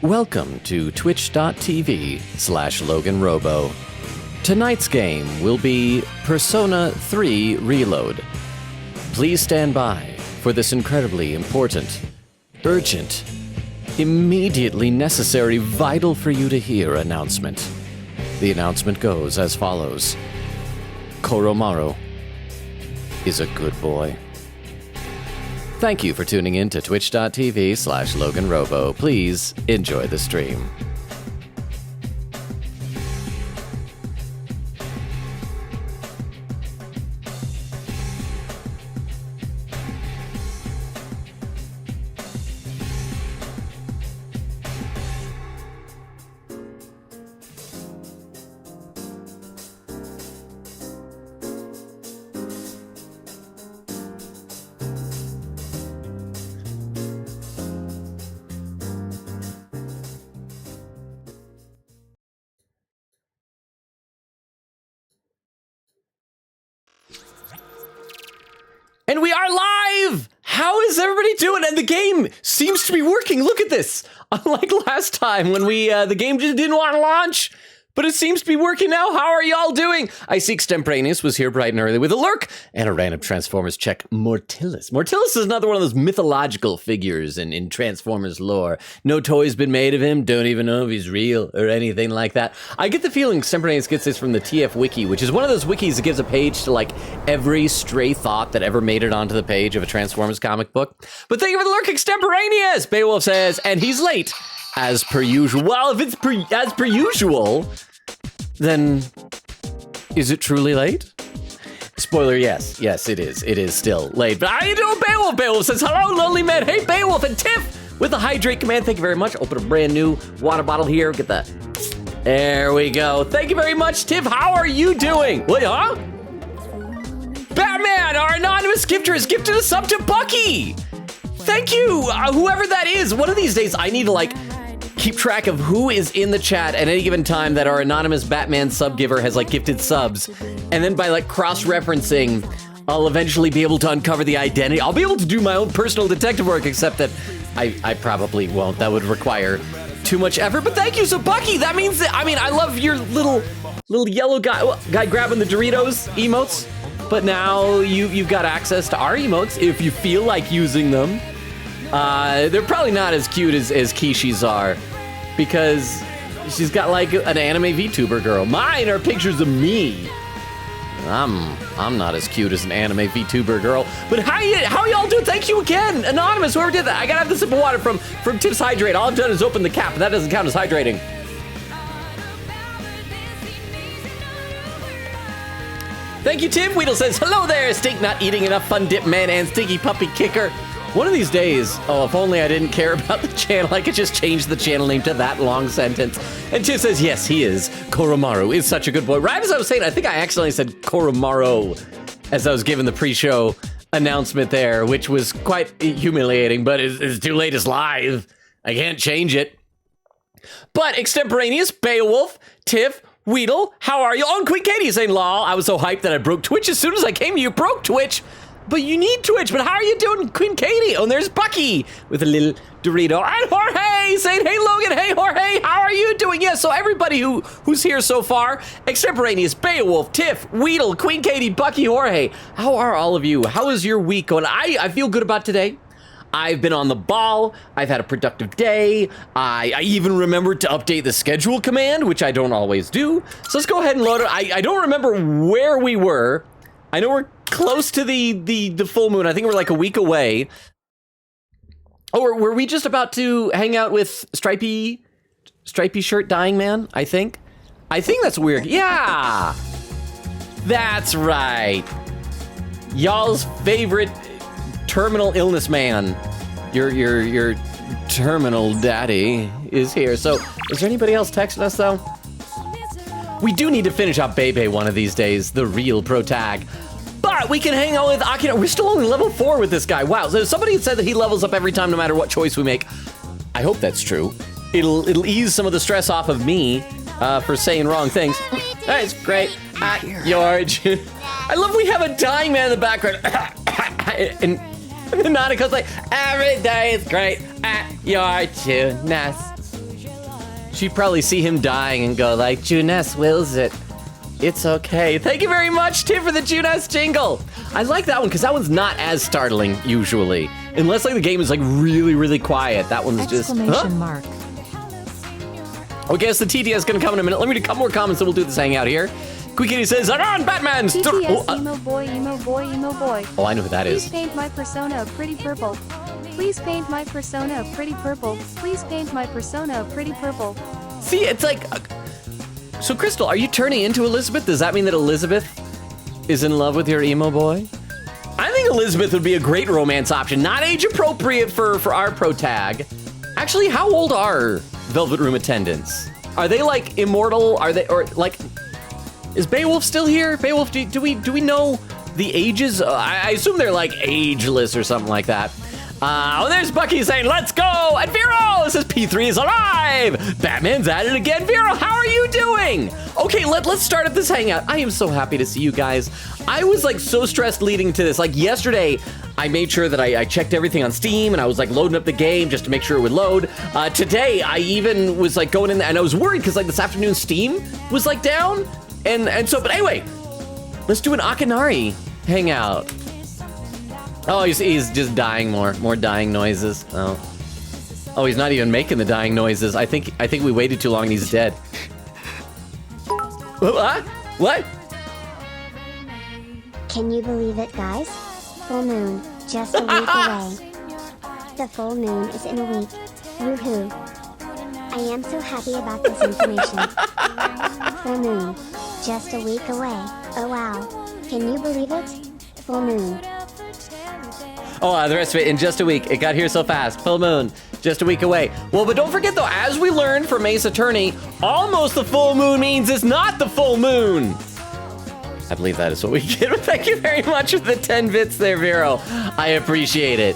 Welcome to twitch.tv/LoganRobo. Tonight's game will be Persona 3 Reload. Please stand by for this incredibly important, urgent, immediately necessary, vital for you to hear announcement. The announcement goes as follows. Koromaru is a good boy. Thank you for tuning in to twitch.tv/LoganRobo. Please enjoy the stream. And we are live! How is everybody doing? And the game seems to be working. Look at this. Unlike last time when the game just didn't want to launch, but it seems to be working now. How are y'all doing? I see Extemporaneous was here bright and early with a lurk and a random Transformers check. Mortilis. Mortilis is another one of those mythological figures in Transformers lore. No toy's been made of him. Don't even know if he's real or anything like that. I get the feeling Extemporaneous gets this from the TF Wiki, which is one of those wikis that gives a page to like every stray thought that ever made it onto the page of a Transformers comic book. But thank you for the lurk, Extemporaneous! Beowulf says, and he's late. As per usual. Well, if it's as per usual, then is it truly late? Spoiler, yes. Yes, it is. It is still late. But how you doing, Beowulf? Beowulf says, hello, lonely man. Hey, Beowulf and Tiff with the hydrate command. Thank you very much. Open a brand new water bottle here. Get the... There we go. Thank you very much, Tiff. How are you doing? What, huh? Batman, our anonymous gifter, has gifted a sub to Bucky. Thank you, whoever that is. One of these days, I need to, like, keep track of who is in the chat at any given time that our anonymous Batman sub giver has like gifted subs. And then by like cross-referencing, I'll eventually be able to uncover the identity. I'll be able to do my own personal detective work, except that I probably won't. That would require too much effort. But thank you, so Bucky, that means that, I mean, I love your little yellow guy grabbing the Doritos emotes. But now you've got access to our emotes if you feel like using them. They're probably not as cute as Kishi's are, because she's got like an anime VTuber girl. Mine are pictures of me. I'm not as cute as an anime VTuber girl. But how y'all doing? Thank you again, anonymous, whoever did that. I gotta have the sip of water from Tiff's Hydrate. All I've done is open the cap, but that doesn't count as hydrating. Thank you, Tim. Weedle says, hello there, Stink not eating enough fun dip man and Stinky puppy kicker. One of these days, oh, if only I didn't care about the channel, I could just change the channel name to that long sentence. And Tim says, yes, he is. Koromaru is such a good boy. Right as I was saying, I think I accidentally said Koromaru as I was giving the pre-show announcement there, which was quite humiliating, but it's too late, it's live. I can't change it. But Extemporaneous, Beowulf, Tiff, Weedle, how are you? Oh, and Queen Katie is saying, lol, I was so hyped that I broke Twitch. As soon as I came, you broke Twitch. But you need Twitch. But how are you doing, Queen Katie? Oh, and there's Bucky with a little Dorito. And Jorge saying, hey, Logan. Hey, Jorge. How are you doing? Yeah, so everybody who's here so far, Extemporaneous, Beowulf, Tiff, Weedle, Queen Katie, Bucky, Jorge. How are all of you? How is your week going? I feel good about today. I've been on the ball. I've had a productive day. I even remembered to update the schedule command, which I don't always do. So let's go ahead and load it. I don't remember where we were. I know we're close to the full moon. I think we're like a week away. Oh, were we just about to hang out with stripy shirt dying man? I think that's weird. Yeah, that's right. Y'all's favorite terminal illness man. Your terminal daddy is here. So is there anybody else texting us though? We do need to finish up Bebe one of these days, the real pro tag. But we can hang out with Akira. We're still only level 4 with this guy. Wow, so somebody said that he levels up every time no matter what choice we make. I hope that's true. It'll ease some of the stress off of me for saying wrong things. That's great. George. I love we have a dying man in the background. and Naniko's like, every day is great at your tuneness. She'd probably see him dying and go like, Juness wills it. It's okay. Thank you very much, Tim, for the Juness jingle. I like that one because that one's not as startling usually. Unless like the game is like really, really quiet. That one's just, Exclamation mark. Okay, so the TTS is going to come in a minute. Let me read a couple more comments and we'll do this hangout here. Quick Kitty says, on Batman! TTS, emo boy, emo boy, emo boy. Oh, I know who that is. Please paint my persona a pretty purple. Please paint my persona a pretty purple. Please paint my persona a pretty purple. See, it's like... So, Crystal, are you turning into Elizabeth? Does that mean that Elizabeth is in love with your emo boy? I think Elizabeth would be a great romance option. Not age appropriate for our pro tag. Actually, how old are Velvet Room attendants? Are they like immortal? Are they, or like, is Beowulf still here? Beowulf, do we know the ages? I assume they're like ageless or something like that. Oh, there's Bucky saying, let's go! And Vero says P3 is alive! Batman's at it again. Vero, how are you doing? Okay, let's start up this hangout. I am so happy to see you guys. I was like so stressed leading to this. Like yesterday, I made sure that I checked everything on Steam and I was like loading up the game just to make sure it would load. Today, I even was like going in there and I was worried because like this afternoon Steam was like down. And so, but anyway, let's do an Akinari hangout. Oh, he's just dying more dying noises. Oh, he's not even making the dying noises. I think we waited too long and he's dead. What? Can you believe it, guys? Full moon, just a week away. The full moon is in a week. Woohoo. I am so happy about this information. Full moon, just a week away. Oh wow. Can you believe it? Full moon. Oh, the rest of it in just a week. It got here so fast. Full moon, just a week away. Well, but don't forget though, as we learned from Ace Attorney, almost the full moon means it's not the full moon. I believe that is what we get. Thank you very much for the 10 bits there, Vero. I appreciate it.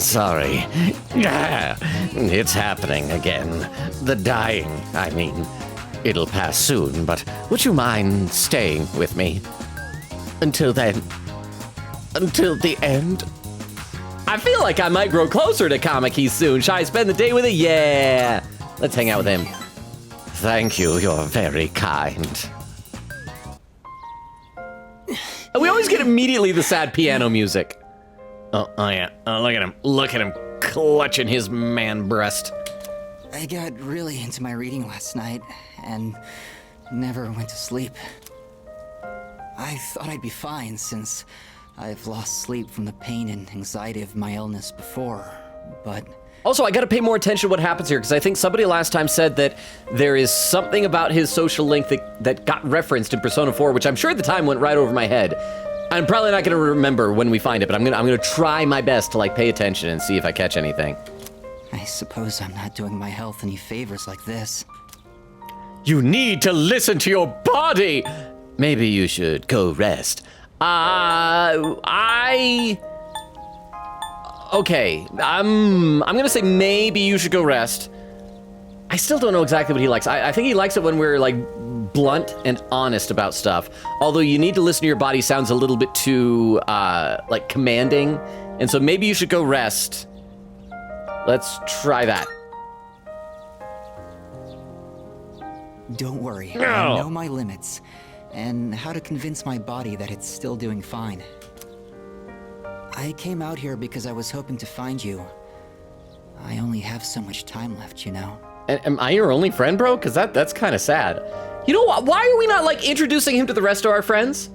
Sorry. It's happening again. The dying, I mean. It'll pass soon, but would you mind staying with me? Until then. Until the end. I feel like I might grow closer to Kamiki soon. Shall I spend the day with it? Yeah. Let's hang out with him. Thank you. You're very kind. We always get immediately the sad piano music. Oh yeah. Oh, look at him. Look at him clutching his man breast. I got really into my reading last night and never went to sleep. I thought I'd be fine since I've lost sleep from the pain and anxiety of my illness before, but... Also, I gotta pay more attention to what happens here, because I think somebody last time said that there is something about his social link that got referenced in Persona 4, which I'm sure at the time went right over my head. I'm probably not gonna remember when we find it, but I'm gonna try my best to like pay attention and see if I catch anything. I suppose I'm not doing my health any favors like this. You need to listen to your body! Maybe you should go rest. Okay, I'm gonna say maybe you should go rest. I still don't know exactly what he likes. I think he likes it when we're like blunt and honest about stuff. Although you need to listen to your body sounds a little bit too like commanding. And so maybe you should go rest. Let's try that. Don't worry, I know my limits and how to convince my body that it's still doing fine. I came out here because I was hoping to find you. I only have so much time left, you know. Am I your only friend, bro? Because that's kind of sad. You know what? Why are we not like introducing him to the rest of our friends?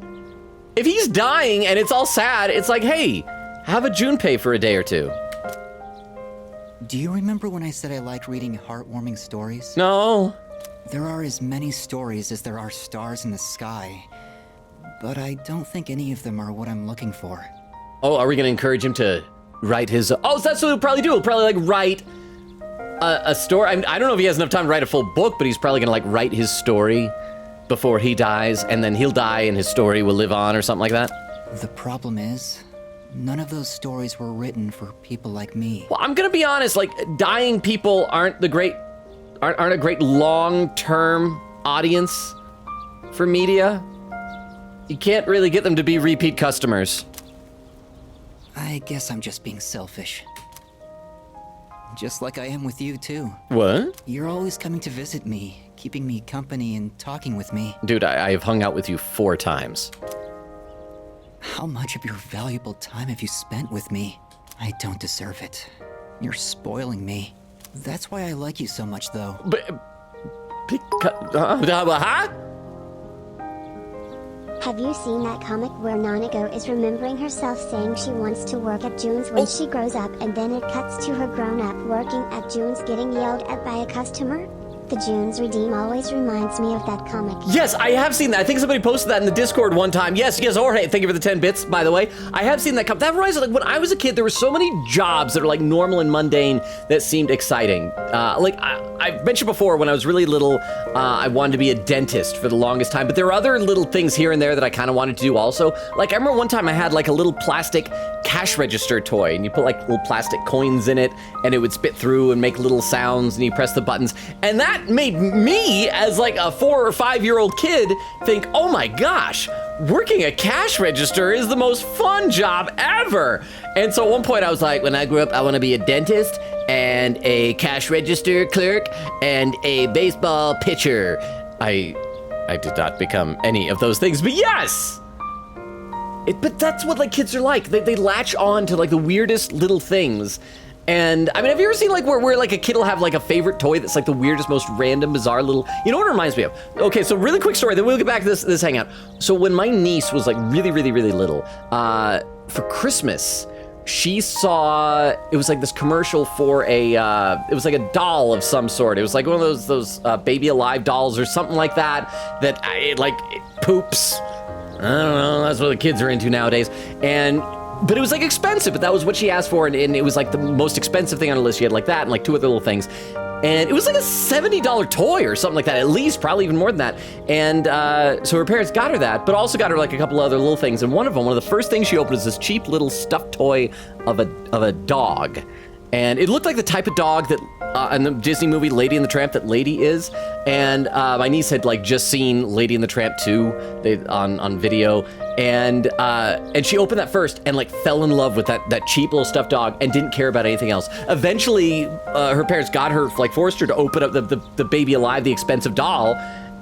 If he's dying and it's all sad, it's like, hey, have a Junpei for a day or two. Do you remember when I said I liked reading heartwarming stories? No. There are as many stories as there are stars in the sky, but I don't think any of them are what I'm looking for. Oh, are we gonna encourage him to write his... Oh, so that's what he'll probably do. He'll probably like write a story. I don't know if he has enough time to write a full book, but he's probably gonna like write his story before he dies, and then he'll die and his story will live on or something like that. The problem is, none of those stories were written for people like me. Well, I'm gonna be honest, like dying people aren't a great long-term audience for media. You can't really get them to be repeat customers. I guess I'm just being selfish. just like I am with you, too. What? You're always coming to visit me, keeping me company and talking with me. Dude, I have hung out with you 4 times. How much of your valuable time have you spent with me? I don't deserve it. You're spoiling me. That's why I like you so much, though. Huh? Have you seen that comic where Nanako is remembering herself saying she wants to work at June's when she grows up, and then it cuts to her grown up working at June's getting yelled at by a customer? The June's Redeem always reminds me of that comic. Yes, I have seen that. I think somebody posted that in the Discord one time. Yes, Jorge, thank you for the 10 bits, by the way. I have seen that. That reminds me, like, when I was a kid, there were so many jobs that are, like, normal and mundane that seemed exciting. I've mentioned before, when I was really little, I wanted to be a dentist for the longest time, but there were other little things here and there that I kind of wanted to do also. Like, I remember one time I had, like, a little plastic cash register toy, and you put, like, little plastic coins in it, and it would spit through and make little sounds, and you press the buttons, and that made me, as like a 4 or 5-year-old kid, think, oh my gosh, working a cash register is the most fun job ever. And so at one point I was like, when I grow up, I want to be a dentist and a cash register clerk and a baseball pitcher. I did not become any of those things, but yes! But that's what, like, kids are like. They latch on to, like, the weirdest little things. And, I mean, have you ever seen, like, where like, a kid will have, like, a favorite toy that's, like, the weirdest, most random, bizarre little... You know what it reminds me of? Okay, so really quick story, then we'll get back to this hangout. So when my niece was, like, really, really, really little, for Christmas, she saw... It was, like, this commercial for a... it was, like, a doll of some sort. It was, like, one of those Baby Alive dolls or something like that, that, it poops. I don't know, that's what the kids are into nowadays. But it was, like, expensive, but that was what she asked for, and it was, like, the most expensive thing on the list. She had, like, that and, like, 2 other little things. And it was, like, a $70 toy or something like that, at least, probably even more than that. And so her parents got her that, but also got her, like, a couple other little things. And one of the first things she opened was this cheap little stuffed toy of a dog. And it looked like the type of dog that in the Disney movie Lady and the Tramp that Lady is. And my niece had, like, just seen Lady and the Tramp 2 on video. And she opened that first and, like, fell in love with that cheap little stuffed dog and didn't care about anything else. Eventually, her parents got her, like, forced her to open up the Baby Alive, the expensive doll,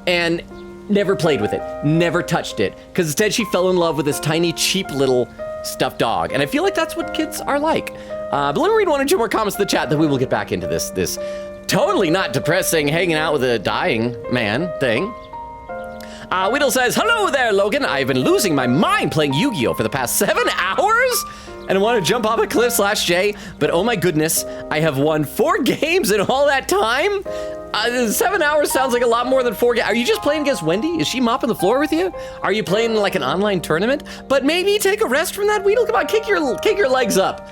and never played with it, never touched it. Because instead she fell in love with this tiny, cheap little stuffed dog. And I feel like that's what kids are like. But let me read 1 or 2 more comments in the chat, then we will get back into this totally not depressing hanging out with a dying man thing. Weedle says, hello there, Logan. I've been losing my mind playing Yu-Gi-Oh! For the past 7 hours and want to jump off a cliff /J, but oh my goodness, I have won 4 games in all that time? 7 hours sounds like a lot more than 4 games. Are you just playing against Wendy? Is she mopping the floor with you? Are you playing like an online tournament? But maybe take a rest from that, Weedle. Come on, kick your legs up.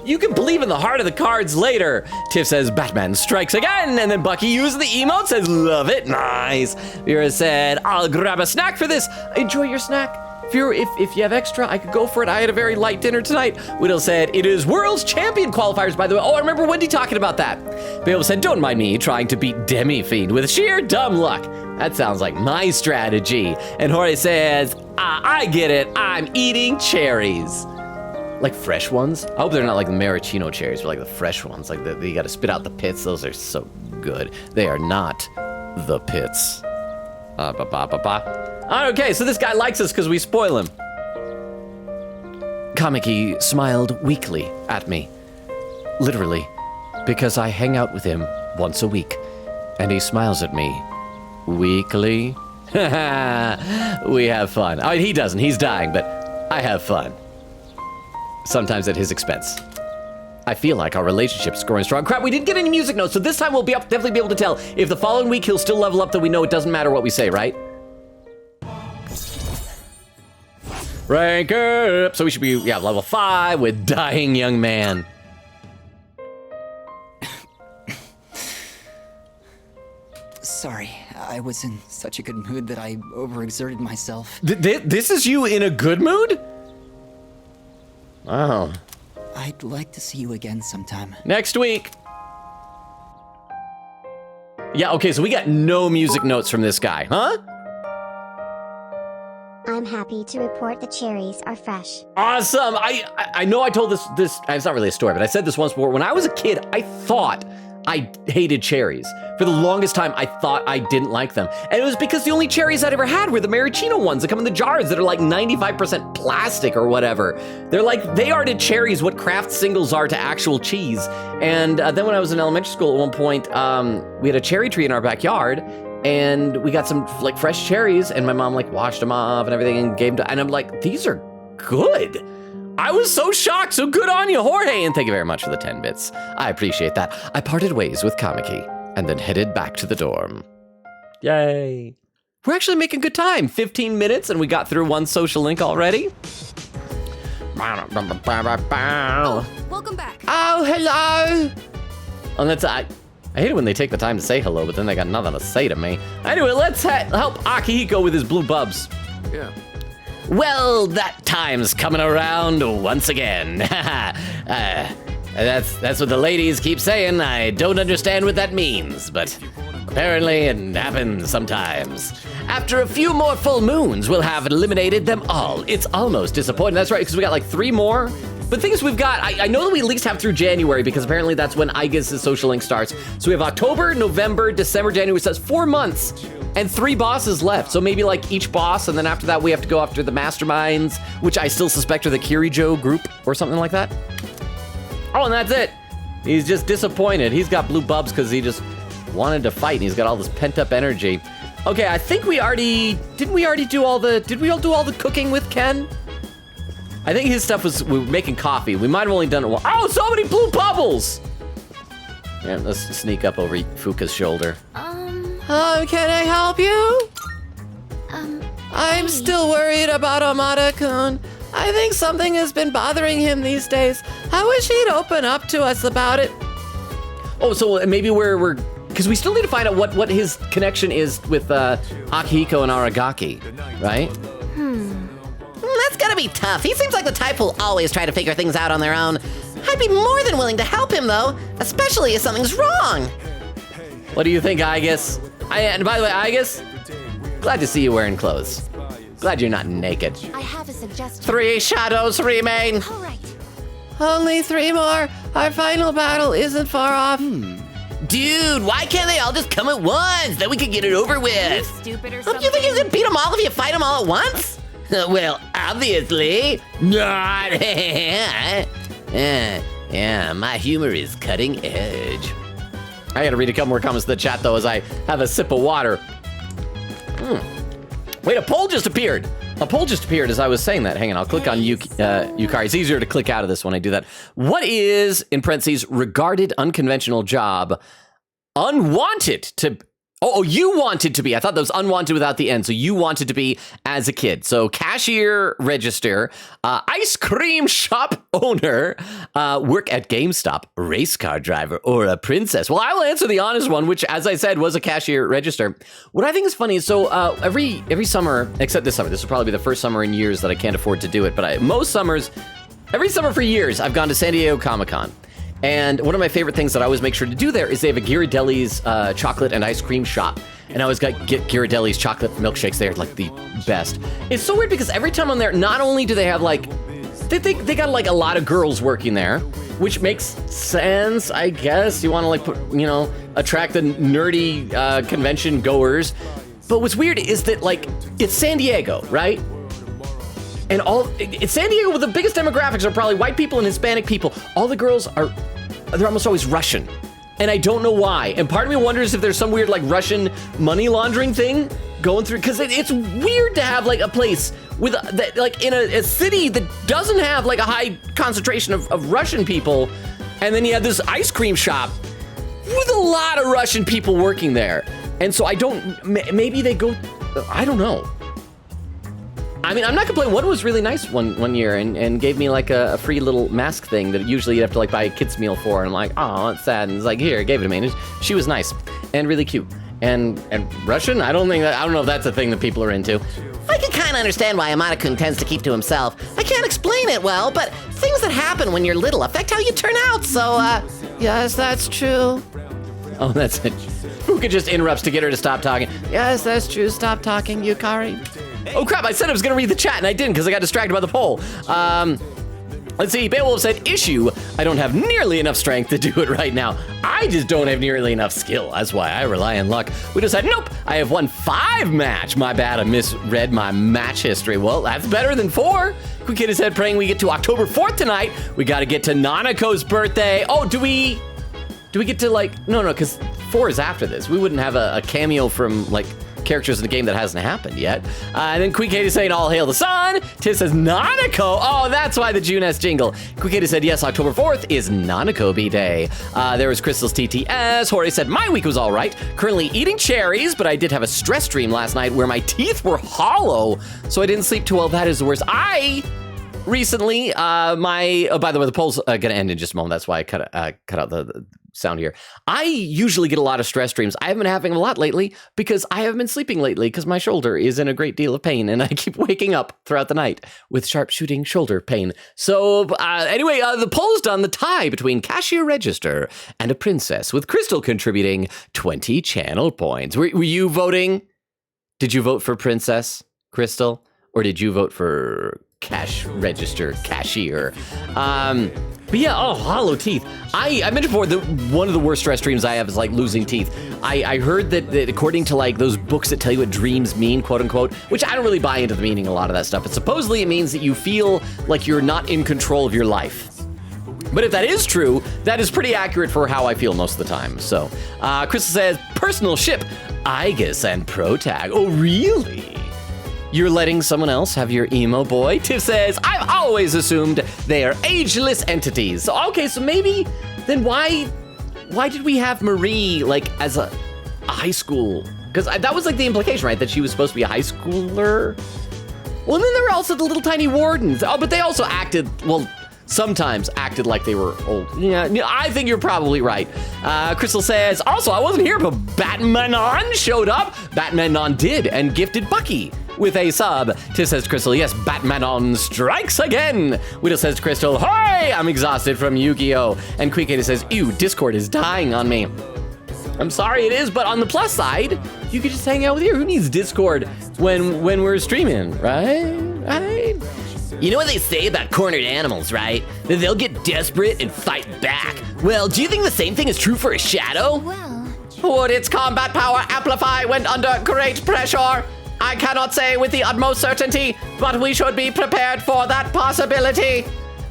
You can believe in the heart of the cards later. Tiff says, Batman strikes again. And then Bucky uses the emote, says, love it, nice. Vera said, I'll grab a snack for this. Enjoy your snack. Vera, if you have extra, I could go for it. I had a very light dinner tonight. Whittle said, it is World's Champion qualifiers, by the way. Oh, I remember Wendy talking about that. Bale said, don't mind me trying to beat Demi-Fiend with sheer dumb luck. That sounds like my strategy. And Jorge says, I get it. I'm eating cherries. Like fresh ones? I hope they're not like the maraschino cherries, but like the fresh ones. Like you gotta spit out the pits. Those are so good. They are not the pits. Okay, so this guy likes us because we spoil him. Kamiki smiled weakly at me. Literally, because I hang out with him once a week, and he smiles at me weekly. We have fun. I mean, he doesn't. He's dying, but I have fun. Sometimes at his expense. I feel like our relationship is growing strong. Crap, we didn't get any music notes, so this time we'll definitely be able to tell. If the following week he'll still level up, then we know it doesn't matter what we say, right? Rank up! So we should be, level 5 with Dying Young Man. Sorry, I was in such a good mood that I overexerted myself. This is you in a good mood? Oh. I'd like to see you again sometime. Next week. Yeah, okay, so we got no music notes from this guy, huh? I I'm happy to report the cherries are fresh. Awesome. I know I told this, it's not really a story, but I said this once before. When I was a kid, I thought I hated cherries. For the longest time, I thought I didn't like them. And it was because the only cherries I'd ever had were the maraschino ones that come in the jars that are like 95% plastic or whatever. They are to cherries what Kraft singles are to actual cheese. And then when I was in elementary school at one point, we had a cherry tree in our backyard, and we got some like fresh cherries, and my mom like washed them off and everything and gave them to, and I'm like, these are good. I was so shocked, so good on you, Jorge, and thank you very much for the 10 bits. I appreciate that. I parted ways with Kamiki and then headed back to the dorm. Yay. We're actually making good time. 15 minutes and we got through one social link already. Welcome back. Oh, hello. Oh, that's, I hate it when they take the time to say hello, but then they got nothing to say to me. Anyway, let's help Akihiko with his blue bubs. Yeah. Well, that time's coming around once again. That's what the ladies keep saying. I don't understand what that means, but apparently it happens sometimes. After a few more full moons, we'll have eliminated them all. It's almost disappointing. That's right, because we got like 3 more. But things we've got, I know that we at least have through January, because apparently that's when Igus' social link starts. So we have October, November, December, January. So that's 4 months and 3 bosses left. So maybe like each boss, and then after that we have to go after the masterminds, which I still suspect are the Kirijo group or something like that. Oh, and that's it. He's just disappointed. He's got blue bubs because he just wanted to fight, and he's got all this pent up energy. Okay, I think we all do all the cooking with Ken? I think his stuff was, we were making coffee. We might have only done it once. Oh, so many blue bubbles! Yeah, let's sneak up over Fuka's shoulder. Can I help you? I'm still worried about Amada-kun. I think something has been bothering him these days. I wish he'd open up to us about it. Oh, so maybe we're because we still need to find out what his connection is with Akihiko and Aragaki, right? That's gonna be tough. He seems like the type who'll always try to figure things out on their own. I'd be more than willing to help him, though, especially if something's wrong. What do you think, Igus? And by the way, Igus, glad to see you wearing clothes. Glad you're not naked. I have a suggestion. 3 shadows remain. All right. Only 3 more. Our final battle isn't far off. Dude, why can't they all just come at once? Then we could get it over with. Stupid or Don't something. you think you could beat them all if you fight them all at once? Well, obviously not. Yeah, my humor is cutting edge. I gotta read a couple more comments in the chat, though, as I have a sip of water. Wait, a poll just appeared. A poll just appeared as I was saying that. Hang on, I'll click on Yukari. It's easier to click out of this when I do that. What is, in parentheses, regarded unconventional job unwanted to... Oh, you wanted to be. I thought that was unwanted without the end. So you wanted to be as a kid. So cashier, register, ice cream shop owner, work at GameStop, race car driver, or a princess. Well, I will answer the honest one, which, as I said, was a cashier register. What I think is funny is, so every summer, except this summer, this will probably be the first summer in years that I can't afford to do it, but most summers, every summer for years, I've gone to San Diego Comic-Con. And one of my favorite things that I always make sure to do there is they have a Ghirardelli's chocolate and ice cream shop. And I always get Ghirardelli's chocolate milkshakes. They're like the best. It's so weird because every time I'm there, not only do they have like, they got like a lot of girls working there, which makes sense, I guess. You want to like put, attract the nerdy convention goers. But what's weird is that like, it's San Diego, right? And it's San Diego with the biggest demographics are probably white people and Hispanic people. All the girls they're almost always Russian. And I don't know why. And part of me wonders if there's some weird like Russian money laundering thing going through, because it's weird to have like a place with like in a city that doesn't have like a high concentration of Russian people. And then you have this ice cream shop with a lot of Russian people working there. And so maybe they go, I don't know. I mean, I'm not complaining. One was really nice one year and gave me like a free little mask thing that usually you'd have to like buy a kid's meal for. And I'm like, oh, that's sad. And it's like, here, gave it to me. And she was nice and really cute. And Russian? I don't know if that's a thing that people are into. I can kind of understand why Amada-kun tends to keep to himself. I can't explain it well, but things that happen when you're little affect how you turn out, so, Yes, that's true. Oh, that's it. Fuka just interrupts to get her to stop talking. Yes, that's true. Stop talking, Yukari. Oh crap, I said I was gonna read the chat and I didn't because I got distracted by the poll. Let's see, Beowulf said, issue, I don't have nearly enough strength to do it right now. I just don't have nearly enough skill. That's why I rely on luck. We just said, nope, I have won 5 match. My bad, I misread my match history. Well, that's better than 4. Quick Kid said, praying we get to October 4th tonight. We gotta get to Nanako's birthday. Oh, do we get to like, no, because 4 is after this. We wouldn't have a cameo from like characters in the game that hasn't happened yet. And then Quick Katie saying, all hail the sun. Tiff says, Nanako. Oh, that's why the Juness jingle. Quick Katie said, yes, October 4th is Nanako B-Day. There was Crystal's TTS. Jorge said, my week was all right. Currently eating cherries, but I did have a stress dream last night where my teeth were hollow, so I didn't sleep too well. That is the worst. I recently, by the way, the poll's gonna end in just a moment. That's why I cut out the sound here. I usually get a lot of stress dreams. I haven't been having a lot lately because I haven't been sleeping lately because my shoulder is in a great deal of pain and I keep waking up throughout the night with sharp shooting shoulder pain. So anyway, the poll's done. The tie between Cashier Register and a princess, with Crystal contributing 20 channel points. Were you voting? Did you vote for Princess, Crystal? Or did you vote for Cash Register Cashier? But yeah, hollow teeth. I mentioned before that one of the worst stress dreams I have is like losing teeth. I heard that according to like those books that tell you what dreams mean, quote unquote, which I don't really buy into the meaning of a lot of that stuff. But supposedly it means that you feel like you're not in control of your life. But if that is true, that is pretty accurate for how I feel most of the time. So, Crystal says, personal ship, Igus and Protag. Oh, really? You're letting someone else have your emo boy? Tiff says, I've always assumed they are ageless entities. So, okay, so maybe, then why did we have Marie, like, as a high school? Because that was, like, the implication, right? That she was supposed to be a high schooler? Well, and then there were also the little tiny wardens. Oh, but they also acted, well, sometimes acted like they were old. Yeah, I think you're probably right. Crystal says, also, I wasn't here, but Batmanon showed up. Batmanon did and gifted Bucky with a sub. Tiff says to Crystal, yes, Batmanon strikes again. Widow says to Crystal, hi, I'm exhausted from Yu-Gi-Oh! And Queekada says, ew, Discord is dying on me. I'm sorry it is, but on the plus side, you could just hang out with you. Who needs Discord when we're streaming, right? Right? You know what they say about cornered animals, right? That they'll get desperate and fight back. Well, do you think the same thing is true for a shadow? Well, Would its combat power amplify when under great pressure? I cannot say with the utmost certainty, but we should be prepared for that possibility.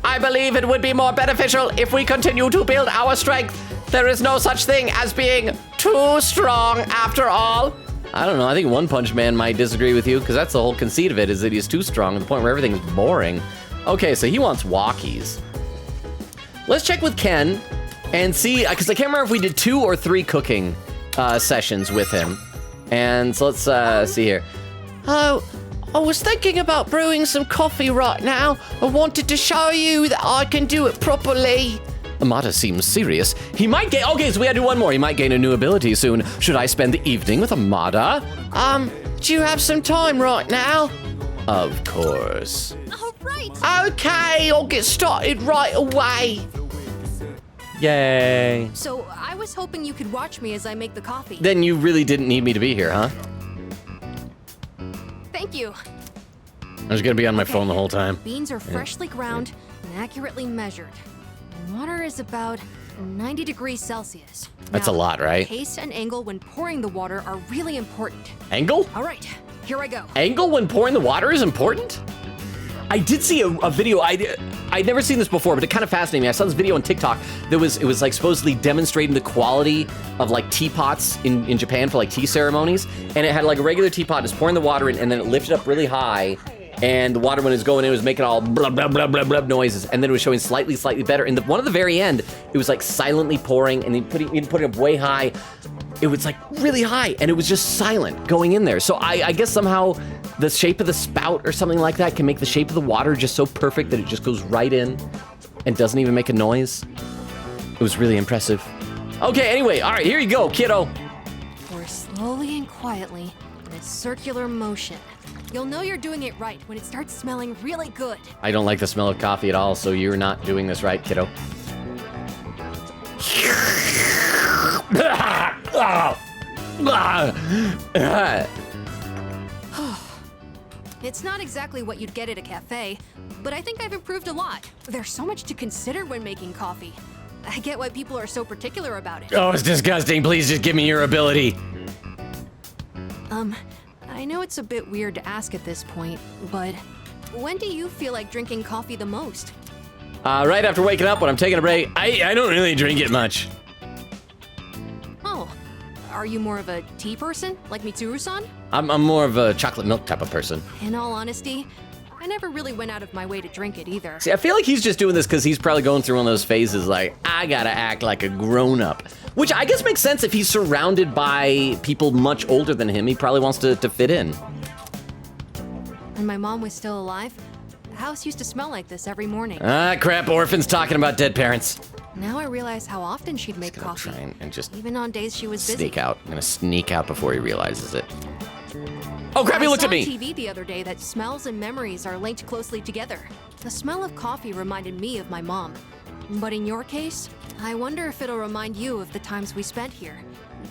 I believe it would be more beneficial if we continue to build our strength. There is no such thing as being too strong after all. I don't know, I think One Punch Man might disagree with you, because that's the whole conceit of it, is that he's too strong to the point where everything is boring. Okay, so he wants walkies. Let's check with Ken and see, because I can't remember if we did 2 or 3 cooking sessions with him. And so let's see here. Oh, I was thinking about brewing some coffee right now. I wanted to show you that I can do it properly. Amata seems serious. He might gain, okay, so we gotta do one more. He might gain a new ability soon. Should I spend the evening with Amata? Do you have some time right now? Of course. all right. Okay, I'll get started right away. Yay. So I was hoping you could watch me as I make the coffee. Then you really didn't need me to be here, huh? Thank you. I was gonna be on my phone the whole time. Beans are freshly ground and accurately measured. Water is about 90 degrees Celsius. That's a lot, right? Pace and angle when pouring the water are really important. Angle? All right, here I go. Angle when pouring the water is important? I did see a video, I'd never seen this before, but it kind of fascinated me. I saw this video on TikTok that it was like supposedly demonstrating the quality of like teapots in Japan for like tea ceremonies. And it had like a regular teapot, just pouring the water in, and then it lifted up really high. And the water, when it was going in, it was making all blah, blah, blah, blah, blah noises. And then it was showing slightly better. And one at the very end, it was like silently pouring, and then putting it up way high. It was like really high, and it was just silent going in there. So I guess somehow the shape of the spout or something like that can make the shape of the water just so perfect that it just goes right in and doesn't even make a noise. It was really impressive. Okay, anyway, all right, here you go, kiddo. Pour slowly and quietly in a circular motion. You'll know you're doing it right when it starts smelling really good. I don't like the smell of coffee at all, so you're not doing this right, kiddo. It's not exactly what you'd get at a cafe, but I think I've improved a lot. There's so much to consider when making coffee. I get why people are so particular about it. Oh, it's disgusting. Please just give me your ability. I know it's a bit weird to ask at this point, but when do you feel like drinking coffee the most? Right after waking up when I'm taking a break. I don't really drink it much. Oh, are you more of a tea person, like Mitsuru-san? I'm more of a chocolate milk type of person. In all honesty, I never really went out of my way to drink it either. See, I feel like he's just doing this because he's probably going through one of those phases like, I gotta act like a grown-up. Which I guess makes sense if he's surrounded by people much older than him. He probably wants to fit in. When my mom was still alive, the house used to smell like this every morning. Ah, crap, orphans talking about dead parents. Now I realize how often she'd make Gonna coffee, try and just even on days she was busy. sneak out. I'm gonna sneak out before he realizes it. Oh crap, he looked at I saw me! on TV the other day that smells and memories are linked closely together. The smell of coffee reminded me of my mom. But in your case, I wonder if it'll remind you of the times we spent here,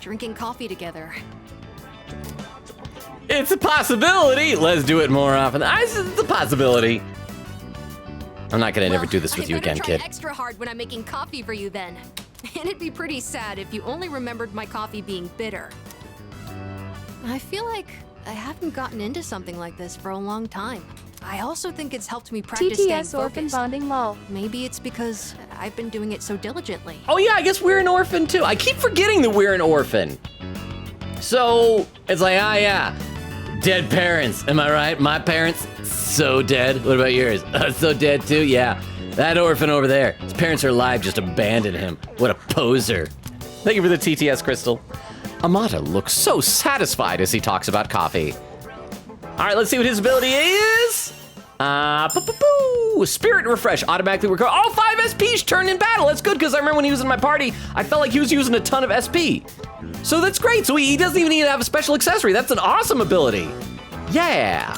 drinking coffee together. It's a possibility! Let's do it more often. It's a possibility. I'm not gonna never do this with you again, kid. Try extra hard when I'm making coffee for you then. And it'd be pretty sad if you only remembered my coffee being bitter. I feel like I haven't gotten into something like this for a long time. I also think it's helped me practice staying TTS orphan focused. bonding lol. Maybe it's because I've been doing it so diligently. Oh yeah, I guess we're an orphan too. I keep forgetting that we're an orphan. So, it's like, yeah, dead parents, am I right? My parents, so dead. What about yours? So dead too? Yeah. That orphan over there, his parents are alive, just abandoned him. What a poser. Thank you for the TTS crystal. Amata looks so satisfied as he talks about coffee. All right, let's see what his ability is. Spirit refresh, automatically recover. Oh, 5 SPs turned in battle. That's good, because I remember when he was in my party, I felt like he was using a ton of SP. So that's great. So he doesn't even need to have a special accessory. That's an awesome ability. Yeah.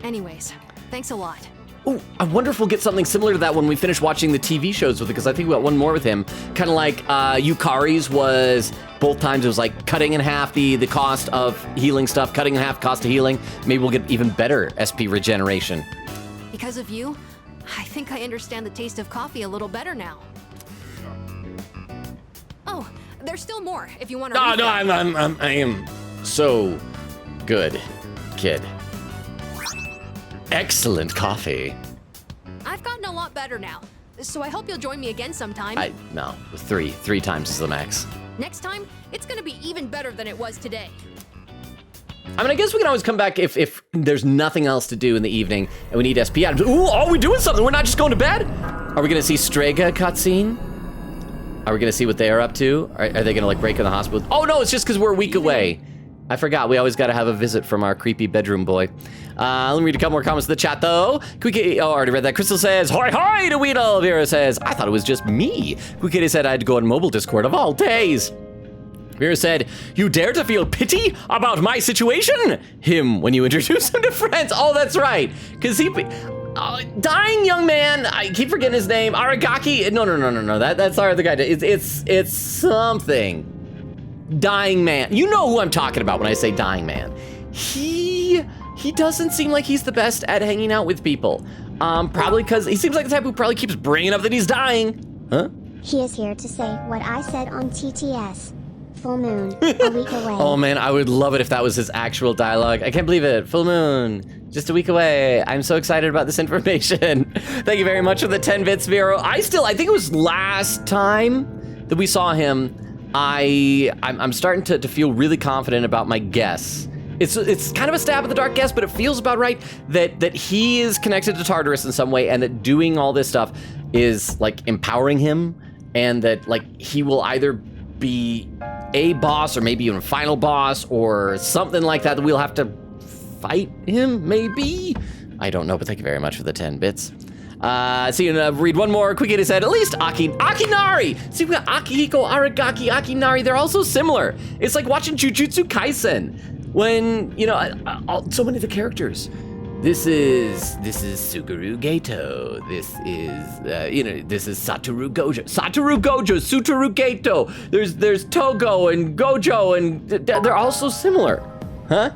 Anyways, thanks a lot. Ooh, I wonder if we'll get something similar to that when we finish watching the TV shows with it, because I think we got one more with him. Kind of like Yukari's was, both times it was like cutting in half the cost of healing stuff, cutting in half cost of healing. Maybe we'll get even better SP regeneration. Because of you, I think I understand the taste of coffee a little better now. Oh, there's still more if you want to read them. I am so good, kid. Excellent coffee. I've gotten a lot better now, so I hope you'll join me again sometime. No, three times is the max. Next time, it's gonna be even better than it was today. I mean, I guess we can always come back if there's nothing else to do in the evening and we need SP items. Ooh, are we doing something? We're not just going to bed? Are we gonna see Strega cutscene? Are we gonna see what they're up to? Are they gonna like break in the hospital? Oh no, it's just because we're a week away. I forgot, we always gotta have a visit from our creepy bedroom boy. Let me read a couple more comments in the chat though. I already read that. Crystal says, "Hoi hoi to Weedle." Vera says, "I thought it was just me." Quikitty said I had to go on mobile Discord of all days. Vera said, "You dare to feel pity about my situation?" Him, when you introduce him to friends. Oh, that's right. Cause he, dying young man, I keep forgetting his name. Aragaki, no. That's our other guy. It's something. Dying man. You know who I'm talking about when I say dying man. He doesn't seem like he's the best at hanging out with people. Probably because he seems like the type who probably keeps bringing up that he's dying. Huh? He is here to say what I said on TTS. Full moon, a week away. Oh man, I would love it if that was his actual dialogue. I can't believe it. Full moon, just a week away. I'm so excited about this information. Thank you very much for the 10 bits, Vero. I think it was last time that we saw him. I'm starting to feel really confident about my guess. It's kind of a stab in the dark guess, but it feels about right that he is connected to Tartarus in some way, and that doing all this stuff is like empowering him, and that like he will either be a boss or maybe even a final boss or something like that we'll have to fight him, maybe? I don't know, but thank you very much for the 10 bits. See, read one more. Quikita said, at least Akinari. See, we got Akihiko, Aragaki, Akinari. They're all so similar. It's like watching Jujutsu Kaisen when, you know, so many of the characters. This is Suguru Geto. This is, this is Satoru Gojo. Satoru Gojo, Sutaru Geto. There's Togo and Gojo, and they're all so similar. Huh?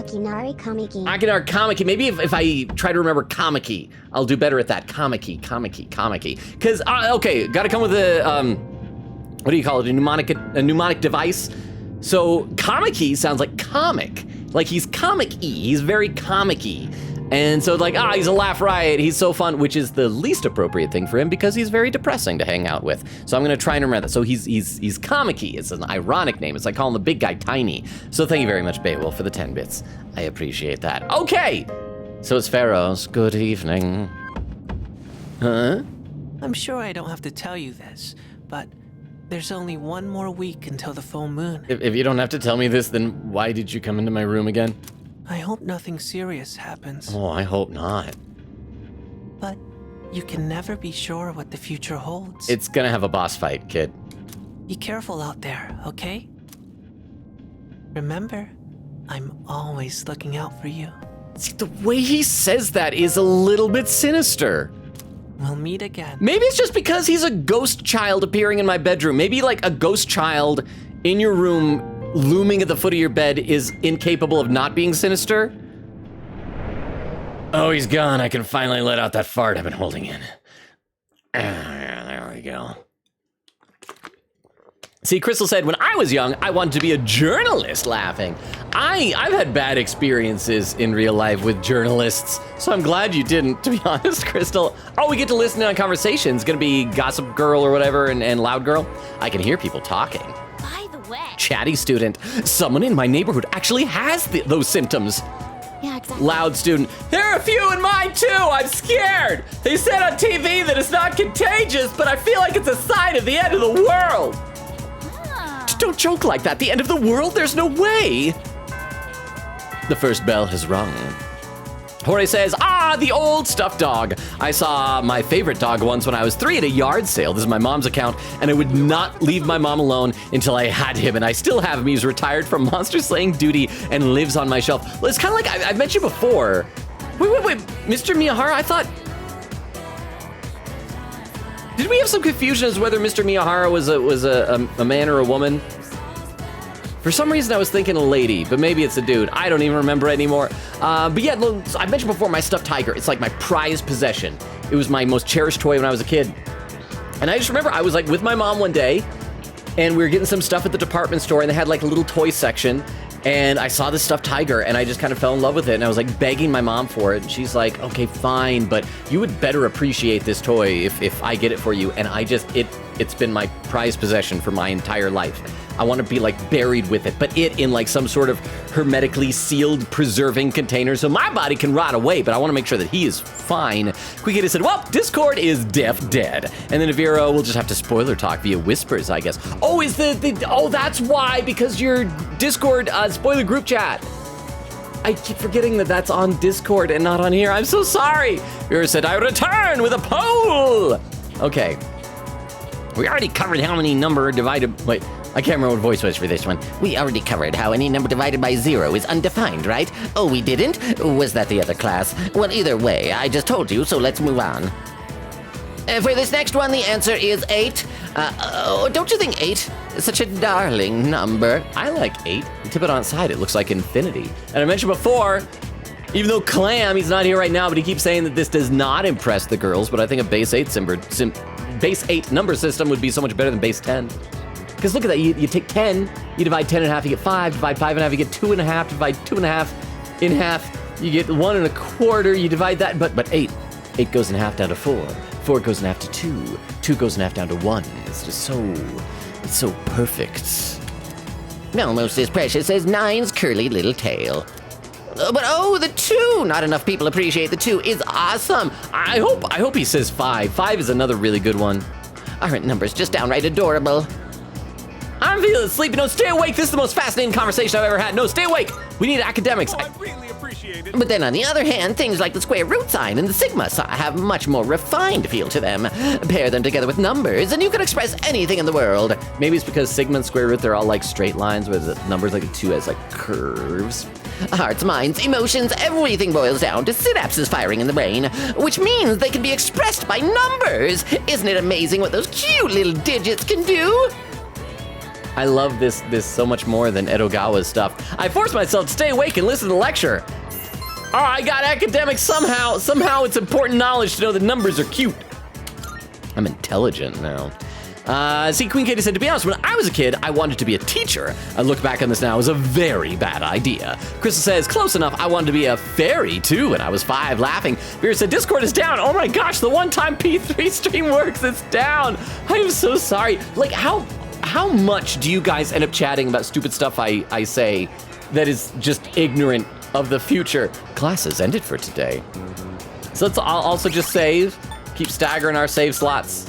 Akinari Kamiki. Akinar Kamiki. Maybe if I try to remember Kamiki, I'll do better at that. Kamiki. Because, okay, gotta come with a, what do you call it? A mnemonic device. So Kamiki sounds like comic. Like he's comic-y. He's very comic-y. And so like, he's a laugh riot, he's so fun, which is the least appropriate thing for him because he's very depressing to hang out with. So I'm gonna try and remember that. So he's comic-y, it's an ironic name. It's like calling the big guy Tiny. So thank you very much, Beowulf, for the 10 bits. I appreciate that. Okay, so it's Pharaoh's. Good evening. Huh? I'm sure I don't have to tell you this, but there's only one more week until the full moon. If you don't have to tell me this, then why did you come into my room again? I hope nothing serious happens. Oh, I hope not. But you can never be sure what the future holds. It's gonna have a boss fight, kid. Be careful out there, okay? Remember, I'm always looking out for you. See, the way he says that is a little bit sinister. We'll meet again. Maybe it's just because he's a ghost child appearing in my bedroom. Maybe like a ghost child in your room looming at the foot of your bed is incapable of not being sinister. Oh, he's gone. I can finally let out that fart I've been holding in. There we go. See, Crystal said, when I was young, I wanted to be a journalist, laughing. I've had bad experiences in real life with journalists, so I'm glad you didn't, to be honest, Crystal. Oh, we get to listen in on conversations. Gonna be Gossip Girl or whatever and Loud Girl. I can hear people talking. By the way. Chatty student. Someone in my neighborhood actually has those symptoms. Yeah, exactly. Loud student. There are a few in mine too. I'm scared. They said on TV that it's not contagious, but I feel like it's a sign of the end of the world. Don't joke like that. The end of the world? There's no way. The first bell has rung. Jorge says, the old stuffed dog. I saw my favorite dog once when I was 3 at a yard sale. This is my mom's account, and I would not leave my mom alone until I had him, and I still have him. He's retired from monster slaying duty and lives on my shelf. Well, it's kind of like I've mentioned before. Wait. Mr. Miyahara, I thought... Did we have some confusion as to whether Mr. Miyahara was a man or a woman? For some reason, I was thinking a lady, but maybe it's a dude. I don't even remember anymore. But yeah, look, I mentioned before my stuffed tiger. It's like my prized possession. It was my most cherished toy when I was a kid. And I just remember I was like with my mom one day, and we were getting some stuff at the department store, and they had like a little toy section. And I saw this stuffed tiger, and I just kind of fell in love with it, and I was like begging my mom for it, and she's like, okay, fine, but you would better appreciate this toy if I get it for you. And I just, it's been my prized possession for my entire life. I want to be like buried with it, but it in like some sort of hermetically sealed, preserving container so my body can rot away, but I want to make sure that he is fine. Quikita said, well, Discord is dead. And then Avira will just have to spoiler talk via whispers, I guess. Oh, that's why, because your Discord spoiler group chat. I keep forgetting that that's on Discord and not on here. I'm so sorry. Avira said, I return with a poll. Okay. We already covered how many number divided, wait. I can't remember what voice was for this one. We already covered how any number divided by 0 is undefined, right? Oh, we didn't? Was that the other class? Well, either way, I just told you, so let's move on. For this next one, the answer is 8. Don't you think 8 is such a darling number? I like 8. You tip it on its side, it looks like infinity. And I mentioned before, even though Clam, he's not here right now, but he keeps saying that this does not impress the girls, but I think a base 8 number system would be so much better than base 10. Because look at that, you take 10, you divide 10 in half, you get 5, divide 5 in half, you get 2 in half, divide 2 in half, you get 1 1/4, you divide that, but 8 goes in half down to 4, 4 goes in half to 2, 2 goes in half down to 1. It's just it's so perfect. Almost as precious as 9's curly little tail. But the 2, not enough people appreciate the 2 is awesome. I hope he says 5. 5 is another really good one. Aren't numbers just downright adorable? I'm feeling sleepy. No, stay awake. This is the most fascinating conversation I've ever had. No, stay awake. We need academics. I really appreciate it. But then on the other hand, things like the square root sign and the sigma sign have much more refined feel to them. Pair them together with numbers and you can express anything in the world. Maybe it's because sigma and square root, they're all like straight lines, whereas the numbers like a 2 has like curves. Hearts, minds, emotions, everything boils down to synapses firing in the brain, which means they can be expressed by numbers. Isn't it amazing what those cute little digits can do? I love this so much more than Edogawa's stuff. I forced myself to stay awake and listen to the lecture. Oh, I got academics somehow. Somehow it's important knowledge to know that numbers are cute. I'm intelligent now. See, Queen Katie said, to be honest, when I was a kid, I wanted to be a teacher. I look back on this now as a very bad idea. Crystal says, close enough, I wanted to be a fairy too when I was 5, laughing. Vera said, Discord is down. Oh my gosh, the one-time P3 stream works, it's down. I am so sorry. Like, how much do you guys end up chatting about stupid stuff I say that is just ignorant of the future? Classes ended for today. So let's also just save, keep staggering our save slots.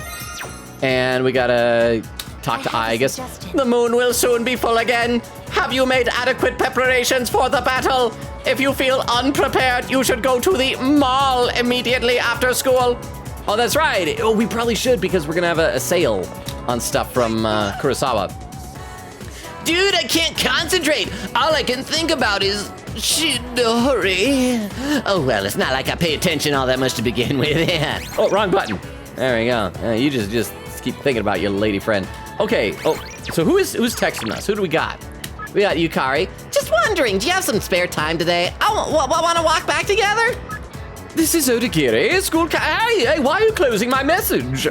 And we gotta talk to I guess. The moon will soon be full again. Have you made adequate preparations for the battle? If you feel unprepared, you should go to the mall immediately after school. Oh, that's right. Oh, we probably should because we're gonna have a sale on stuff from Kurosawa. Dude, I can't concentrate. All I can think about is Chidori. Oh, well, it's not like I pay attention all that much to begin with. Oh, wrong button. There we go. You just keep thinking about your lady friend. Okay. Oh, so who's texting us? Who do we got? We got Yukari. Just wondering, do you have some spare time today? Want to walk back together? This is Odagiri. School. Hey, why are you closing my message?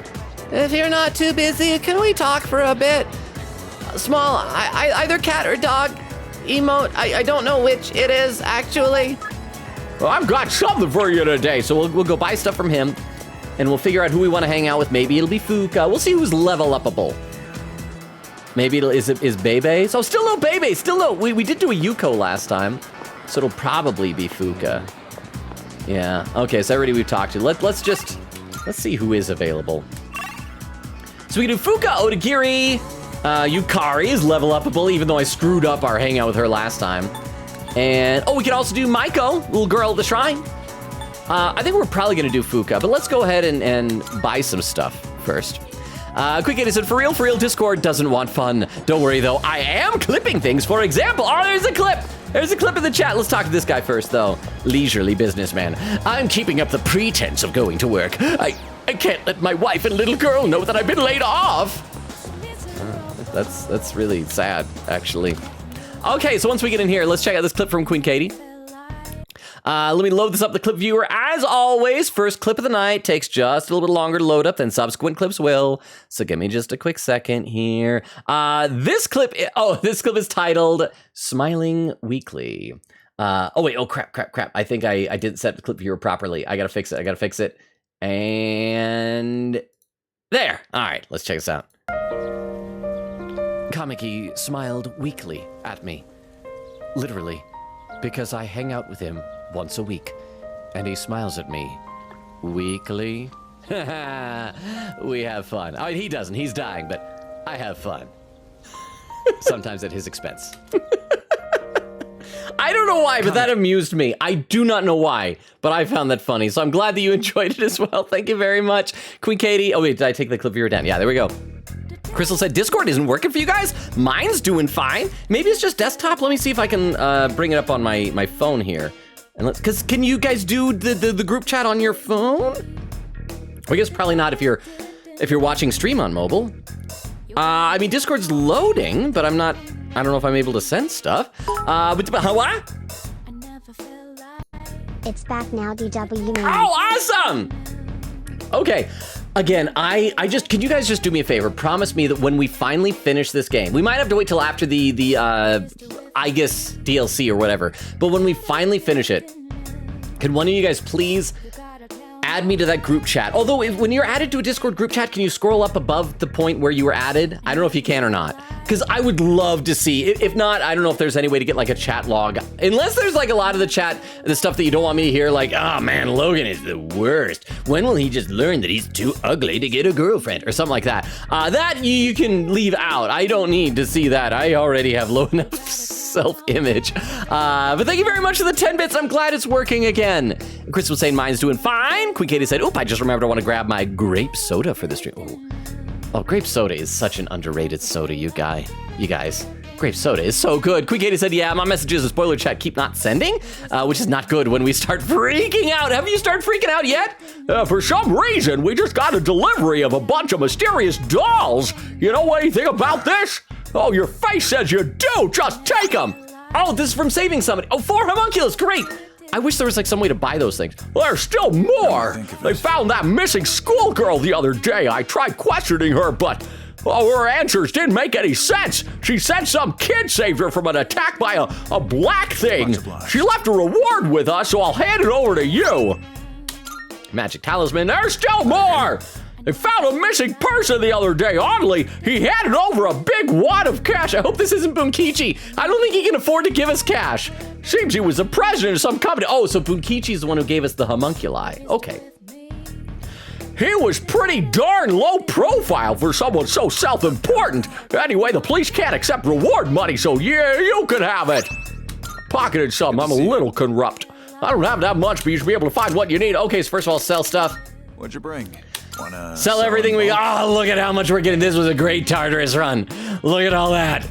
If you're not too busy, can we talk for a bit? Small, either cat or dog emote. I don't know which it is actually. Well, I've got something for you today, so we'll go buy stuff from him. And we'll figure out who we want to hang out with. Maybe it'll be Fuka. We'll see who's level upable. Maybe is Bebe. So still no Bebe. Still no. We did do a Yuko last time, so it'll probably be Fuka. Yeah. Okay. So already we've talked to. Let's see who is available. So we can do Fuka, Odagiri, Yukari is level upable, even though I screwed up our hangout with her last time. And we can also do Maiko, little girl at the shrine. I think we're probably gonna do Fuka, but let's go ahead and buy some stuff first. Quick Edit said, for real, Discord doesn't want fun. Don't worry though, I am clipping things. For example, there's a clip. There's a clip in the chat. Let's talk to this guy first though. Leisurely businessman. I'm keeping up the pretense of going to work. I can't let my wife and little girl know that I've been laid off. That's really sad, actually. Okay, so once we get in here, let's check out this clip from Queen Katie. Let me load this up the clip viewer. As always, first clip of the night takes just a little bit longer to load up than subsequent clips will. So give me just a quick second here. This clip is titled Smiling Weekly. Crap. I think I didn't set the clip viewer properly. I gotta fix it. And there. All right, let's check this out. Kamiki smiled weakly at me. Literally, because I hang out with him once a week, and he smiles at me weekly. We have fun. I mean, he doesn't. He's dying, but I have fun. Sometimes at his expense. I don't know why, but that amused me. I do not know why, but I found that funny. So I'm glad that you enjoyed it as well. Thank you very much. Queen Katie. Oh, wait, did I take the clip viewer down? Yeah, there we go. Crystal said, Discord isn't working for you guys? Mine's doing fine. Maybe it's just desktop. Let me see if I can bring it up on my phone here. And can you guys do the group chat on your phone? I guess probably not if you're watching stream on mobile. I mean, Discord's loading, but I don't know if I'm able to send stuff. But what? It's back now, DW man. Oh, awesome! Okay. Again, can you guys just do me a favor? Promise me that when we finally finish this game, we might have to wait till after the I guess DLC or whatever, but when we finally finish it, can one of you guys please add me to that group chat? Although when you're added to a Discord group chat, can you scroll up above the point where you were added? I don't know if you can or not, because I would love to see. If not, I don't know if there's any way to get like a chat log, unless there's like a lot of the stuff that you don't want me to hear, like, oh man, Logan is the worst. When will he just learn that he's too ugly to get a girlfriend or something like that? That you can leave out. I don't need to see that. I already have low enough self-image. But thank you very much for the 10 bits. I'm glad it's working again. Chris was saying mine's doing fine. Queen Katie said, oop, I just remembered I want to grab my grape soda for the stream. Oh, grape soda is such an underrated soda, you guys. Grape soda is so good. Queen Katie said, yeah, my messages in spoiler chat keep not sending, which is not good when we start freaking out. Have you started freaking out yet? For some reason, we just got a delivery of a bunch of mysterious dolls. You know anything about this? Oh, your face says you do. Just take them. Oh, this is from saving somebody. Oh, 4 homunculus. Great. I wish there was like some way to buy those things. There's still more. They found that missing schoolgirl the other day. I tried questioning her, but her answers didn't make any sense. She said some kid saved her from an attack by a black thing. She left a reward with us, so I'll hand it over to you. Magic talisman. There's still more. They found a missing person the other day. Oddly, he handed over a big wad of cash. I hope this isn't Bunkichi. I don't think he can afford to give us cash. Seems he was the president of some company. Oh, so Bunkichi is the one who gave us the homunculi. Okay. He was pretty darn low profile for someone so self-important. Anyway, the police can't accept reward money, so yeah, you can have it. Pocketed some. I'm a little corrupt. I don't have that much, but you should be able to find what you need. Okay, so first of all, sell stuff. What'd you bring? Sell everything we got. Oh, look at how much we're getting. This was a great Tartarus run. Look at all that.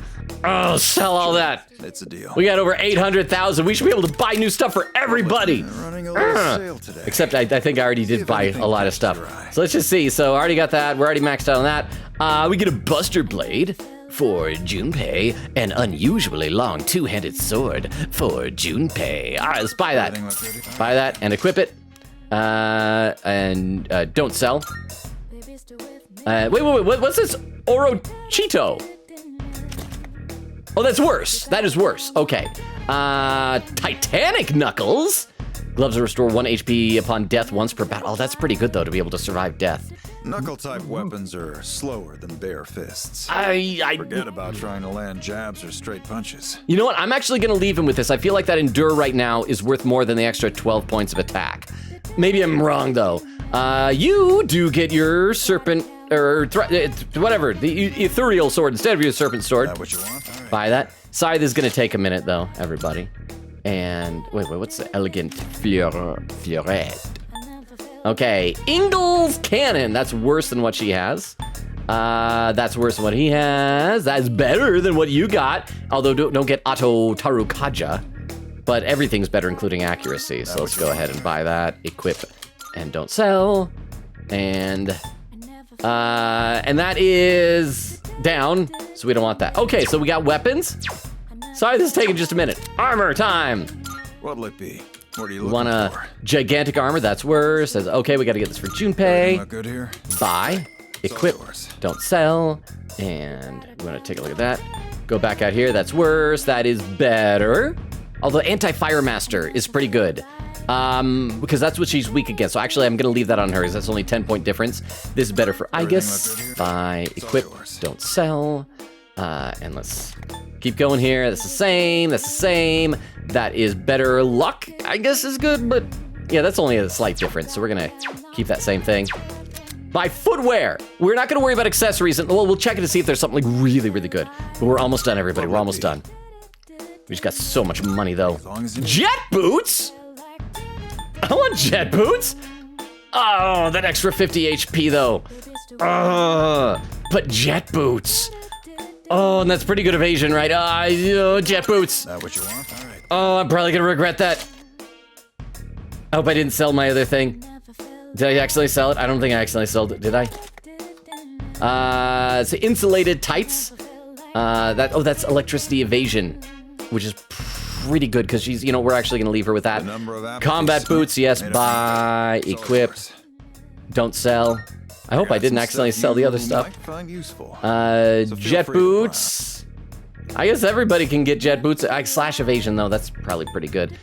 Oh, sell all that. It's a deal. We got over 800,000. We should be able to buy new stuff for everybody. Running a little sale today. Except I think I already did buy a lot of stuff. So let's just see. So I already got that. We're already maxed out on that. We get a Buster Blade for Junpei, an unusually long two-handed sword for Junpei. All right, let's buy that. Buy that and equip it. And don't sell. Wait, what's this? Orochito. Oh, that's worse. That is worse. Okay. Titanic Knuckles. Gloves restore 1 HP upon death once per battle. Oh, that's pretty good, though, to be able to survive death. Knuckle-type weapons are slower than bare fists. Forget about trying to land jabs or straight punches. You know what? I'm actually going to leave him with this. I feel like that Endure right now is worth more than the extra 12 points of attack. Maybe I'm wrong, though. You do get your serpent, or whatever, the ethereal sword instead of your serpent sword. Is that what you want? All right. Buy that. Sorry, this is going to take a minute, though, everybody. And, wait, what's the elegant fleuret? Okay, Ingles Cannon. That's worse than what she has. That's worse than what he has. That's better than what you got. Although, don't get Otto Tarukaja. But everything's better, including accuracy. So let's go ahead and buy that. Equip and don't sell. And that is down. So we don't want that. Okay, so we got weapons. Sorry, this is taking just a minute. Armor time. What'll it be? What are you We looking want a for? gigantic armor. That's worse. Says, okay, we got to get this for Junpei. Look good here? Buy. Equip. yours. Don't sell. And we're going to take a look at that. Go back out here. That's worse. That is better. Although Anti-Fire Master is pretty good. Because that's what she's weak against. So actually, I'm going to leave that on her because that's only 10-point difference. This is better for Igus. Buy. Equip. Don't sell. And let's keep going here. That's the same. That's the same. That is better. Luck, I guess, is good. But yeah, that's only a slight difference. So we're going to keep that same thing. Buy footwear. We're not going to worry about accessories. Well, we'll check it to see if there's something like really, really good. But we're almost done, everybody. We're almost done. We just got so much money, though. Jet boots? I want jet boots. Oh, that extra 50 HP, though. But jet boots. Oh, and that's pretty good evasion, right? Jet boots. Is that what you want? All right. Oh, I'm probably going to regret that. I hope I didn't sell my other thing. Did I accidentally sell it? I don't think I accidentally sold it. Did I? It's insulated tights. That's electricity evasion, which is pretty good because she's, we're actually going to leave her with that. Combat boots, yes, buy, equip, don't sell. I hope I didn't accidentally sell the other stuff. Jet boots. I guess everybody can get jet boots. Slash evasion, though, that's probably pretty good.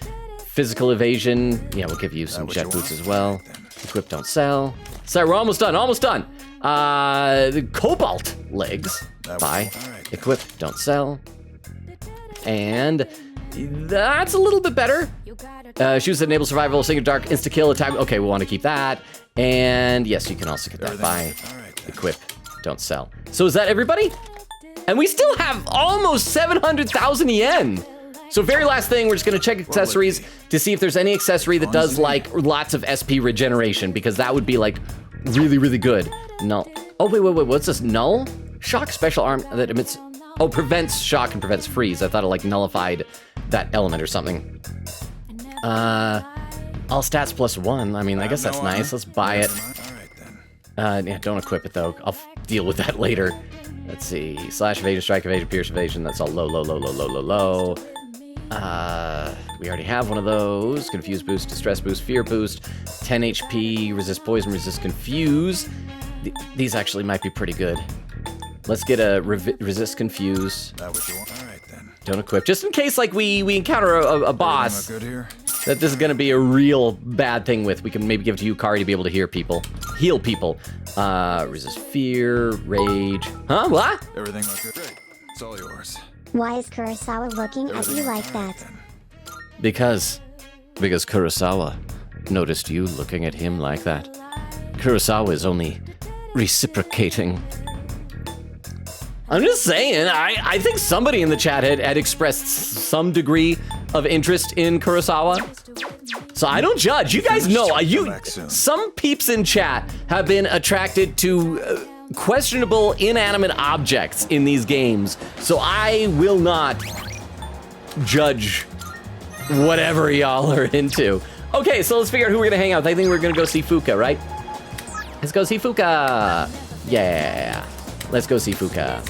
Physical evasion, yeah, we'll give you some jet boots as well. Equip, don't sell. Sorry, we're almost done, almost done. The cobalt legs, buy, equip, don't sell. And that's a little bit better. Shoes that enable survival, single dark, insta-kill, attack. Okay, we want to keep that. And yes, you can also get that. Buy, equip, don't sell. So is that everybody? And we still have almost 700,000 yen. So very last thing, we're just going to check accessories to see if there's any accessory that does like lots of SP regeneration, because that would be like really, really good. Null. Oh, wait, what's this? Null? Shock special arm that emits... Oh, prevents shock and prevents freeze. I thought it like nullified that element or something. All stats +1. I mean, I guess that's nice. Let's buy it. Yeah, don't equip it though. I'll deal with that later. Let's see. Slash evasion, strike evasion, pierce evasion. That's all low, low, low, low, low, low, low. We already have one of those. Confuse boost, distress boost, fear boost, 10 HP, resist poison, resist confuse. These actually might be pretty good. Let's get a resist confuse. That what you want? All right then. Don't equip, just in case like we encounter a boss Everything look good here? that this is gonna be a real bad thing with. We can maybe give it to you, Kari, to be able to heal people. Resist fear, rage. Huh? What? Everything look good? Great. It's all yours. Why is Kurosawa looking at you like that? Then. Because Kurosawa noticed you looking at him like that. Kurosawa is only reciprocating. I'm just saying, I think somebody in the chat had expressed some degree of interest in Kurosawa. So I don't judge. You guys know, some peeps in chat have been attracted to questionable inanimate objects in these games. So I will not judge whatever y'all are into. Okay, so let's figure out who we're gonna hang out with. I think we're gonna go see Fuka, right? Let's go see Fuka. Yeah, let's go see Fuka.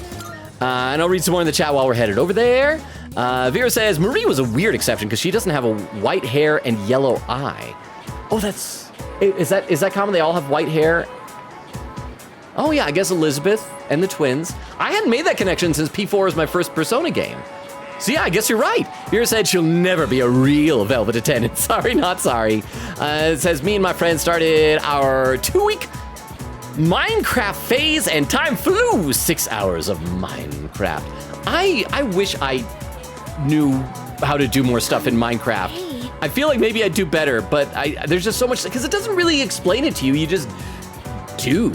And I'll read some more in the chat while we're headed over there. Vera says, Marie was a weird exception because she doesn't have a white hair and yellow eye. Oh, is that common? They all have white hair? Oh yeah, I guess Elizabeth and the twins. I hadn't made that connection since P4 was my first Persona game. So yeah, I guess you're right. Vera said she'll never be a real Velvet attendant. Sorry, not sorry. It says, me and my friend started our 2-week Minecraft phase and time flew. 6 hours of Minecraft. I wish I knew how to do more stuff in Minecraft. Hey. I feel like maybe I'd do better, but there's just so much, because it doesn't really explain it to you. You just do.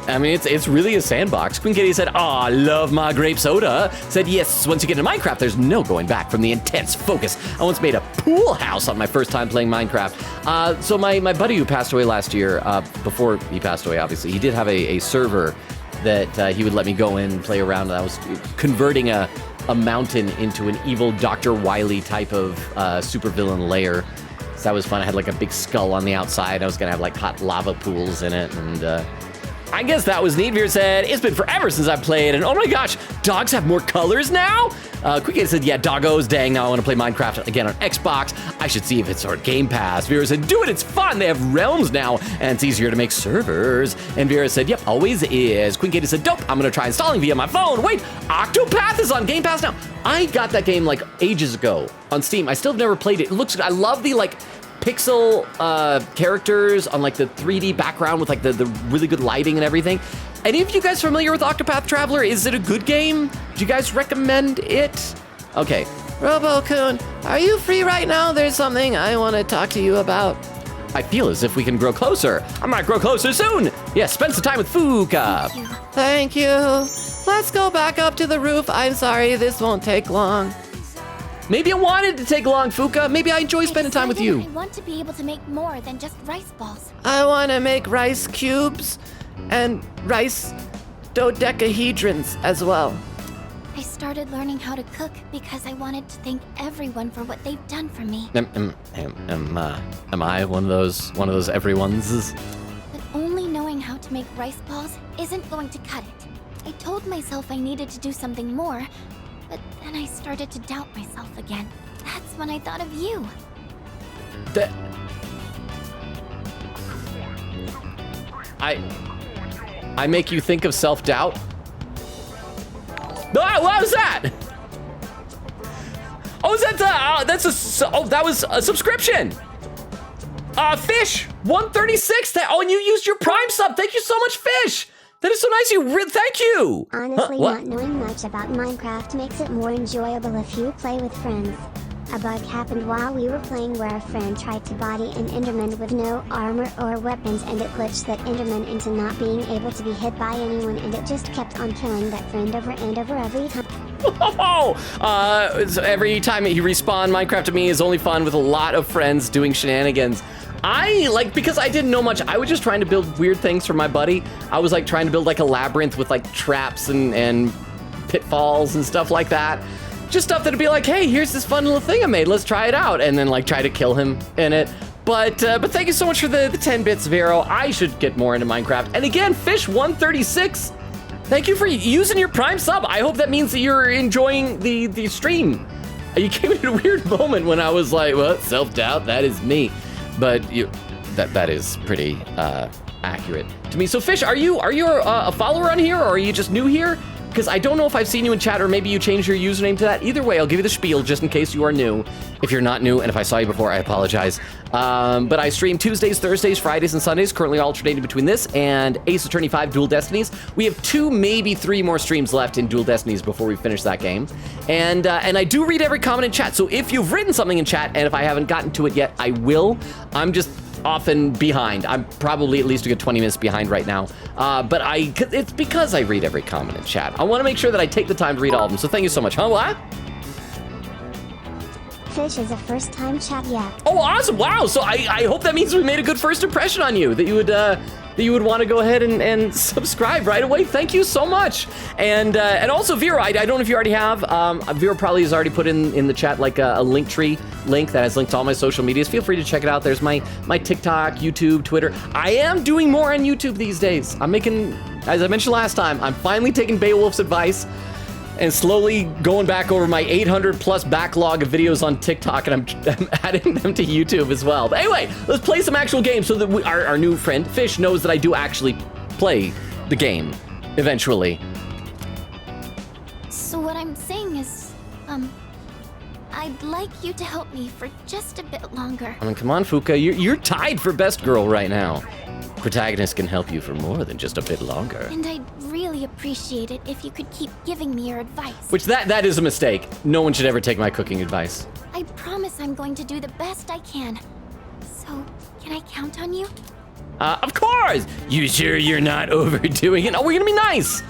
I mean, it's really a sandbox. Queen Kitty said, "Aw, love my grape soda." Said, "Yes, once you get into Minecraft, there's no going back from the intense focus. I once made a pool house on my first time playing Minecraft." So my buddy who passed away last year, before he passed away, obviously, he did have a server that he would let me go in and play around. I was converting a mountain into an evil Dr. Wily type of supervillain lair. So that was fun. I had like a big skull on the outside. I was gonna have like hot lava pools in it, and I guess that was neat. Veer said, it's been forever since I played, and oh my gosh, dogs have more colors now? Quick said, yeah, doggos, dang, now I want to play Minecraft again on Xbox. I should see if it's on Game Pass. Vera said, do it, it's fun. They have realms now, and it's easier to make servers. And Vera said, yep, always is. Queen Katie said, dope, I'm gonna try installing via my phone. Wait, Octopath is on Game Pass now. I got that game like ages ago on Steam. I still have never played it. It looks, I love the like pixel characters on like the 3D background with like the really good lighting and everything. Any of you guys familiar with Octopath Traveler? Is it a good game? Do you guys recommend it? Okay. Robo-kun, are you free right now? There's something I want to talk to you about. I feel as if we can grow closer. I might grow closer soon. Yeah, spend some time with Fuka. Thank you. Let's go back up to the roof. I'm sorry, this won't take long. Maybe I wanted to take long, Fuka. Maybe I enjoy spending time with you. I want to be able to make more than just rice balls. I want to make rice cubes and rice dodecahedrons as well. I started learning how to cook because I wanted to thank everyone for what they've done for me. Am I one of those everyone's? But only knowing how to make rice balls isn't going to cut it. I told myself I needed to do something more, but then I started to doubt myself again. That's when I thought of you. I make you think of self-doubt? Ah, what was that? Oh, is that that was a subscription. Fish 136. And you used your Prime sub. Thank you so much, Fish. That is so nice. Thank you. Honestly, not knowing much about Minecraft makes it more enjoyable if you play with friends. A bug happened while we were playing where a friend tried to body an Enderman with no armor or weapons, and it glitched that Enderman into not being able to be hit by anyone, and it just kept on killing that friend over and over every time. So every time he respawned, Minecraft to me is only fun with a lot of friends doing shenanigans. Because I didn't know much, I was just trying to build weird things for my buddy. I was like trying to build like a labyrinth with like traps and pitfalls and stuff like that. Just stuff that'd be like, hey, here's this fun little thing I made, let's try it out. And then like try to kill him in it. But thank you so much for the 10 bits, Vero. I should get more into Minecraft. And again, Fish136, thank you for using your Prime sub. I hope that means that you're enjoying the stream. You came in a weird moment when I was like, well, self-doubt, that is me. But that is pretty accurate to me. So Fish, are you a follower on here, or are you just new here? Because I don't know if I've seen you in chat, or maybe you changed your username to that. Either way, I'll give you the spiel just in case you are new. If you're not new, and if I saw you before, I apologize. But I stream Tuesdays, Thursdays, Fridays, and Sundays, currently alternating between this and Ace Attorney 5 Dual Destinies. We have 2, maybe 3 more streams left in Dual Destinies before we finish that game. And I do read every comment in chat, so if you've written something in chat, and if I haven't gotten to it yet, I will. I'm just often behind. I'm probably at least a good 20 minutes behind right now. But it's because I read every comment in chat. I want to make sure that I take the time to read all of them. So thank you so much. Huh, what? Fish is a first-time chat yet. Oh, awesome. Wow. So I hope that means we made a good first impression on you, that you would want to go ahead and subscribe right away. Thank you so much. And also Vera, I don't know if you already have, Vera probably has already put in the chat like a Linktree link that has linked to all my social medias. Feel free to check it out. There's my TikTok, YouTube, Twitter. I am doing more on YouTube these days. I'm making, as I mentioned last time, I'm finally taking Beowulf's advice and slowly going back over my 800 plus backlog of videos on TikTok, and I'm adding them to YouTube as well. But anyway, let's play some actual games so that our new friend Fish knows that I do actually play the game eventually. So what I'm saying is, I'd like you to help me for just a bit longer. I mean, come on, Fuka, you're tied for best girl right now. Protagonist can help you for more than just a bit longer. And I'd really appreciate it if you could keep giving me your advice. Which that is a mistake. No one should ever take my cooking advice. I promise I'm going to do the best I can. So, can I count on you? Of course! You sure you're not overdoing it? Oh, we're gonna be nice!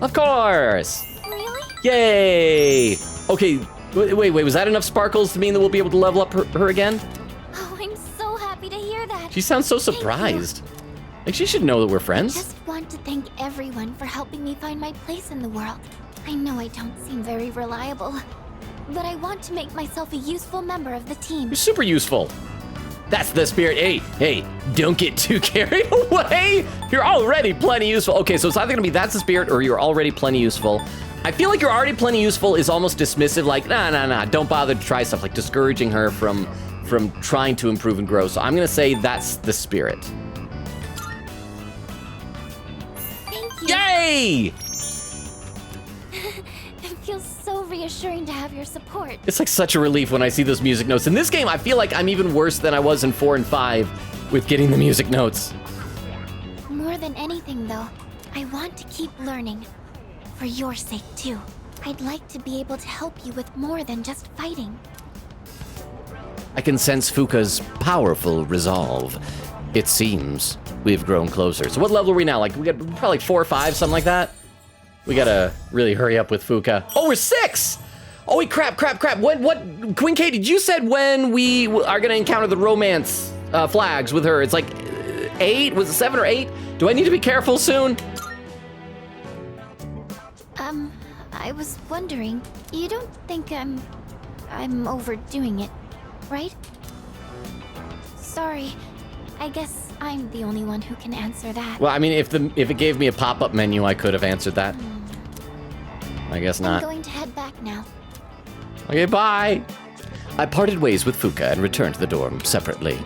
Of course! Really? Yay! Okay, wait, was that enough sparkles to mean that we'll be able to level up her again? Oh, I'm so happy to hear that. She sounds so surprised. Like, she should know that we're friends. I just want to thank everyone for helping me find my place in the world. I know I don't seem very reliable, but I want to make myself a useful member of the team. You're super useful. That's the spirit. Hey, don't get too carried away. You're already plenty useful. Okay, so it's either gonna be that's the spirit or you're already plenty useful. I feel like you're already plenty useful is almost dismissive, like, nah, don't bother to try stuff, like discouraging her from trying to improve and grow. So I'm gonna say that's the spirit. Thank you. Yay! It feels so reassuring to have your support. It's like such a relief when I see those music notes. In this game, I feel like I'm even worse than I was in 4 and 5 with getting the music notes. More than anything, though, I want to keep learning. For your sake, too. I'd like to be able to help you with more than just fighting. I can sense Fuka's powerful resolve. It seems we've grown closer. So what level are we now? Like, we got probably like 4 or 5, something like that? We gotta really hurry up with Fuka. Oh, we're 6! Oh, wait, crap. What, Queen Katie, you said when we are gonna encounter the romance flags with her, it's like 8? Was it 7 or 8? Do I need to be careful soon? I was wondering, you don't think I'm overdoing it, right? Sorry, I guess I'm the only one who can answer that. Well, I mean, if it gave me a pop-up menu, I could have answered that. I guess not. I'm going to head back now. Okay, bye. I parted ways with Fuka and returned to the dorm separately.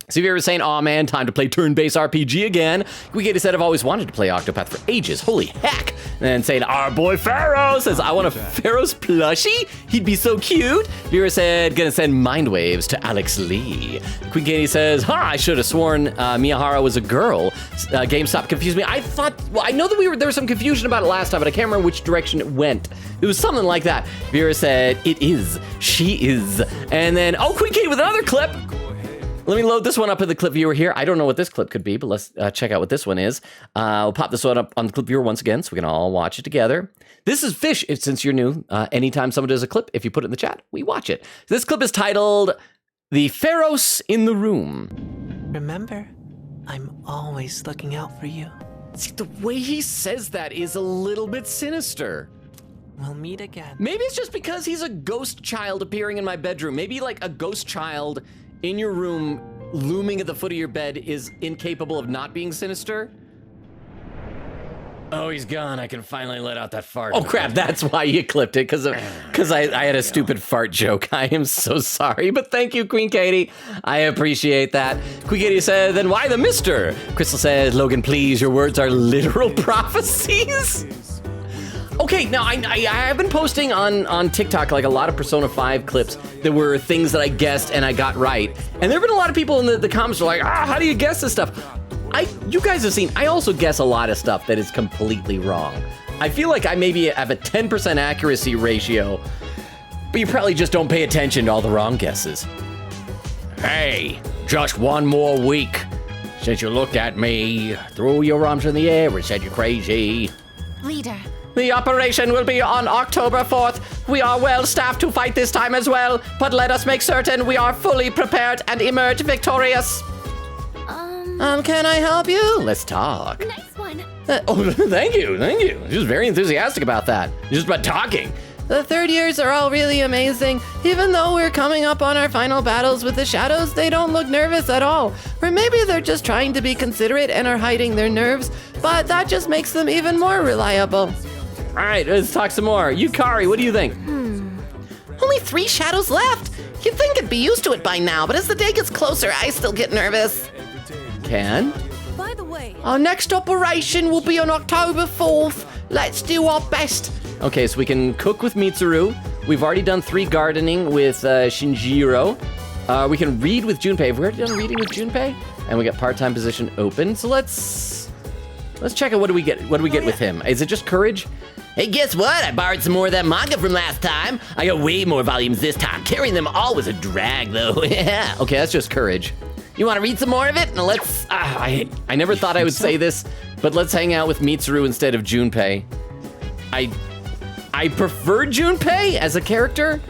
So if you're ever saying, aw man, time to play turn-based RPG again, Guigata said, I've always wanted to play Octopath for ages, holy heck. And then saying, our boy Pharaoh says, I want a Pharaoh's plushie? He'd be so cute. Vera said, gonna send mind waves to Alex Lee. Queen Katie says, I should have sworn Miyahara was a girl. GameStop confused me. I thought, well, I know that there was some confusion about it last time, but I can't remember which direction it went. It was something like that. Vera said, it is, she is. And then, Queen Katie with another clip. Let me load this one up in the clip viewer here. I don't know what this clip could be, but let's check out what this one is. We'll pop this one up on the clip viewer once again so we can all watch it together. This is Fish, since you're new. Anytime someone does a clip, if you put it in the chat, we watch it. This clip is titled, The Pharaohs in the Room. Remember, I'm always looking out for you. See, the way he says that is a little bit sinister. We'll meet again. Maybe it's just because he's a ghost child appearing in my bedroom. Maybe like a ghost child in your room, looming at the foot of your bed, is incapable of not being sinister? Oh, he's gone. I can finally let out that fart. Oh crap, that's why you clipped it, because I had a stupid fart joke. I am so sorry, but thank you, Queen Katie. I appreciate that. Queen Katie said, then why the mister? Crystal says, Logan, please, your words are literal prophecies. Okay, now I have been posting on TikTok like a lot of Persona 5 clips that were things that I guessed and I got right. And there have been a lot of people in the comments who are like, how do you guess this stuff? You guys have seen, I also guess a lot of stuff that is completely wrong. I feel like I maybe have a 10% accuracy ratio, but you probably just don't pay attention to all the wrong guesses. Hey, just one more week since you looked at me, threw your arms in the air and said you're crazy. Leader. The operation will be on October 4th. We are well staffed to fight this time as well, but let us make certain we are fully prepared and emerge victorious. Can I help you? Let's talk. Nice one. Thank you. She was very enthusiastic about that. Just about talking. The third years are all really amazing. Even though we're coming up on our final battles with the shadows, they don't look nervous at all. Or maybe they're just trying to be considerate and are hiding their nerves, but that just makes them even more reliable. All right, let's talk some more. Yukari, what do you think? Only 3 shadows left. You'd think I'd be used to it by now, but as the day gets closer, I still get nervous. Ken? By the way, Our next operation will be on October 4th. Let's do our best. Okay, so we can cook with Mitsuru. We've already done 3 gardening with Shinjiro. We can read with Junpei. Have we already done reading with Junpei? And we got part-time position open. So let's check out what do we get with him. Is it just courage? Hey, guess what? I borrowed some more of that manga from last time. I got way more volumes this time. Carrying them all was a drag, though. Yeah. Okay, that's just courage. You want to read some more of it? And let's... I never thought I would say this, but let's hang out with Mitsuru instead of Junpei. I prefer Junpei as a character,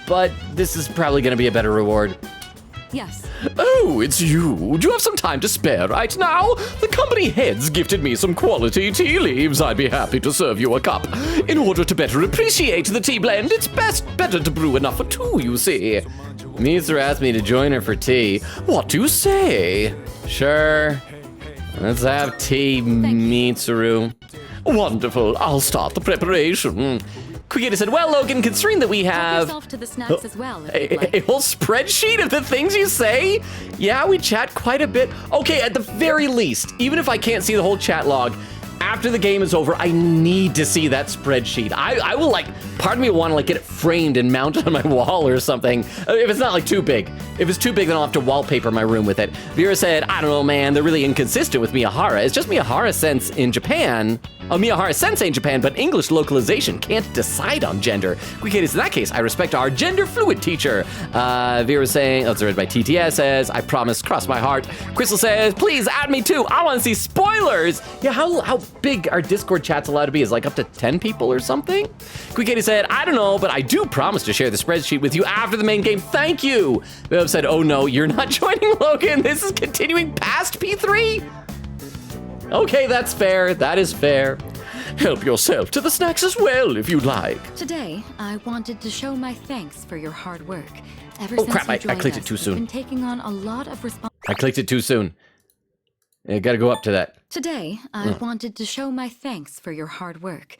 but this is probably going to be a better reward. yes. Oh, it's you. Do you have some time to spare right now? The company heads gifted me some quality tea leaves. I'd be happy to serve you a cup. In order to better appreciate the tea blend, it's better to brew enough for 2, you see. Mitsuru asked me to join her for tea. What do you say? Sure. Let's have tea, Mitsuru. Wonderful. I'll start the preparation. Kugita said, well, Logan, considering that we have Yourself to the snacks as well, if you'd like. a whole spreadsheet of the things you say, yeah, we chat quite a bit. Okay, at the very least, even if I can't see the whole chat log, after the game is over, I need to see that spreadsheet. I will, like, part of me will want to, like, get it framed and mounted on my wall or something. If it's not, like, too big. If it's too big, then I'll have to wallpaper my room with it. Vera said, I don't know, man, they're really inconsistent with Miyahara. It's just Miyahara sense in Japan. Oh, Miyahara sensei in Japan, but English localization can't decide on gender. In that case, I respect our gender fluid teacher. Vera saying, oh, it's read by TTS says, I promise, cross my heart. Crystal says, please add me too. I want to see spoilers. Yeah, how big are Discord chats allowed to be? Is like up to 10 people or something? Katie said, I don't know, but I do promise to share the spreadsheet with you after the main game. Thank you. Viv said, oh no, you're not joining Logan. This is continuing past P3. Okay, that's fair. That is fair. Help yourself to the snacks as well, if you'd like. Today, I wanted to show my thanks for your hard work. Ever Oh since crap, you I joined clicked it us, too you've soon. been taking on a lot of I clicked it too soon. I gotta go up to that. Today, I wanted to show my thanks for your hard work,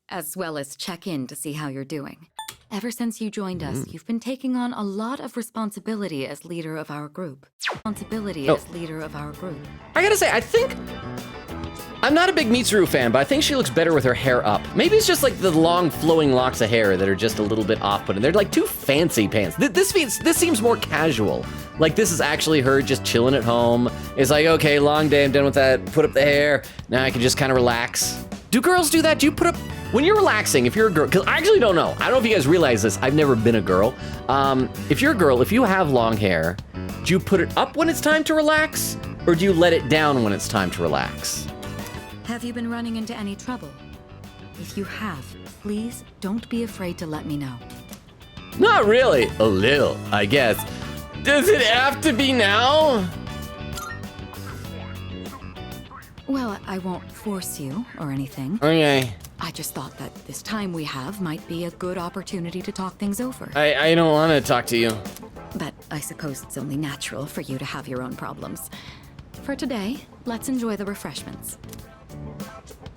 as well as check in to see how you're doing. Ever since you joined us, you've been taking on a lot of responsibility as leader of our group. As leader of our group. I gotta say, I think... I'm not a big Mitsuru fan, but I think she looks better with her hair up. Maybe it's just like the long flowing locks of hair that are just a little bit off-putting. They're like too fancy pants. This seems more casual. Like this is actually her just chilling at home. It's like, okay, long day, I'm done with that. Put up the hair. Now I can just kind of relax. Do girls do that? Do you put up, when you're relaxing, if you're a girl, because I actually don't know. I don't know if you guys realize this. I've never been a girl. If you're a girl, if you have long hair, do you put it up when it's time to relax? Or do you let it down when it's time to relax? Have you been running into any trouble? If you have, please don't be afraid to let me know. Not really. A little, I guess. Does it have to be now? Well, I won't force you or anything. Okay. I just thought that this time we have might be a good opportunity to talk things over. I don't want to talk to you. But I suppose it's only natural for you to have your own problems. For today, let's enjoy the refreshments.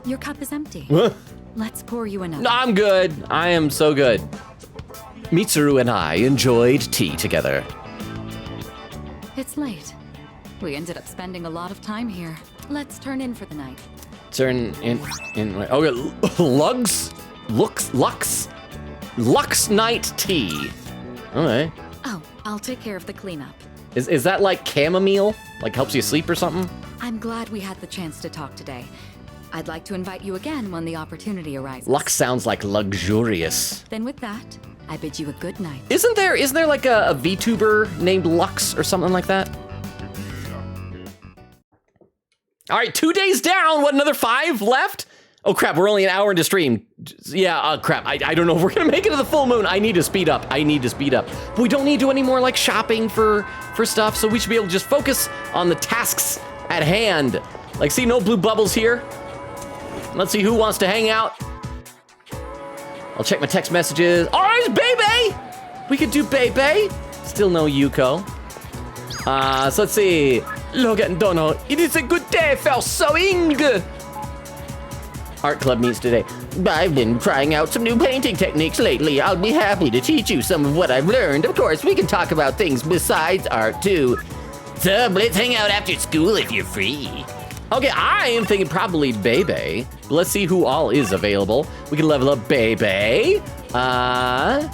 Your cup is empty. Let's pour you another. No, I'm good. I am so good. Mitsuru and I enjoyed tea together. It's late. We ended up spending a lot of time here. Let's turn in for the night. Turn in. Okay, Lux night tea. All right. Oh, I'll take care of the cleanup. Is that like chamomile? Like helps you sleep or something? I'm glad we had the chance to talk today. I'd like to invite you again when the opportunity arises. Lux sounds like luxurious. Then with that, I bid you a good night. Isn't there like a VTuber named Lux or something like that? All right, 2 days down. What, another 5 left? Oh crap, we're only an hour into stream. Yeah, crap, I don't know if we're gonna make it to the full moon. I need to speed up, But we don't need to do any more like shopping for stuff, so we should be able to just focus on the tasks at hand. Like, see, no blue bubbles here. Let's see who wants to hang out. I'll check my text messages. Oh, it's Bebe! We could do Bebe. Still no Yuko. So let's see. Logan Dono, it is a good day for sewing. Art club meets today. I've been trying out some new painting techniques lately. I'll be happy to teach you some of what I've learned. Of course, we can talk about things besides art too. So let's hang out after school if you're free. Okay, I am thinking probably Bebe. Let's see who all is available. We can level up Bebe. I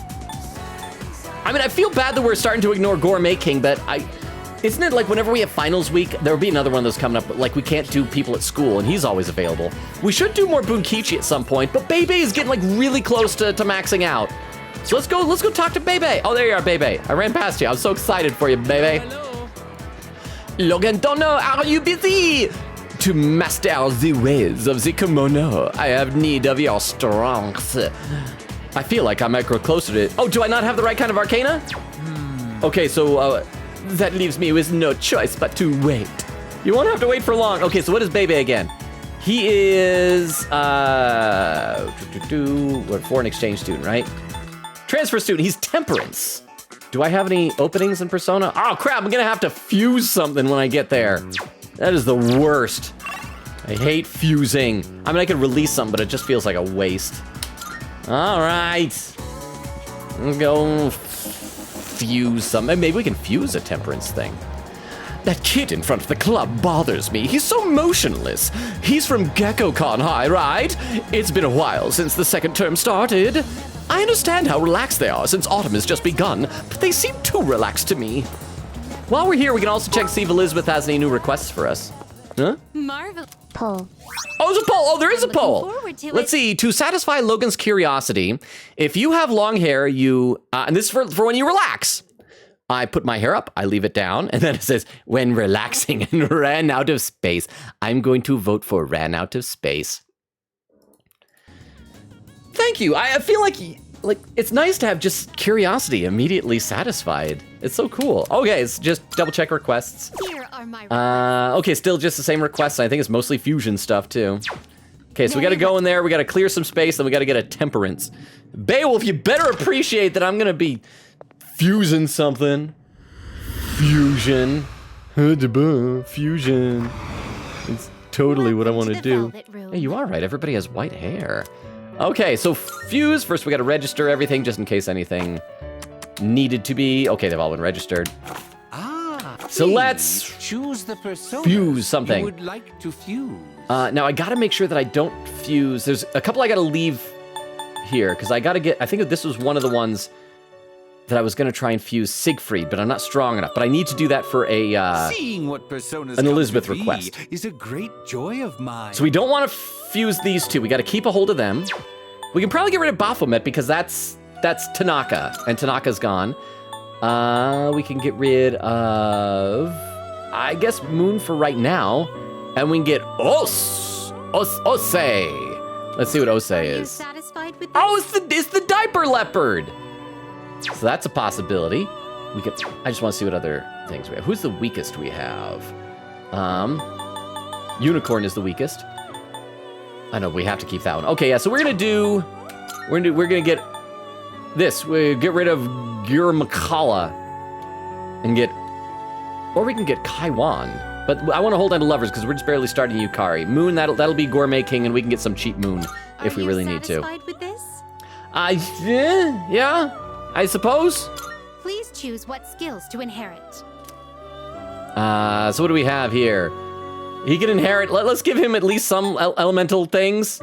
mean, I feel bad that we're starting to ignore Gourmet King, but isn't it like whenever we have finals week, there'll be another one of those coming up, but like we can't do people at school and he's always available. We should do more Bunkichi at some point, but Bebe is getting like really close to maxing out. So let's go talk to Bebe. Oh, there you are, Bebe. I ran past you. I'm so excited for you, Bebe. Hello. Logan Dono, are you busy? To master the ways of the kimono, I have need of your strength. I feel like I might grow closer to it. Oh, do I not have the right kind of arcana? Okay, so that leaves me with no choice but to wait. You won't have to wait for long. Okay, so what is Bebe again? He is, what, foreign exchange student, right? Transfer student, he's temperance. Do I have any openings in Persona? Oh crap, I'm gonna have to fuse something when I get there. That is the worst. I hate fusing. I mean, I could release something, but it just feels like a waste. All right. Let's go fuse something. Maybe we can fuse a temperance thing. That kid in front of the club bothers me. He's so motionless. He's from GeckoCon High, right? It's been a while since the second term started. I understand how relaxed they are since autumn has just begun, but they seem too relaxed to me. While we're here, we can also check to see if Elizabeth has any new requests for us. Huh? Marvel. Poll. Oh, there's a poll. Oh, there is a poll. forward to Let's it. see. To satisfy Logan's curiosity, if you have long hair, you, and this is for when you relax. I put my hair up, I leave it down, and then it says, when relaxing and ran out of space. I'm going to vote for ran out of space. Thank you. I feel like it's nice to have just curiosity immediately satisfied. It's so cool. Okay, it's just double check requests. Here are my Okay, still just the same requests. I think it's mostly fusion stuff too. Okay, so we gotta go in there, we gotta clear some space, then we gotta get a temperance. Beowulf, you better appreciate that I'm gonna be fusing something. Fusion. Fusion. It's totally what I want to do. Hey, you are right, everybody has white hair. Okay, so fuse. First we gotta register everything just in case anything needed to be. Okay, they've all been registered. So let's choose the persona fuse something. you would like to fuse. Now I gotta make sure that I don't fuse. There's a couple I gotta leave here because I gotta get. I think this was one of the ones that I was gonna try and fuse Siegfried, but I'm not strong enough. But I need to do that for a Seeing what personas an come Elizabeth to be request. is a great joy of mine. So we don't want to fuse these two. We got to keep a hold of them. We can probably get rid of Baphomet because that's Tanaka, and Tanaka's gone. We can get rid of, I guess, Moon for right now, and we can get Ose. Let's see what Ose Are you is. satisfied with this? Oh, it's the diaper leopard. So that's a possibility. We could. I just want to see what other things we have. Who's the weakest we have? Unicorn is the weakest. I know we have to keep that one. Okay, yeah. So we're gonna get this. We get rid of Gurmakala. and get, or we can get Kaiwan. But I want to hold on to lovers because we're just barely starting Yukari. Moon, that'll be Gourmet King, and we can get some cheap Moon if we really need to. Are you satisfied with this? Yeah, I suppose. Please choose what skills to inherit. So what do we have here? He can inherit, let's give him at least some elemental things.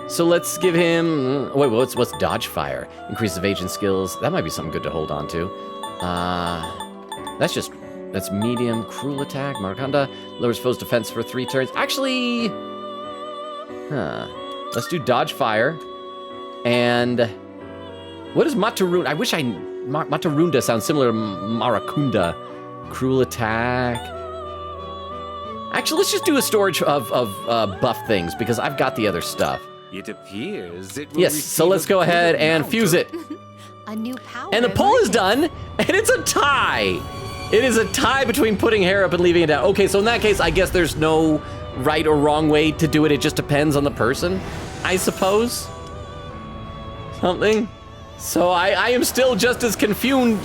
So let's give him, wait, what's Dodge Fire? Increase evasion skills. That might be something good to hold on to. That's medium, cruel attack, Maracanda, lowers foe's defense for 3 turns. Actually, let's do Dodge Fire. And what is Matarunda? I wish Matarunda sounds similar to Maracunda. Cruel attack. Actually, let's just do a storage of buff things because I've got the other stuff. It appears it will Yes, so let's go ahead and fuse it. A new power. And the poll is done, and it's a tie. It is a tie between putting hair up and leaving it down. Okay, so in that case, I guess there's no right or wrong way to do it. It just depends on the person, I suppose. Something. So I am still just as confused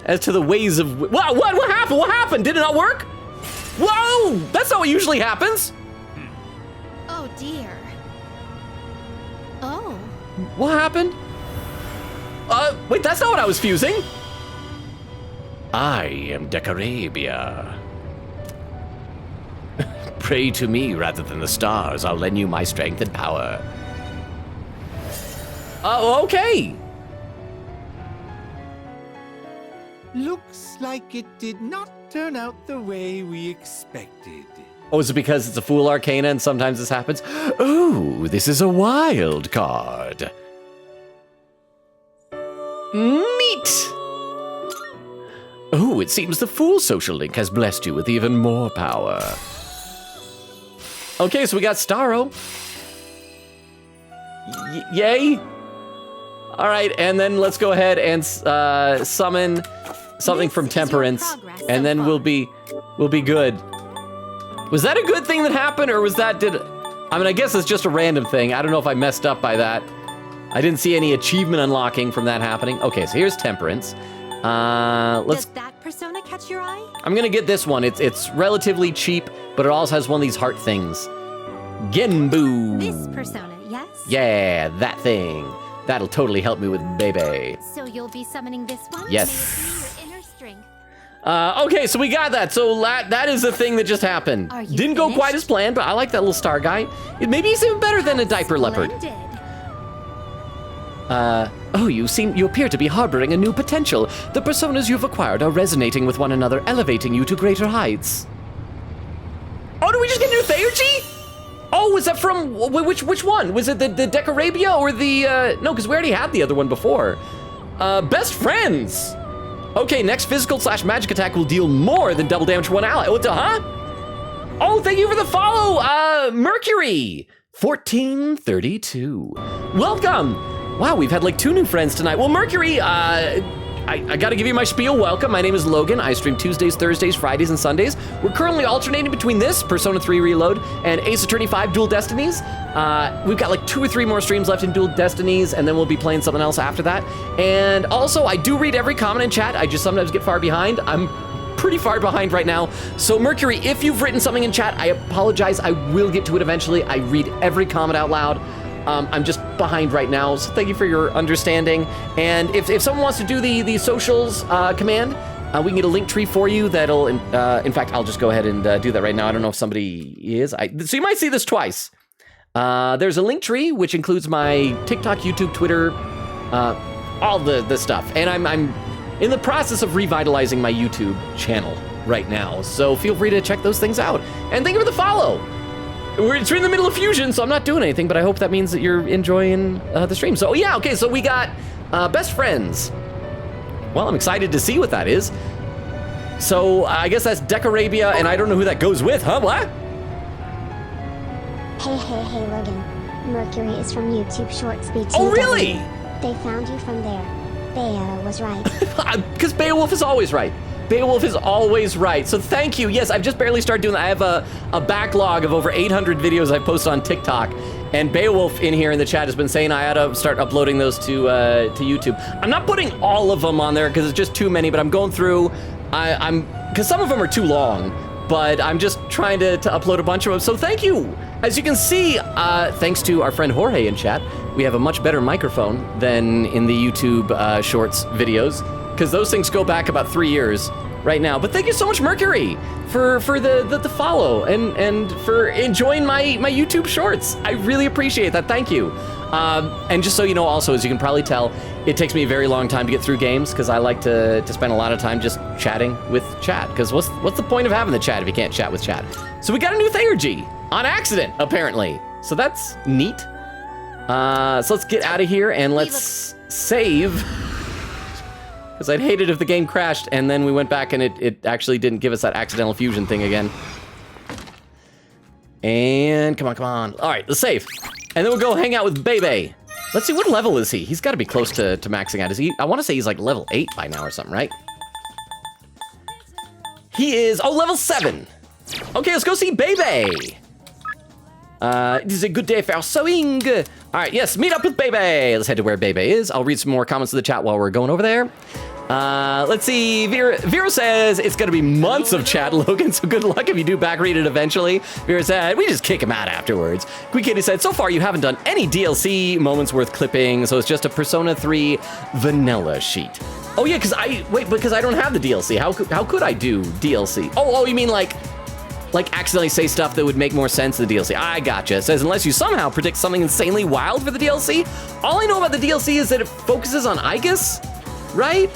as to the ways of. What happened? What happened? Did it not work? Whoa! That's not what usually happens. Oh dear. Oh. What happened? Wait, that's not what I was fusing. I am Decarabia. Pray to me rather than the stars. I'll lend you my strength and power. Oh, okay. Looks like it did not turn out the way we expected. Oh, is it because it's a Fool Arcana and sometimes this happens? Oh, this is a wild card. Neat! Oh, it seems the Fool Social Link has blessed you with even more power. Okay, so we got Starro. Yay! All right, and then let's go ahead and summon something from Temperance, and then we'll be good. Was that a good thing that happened, or was that I guess it's just a random thing. I don't know if I messed up by that. I didn't see any achievement unlocking from that happening. Okay, so here's Temperance. Does that persona catch your eye? I'm gonna get this one. It's relatively cheap, but it also has one of these heart things. Genbu. This persona, yes? Yeah, that thing. That'll totally help me with Bebe. So you'll be summoning this one? Yes. Make me your inner strength. Okay, so we got that. So that is the thing that just happened. Are you Didn't go finished? quite as planned, but I like that little star guy. Maybe he's even better than a diaper leopard. Splendid. You appear to be harboring a new potential. The personas you've acquired are resonating with one another, elevating you to greater heights. Oh, did we just get new Theurgy? Oh, was that from, which one? Was it the Decarabia or the, no, because we already had the other one before. Best Friends. Okay, next physical/magic attack will deal more than double damage to one ally. Oh, thank you for the follow, Mercury. 1432. Welcome. Wow, we've had like 2 new friends tonight. Well, Mercury, I gotta give you my spiel. Welcome, my name is Logan. I stream Tuesdays, Thursdays, Fridays, and Sundays. We're currently alternating between this, Persona 3 Reload, and Ace Attorney 5 Dual Destinies. We've got like 2 or 3 more streams left in Dual Destinies, and then we'll be playing something else after that. And also, I do read every comment in chat. I just sometimes get far behind. I'm pretty far behind right now. So Mercury, if you've written something in chat, I apologize. I will get to it eventually. I read every comment out loud. I'm just behind right now, so thank you for your understanding. And if someone wants to do the socials command, we can get a link tree for you that'll, in fact, I'll just go ahead and do that right now. I don't know if somebody is. So you might see this twice. There's a link tree, which includes my TikTok, YouTube, Twitter, all the stuff. And I'm in the process of revitalizing my YouTube channel right now, so feel free to check those things out. And thank you for the follow. We're in the middle of Fusion, so I'm not doing anything, but I hope that means that you're enjoying the stream. So yeah, okay, so we got Best Friends. Well, I'm excited to see what that is. So I guess that's Decarabia, and I don't know who that goes with, huh? What? Hey, Logan. Mercury is from YouTube Shorts BTW. Oh, really? They found you from there. Bea was right. Because Beowulf is always right. Beowulf is always right. So thank you. Yes, I've just barely started doing that. I have a backlog of over 800 videos I post on TikTok. And Beowulf in here in the chat has been saying I ought to start uploading those to YouTube. I'm not putting all of them on there because it's just too many, but I'm going through. Because some of them are too long, but I'm just trying to upload a bunch of them. So thank you. As you can see, thanks to our friend Jorge in chat, we have a much better microphone than in the YouTube Shorts videos, because those things go back about 3 years right now. But thank you so much, Mercury, for the follow and for enjoying my YouTube Shorts. I really appreciate that. Thank you. And just so you know, also, as you can probably tell, it takes me a very long time to get through games because I like to spend a lot of time just chatting with chat. Because what's the point of having the chat if you can't chat with chat? So we got a new Thergy on accident, apparently. So that's neat. So let's get out of here and let's save. Because I'd hate it if the game crashed and then we went back and it actually didn't give us that accidental fusion thing again. And come on. All right, let's save. And then we'll go hang out with Bebe. Let's see, what level is he? He's got to be close to maxing out. Is he? I want to say he's like level 8 by now or something, right? He is, level 7. Okay, let's go see Bebe. It is a good day for sewing. All right, yes, meet up with Bebe. Let's head to where Bebe is. I'll read some more comments in the chat while we're going over there. Let's see, Vera says it's gonna be months of chat, Logan, so good luck if you do back read it eventually. Vera said, we just kick him out afterwards. Queen Kitty said, so far you haven't done any DLC moments worth clipping, so it's just a Persona 3 vanilla sheet. Oh yeah, because I don't have the DLC. How could I do DLC? Oh, you mean like accidentally say stuff that would make more sense in the DLC. I gotcha. It says, unless you somehow predict something insanely wild for the DLC. All I know about the DLC is that it focuses on Igus, right?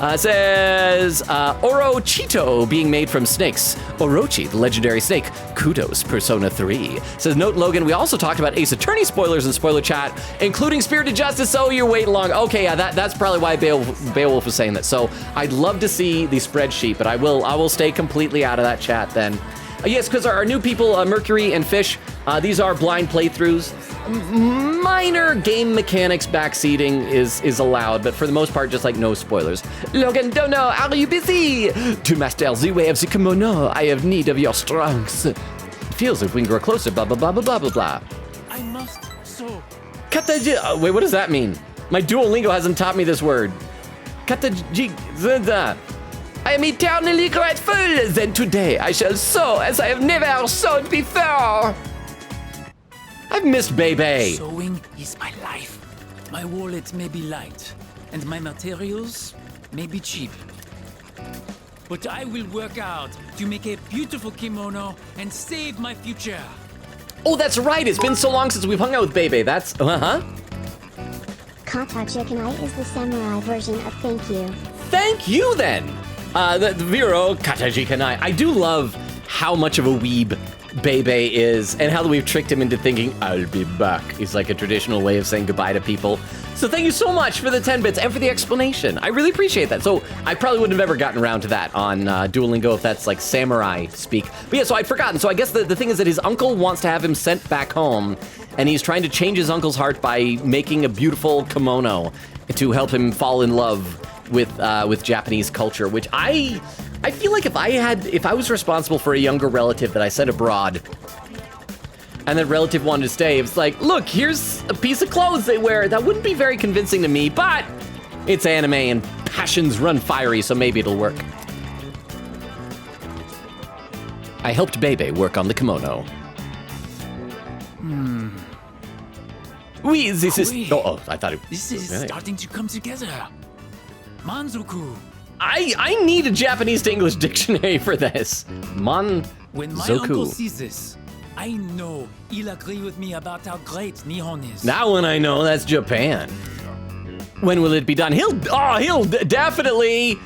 It says, Orochito being made from snakes. Orochi, the legendary snake. Kudos, Persona 3. Says, note, Logan, we also talked about Ace Attorney spoilers in spoiler chat, including Spirited Justice, so you're waiting long. Okay, yeah, that's probably why Beowulf was saying that. So I'd love to see the spreadsheet, but I will stay completely out of that chat then. Yes, because our new people, Mercury and Fish, these are blind playthroughs. Minor game mechanics backseating is allowed, but for the most part, just like no spoilers. Logan, don't know, are you busy? To master the way of the kimono, I have need of your strength. It feels like we can grow closer, blah, blah, blah, blah, blah, blah, blah. I must so. Kataji, wait, what does that mean? My Duolingo hasn't taught me this word. Kataji, I am eternally grateful. Then today I shall sow as I have never sowed before. I've missed Bebe. Sewing is my life. My wallet may be light, and my materials may be cheap. But I will work out to make a beautiful kimono and save my future. Oh, that's right. It's been so long since we've hung out with Bebe. That's, Kata Jikanai is the samurai version of thank you. Thank you, then. The Vero Kataji Kanai. I do love how much of a weeb Bebe is and how we've tricked him into thinking, I'll be back. He's like a traditional way of saying goodbye to people. So thank you so much for the 10 bits and for the explanation. I really appreciate that. So I probably wouldn't have ever gotten around to that on Duolingo if that's like samurai speak. But yeah, so I'd forgotten. So I guess the thing is that his uncle wants to have him sent back home, and he's trying to change his uncle's heart by making a beautiful kimono to help him fall in love with Japanese culture, which I feel like if I was responsible for a younger relative that I sent abroad, and that relative wanted to stay, it's like, look, here's a piece of clothes they wear. That wouldn't be very convincing to me, but it's anime and passions run fiery, so maybe it'll work. I helped Bebe work on the kimono. Oui, this is. Oh, I thought it. This is starting to come together. Manzoku. I need a Japanese to English dictionary for this. When my uncle sees this, I know he'll agree with me about how great Nihon is. That one I know, that's Japan. When will it be done? He'll definitely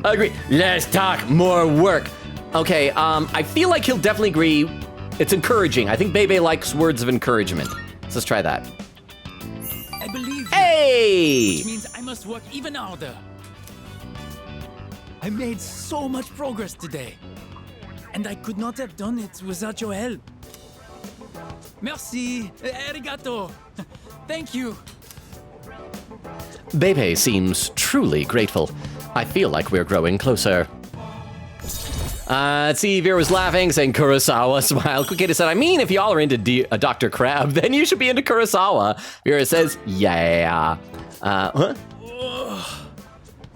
agree. Let's talk more work. Okay, I feel like he'll definitely agree. It's encouraging. I think Bebe likes words of encouragement. So let's try that. I believe you. Hey! Which means I must work even harder. I made so much progress today, and I could not have done it without your help. Merci, arigato. Thank you. Bebe seems truly grateful. I feel like we're growing closer. Let's see, Vera was laughing, saying Kurosawa, smile. Quick said, I mean, if y'all are into Dr. Crab, then you should be into Kurosawa. Vera says, yeah. Huh?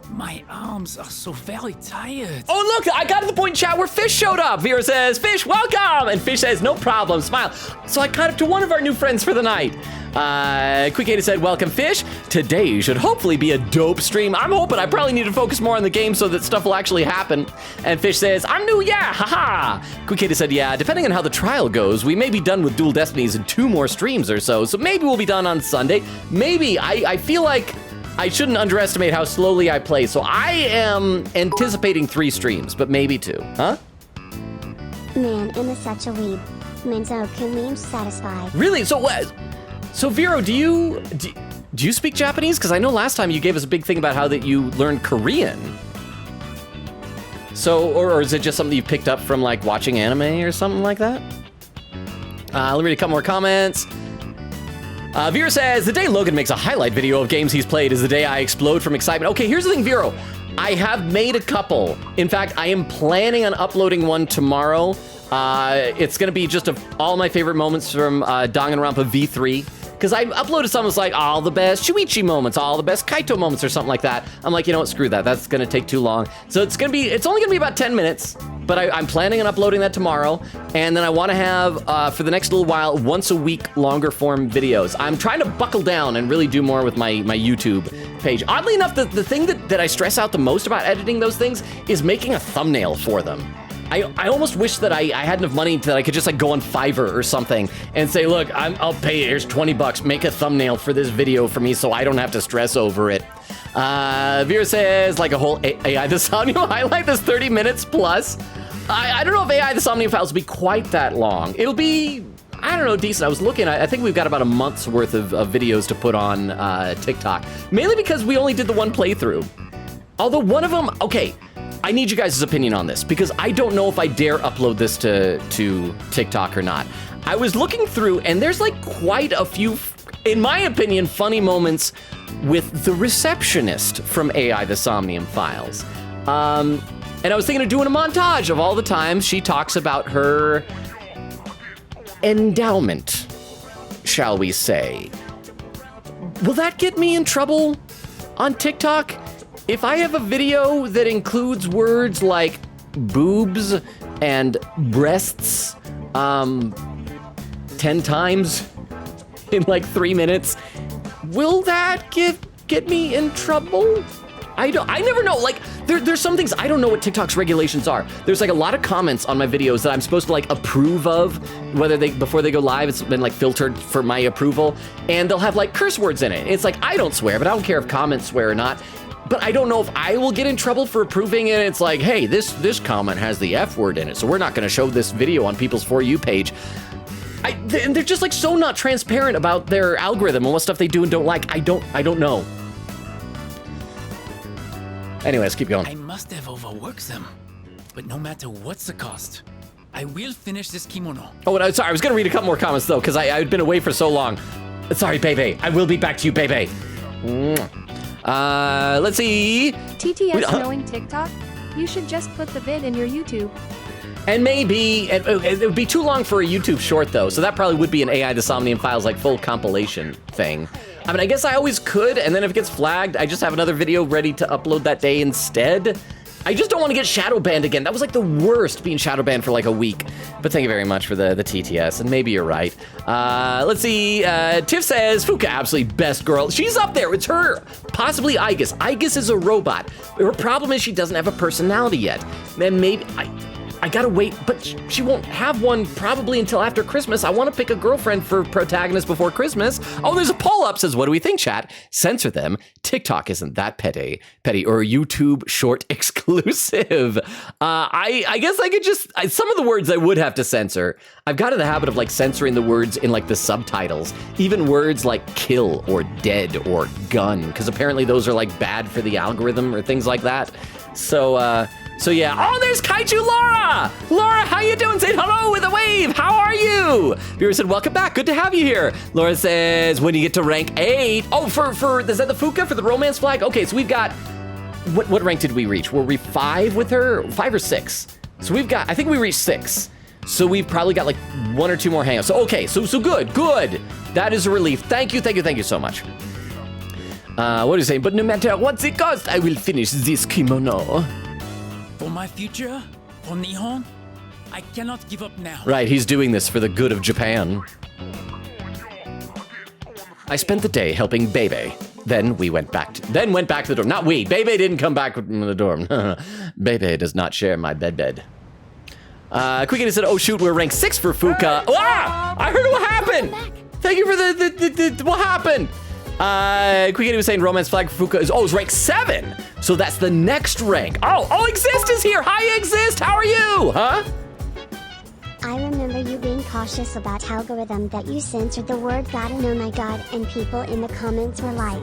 My arms are so very tired. Oh, look, I got to the point in chat where Fish showed up. Vera says, Fish, welcome. And Fish says, no problem, smile. So I caught up to one of our new friends for the night. Quick said, welcome, Fish. Today should hopefully be a dope stream. I'm hoping I probably need to focus more on the game so that stuff will actually happen. And Fish says, I'm new, yeah, haha. Quick said, yeah, depending on how the trial goes, we may be done with Dual Destinies in 2 more streams or so. So maybe we'll be done on Sunday. Maybe. I feel like I shouldn't underestimate how slowly I play. So I am anticipating 3 streams, but maybe 2, huh? Man, am such a weeb. Minzo can satisfied. Really? So what? So Vero, do you speak Japanese? Because I know last time you gave us a big thing about how that you learned Korean. So, or is it just something you picked up from like watching anime or something like that? Let me read a couple more comments. Vero says, the day Logan makes a highlight video of games he's played is the day I explode from excitement. Okay, here's the thing, Vero. I have made a couple. In fact, I am planning on uploading one tomorrow. It's gonna be just all my favorite moments from Danganronpa V3. Because I uploaded some that's like all the best Shuichi moments, all the best Kaito moments or something like that. I'm like, you know what, screw that. That's gonna take too long. So it's only gonna be about 10 minutes, but I'm planning on uploading that tomorrow. And then I wanna have, for the next little while, once a week longer form videos. I'm trying to buckle down and really do more with my YouTube page. Oddly enough, the thing that I stress out the most about editing those things is making a thumbnail for them. I almost wish that I had enough money that I could just like go on Fiverr or something and say, look, I'll pay you, here's $20, make a thumbnail for this video for me so I don't have to stress over it. Vera says, like a whole AI the Somnium highlight that's 30 minutes plus. I don't know if AI the Somnium files will be quite that long. It'll be, I don't know, decent. I was looking, I think we've got about a month's worth of videos to put on TikTok, mainly because we only did the one playthrough. Although one of them, okay, I need you guys' opinion on this because I don't know if I dare upload this to TikTok or not. I was looking through and there's like quite a few, in my opinion, funny moments with the receptionist from AI the Somnium files. And I was thinking of doing a montage of all the times she talks about her endowment, shall we say. Will that get me in trouble on TikTok? If I have a video that includes words like boobs and breasts 10 times in like 3 minutes, will that get me in trouble? I never know. Like there's some things I don't know what TikTok's regulations are. There's like a lot of comments on my videos that I'm supposed to like approve of, whether before they go live, it's been like filtered for my approval, and they'll have like curse words in it. It's like, I don't swear, but I don't care if comments swear or not. But I don't know if I will get in trouble for approving it. It's like, hey, this comment has the F word in it, so we're not gonna show this video on people's For You page. And they're just like so not transparent about their algorithm and what stuff they do and don't like. I don't know. Anyways, keep going. I must have overworked them. But no matter what's the cost, I will finish this kimono. Oh, and sorry, I was gonna read a couple more comments though, because I'd been away for so long. Sorry, Bebe. I will be back to you, Bebe. Let's see. TTS knowing TikTok? You should just put the vid in your YouTube. And maybe, it would be too long for a YouTube short though, so that probably would be an AI the Somnium files like full compilation thing. I mean, I guess I always could, and then if it gets flagged, I just have another video ready to upload that day instead. I just don't want to get shadow banned again. That was like the worst, being shadow banned for like a week. But thank you very much for the TTS, and maybe you're right. Let's see, Tiff says, Fuka, absolutely best girl. She's up there, it's her. Possibly Igus. Igus is a robot. Her problem is she doesn't have a personality yet. And maybe, I gotta wait, but she won't have one probably until after Christmas. I want to pick a girlfriend for protagonist before Christmas. Oh, there's a poll up, says, what do we think, chat? Censor them. TikTok isn't that petty, or YouTube short exclusive. I guess I could just, some of the words I would have to censor. I've got in the habit of like censoring the words in like the subtitles, even words like kill or dead or gun, because apparently those are like bad for the algorithm or things like that. So yeah, oh, there's Kaiju Laura! Laura, how you doing? Say hello with a wave, how are you? Viewer said, welcome back, good to have you here. Laura says, when you get to rank 8, oh, for is that the Fuka, for the romance flag? Okay, so we've got, what rank did we reach? Were we 5 with her? 5 or 6? So we've got, I think we reached 6. So we've probably got like 1 or 2 more hangouts. So okay, so good. That is a relief. Thank you so much. What are you saying? But no matter what it costs, I will finish this kimono. For my future, for Nihon, I cannot give up now. Right, he's doing this for the good of Japan. I spent the day helping Bebe. Then we went back to the dorm. Not we. Bebe didn't come back to the dorm. Bebe does not share my bed. Quickity said, oh shoot, we're ranked 6 for Fuka. Ah! I heard what happened. Thank you for the what happened? Quickity was saying romance flag for Fuka is ranked 7. So that's the next rank. Oh, Exist is here. Hi, Exist. How are you? Huh? I remember you being cautious about algorithm that you censored the word God and oh my god, and people in the comments were like,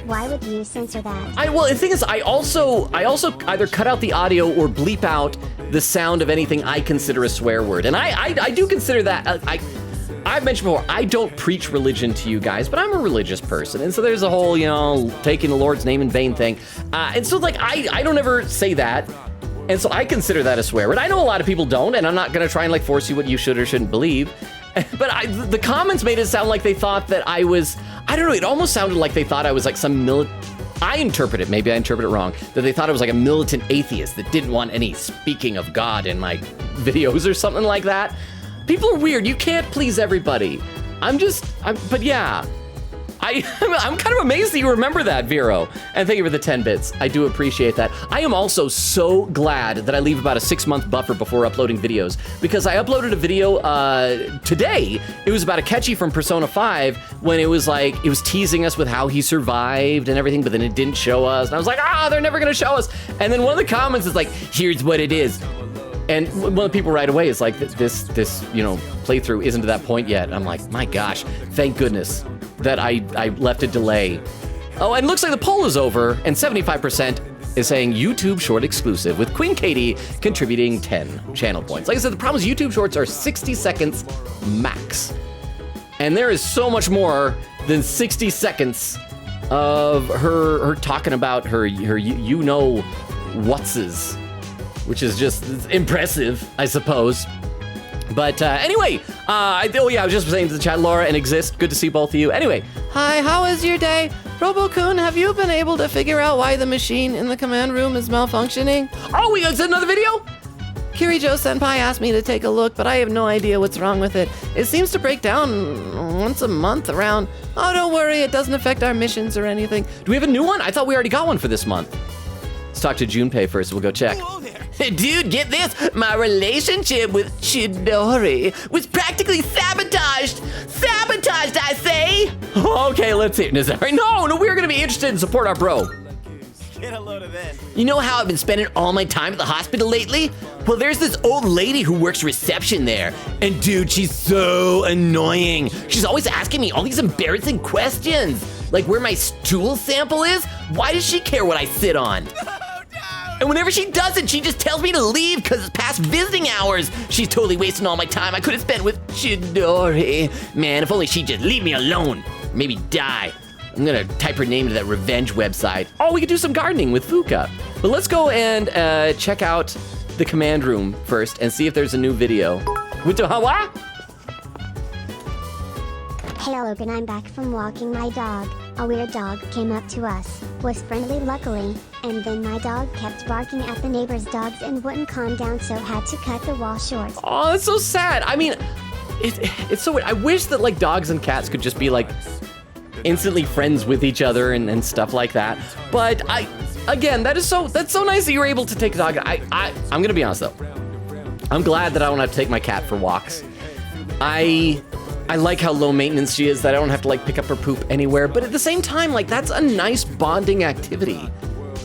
why would you censor that? Well, the thing is, I also either cut out the audio or bleep out the sound of anything I consider a swear word. And I do consider that, I've mentioned before, I don't preach religion to you guys, but I'm a religious person. And so there's a whole, taking the Lord's name in vain thing. And so like, I don't ever say that. And so I consider that a swear word. I know a lot of people don't, and I'm not gonna try and like force you what you should or shouldn't believe. But the comments made it sound like they thought that I was, I don't know, it almost sounded like they thought I was like some I interpret it wrong, that they thought I was like a militant atheist that didn't want any speaking of God in my videos or something like that. People are weird, you can't please everybody. But yeah. I'm kind of amazed that you remember that, Vero. And thank you for the 10 bits. I do appreciate that. I am also so glad that I leave about a 6-month buffer before uploading videos, because I uploaded a video today. It was about Akechi from Persona 5 when it was teasing us with how he survived and everything, but then it didn't show us. And I was like, they're never gonna show us. And then one of the comments is like, here's what it is. And one of the people right away is like, this playthrough isn't to that point yet. I'm like, my gosh, thank goodness that I left a delay. Oh, and it looks like the poll is over, and 75% is saying YouTube short exclusive, with Queen Katie contributing 10 channel points. Like I said, the problem is YouTube shorts are 60 seconds max. And there is so much more than 60 seconds of her talking about her whatses, which is just impressive, I suppose. But anyway, I was just saying to the chat, Laura and Exist, good to see both of you. Anyway, hi, how is your day? Robo-kun, have you been able to figure out why the machine in the command room is malfunctioning? Oh, we got another video? Kirijo-senpai asked me to take a look, but I have no idea what's wrong with it. It seems to break down once a month around. Oh, don't worry, it doesn't affect our missions or anything. Do we have a new one? I thought we already got one for this month. Let's talk to Junpei first, we'll go check. Dude, get this! My relationship with Chidori was practically sabotaged! Sabotaged, I say! Okay, let's see. No, we're gonna be interested in support our bro. Get a load of this. You know how I've been spending all my time at the hospital lately? Well, there's this old lady who works reception there. And dude, she's so annoying. She's always asking me all these embarrassing questions. Like where my stool sample is? Why does she care what I sit on? And whenever she does it, she just tells me to leave because it's past visiting hours. She's totally wasting all my time I could have spent with Chidori. Man, if only she'd just leave me alone. Maybe die. I'm gonna type her name to that revenge website. Oh, we could do some gardening with Fuka. But let's go and check out the command room first and see if there's a new video. Hawa? Hey Logan, I'm back from walking my dog. A weird dog came up to us, was friendly luckily, and then my dog kept barking at the neighbor's dogs and wouldn't calm down, so had to cut the walk short. Oh, that's so sad. I mean, it's so weird. I wish that like dogs and cats could just be like instantly friends with each other and stuff like that. But that's so nice that you were able to take a dog. I'm gonna be honest though. I'm glad that I don't have to take my cat for walks. I like how low maintenance she is, that I don't have to like pick up her poop anywhere, but at the same time, like that's a nice bonding activity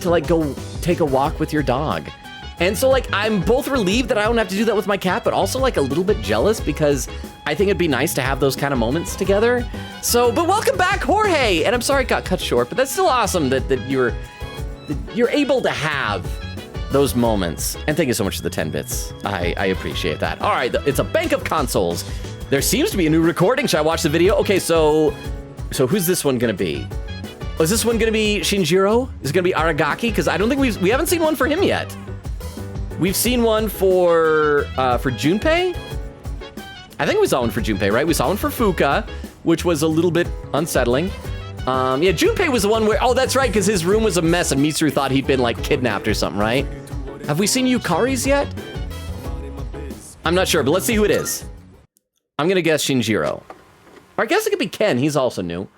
to like go take a walk with your dog. And so like, I'm both relieved that I don't have to do that with my cat, but also like a little bit jealous because I think it'd be nice to have those kind of moments together. So, but welcome back, Jorge. And I'm sorry it got cut short, but that's still awesome that you're able to have those moments. And thank you so much for the 10 bits. I appreciate that. All right, it's a bank of consoles. There seems to be a new recording. Should I watch the video? Okay, so who's this one gonna be? Oh, is this one gonna be Shinjiro? Is it gonna be Aragaki? Because I don't think we haven't seen one for him yet. We've seen one for Junpei. I think we saw one for Junpei, right? We saw one for Fuka, which was a little bit unsettling. Yeah, Junpei was the one where, oh, that's right, because his room was a mess and Mitsuru thought he'd been like kidnapped or something, right? Have we seen Yukari's yet? I'm not sure, but let's see who it is. I'm gonna guess Shinjiro. Or I guess it could be Ken, he's also new.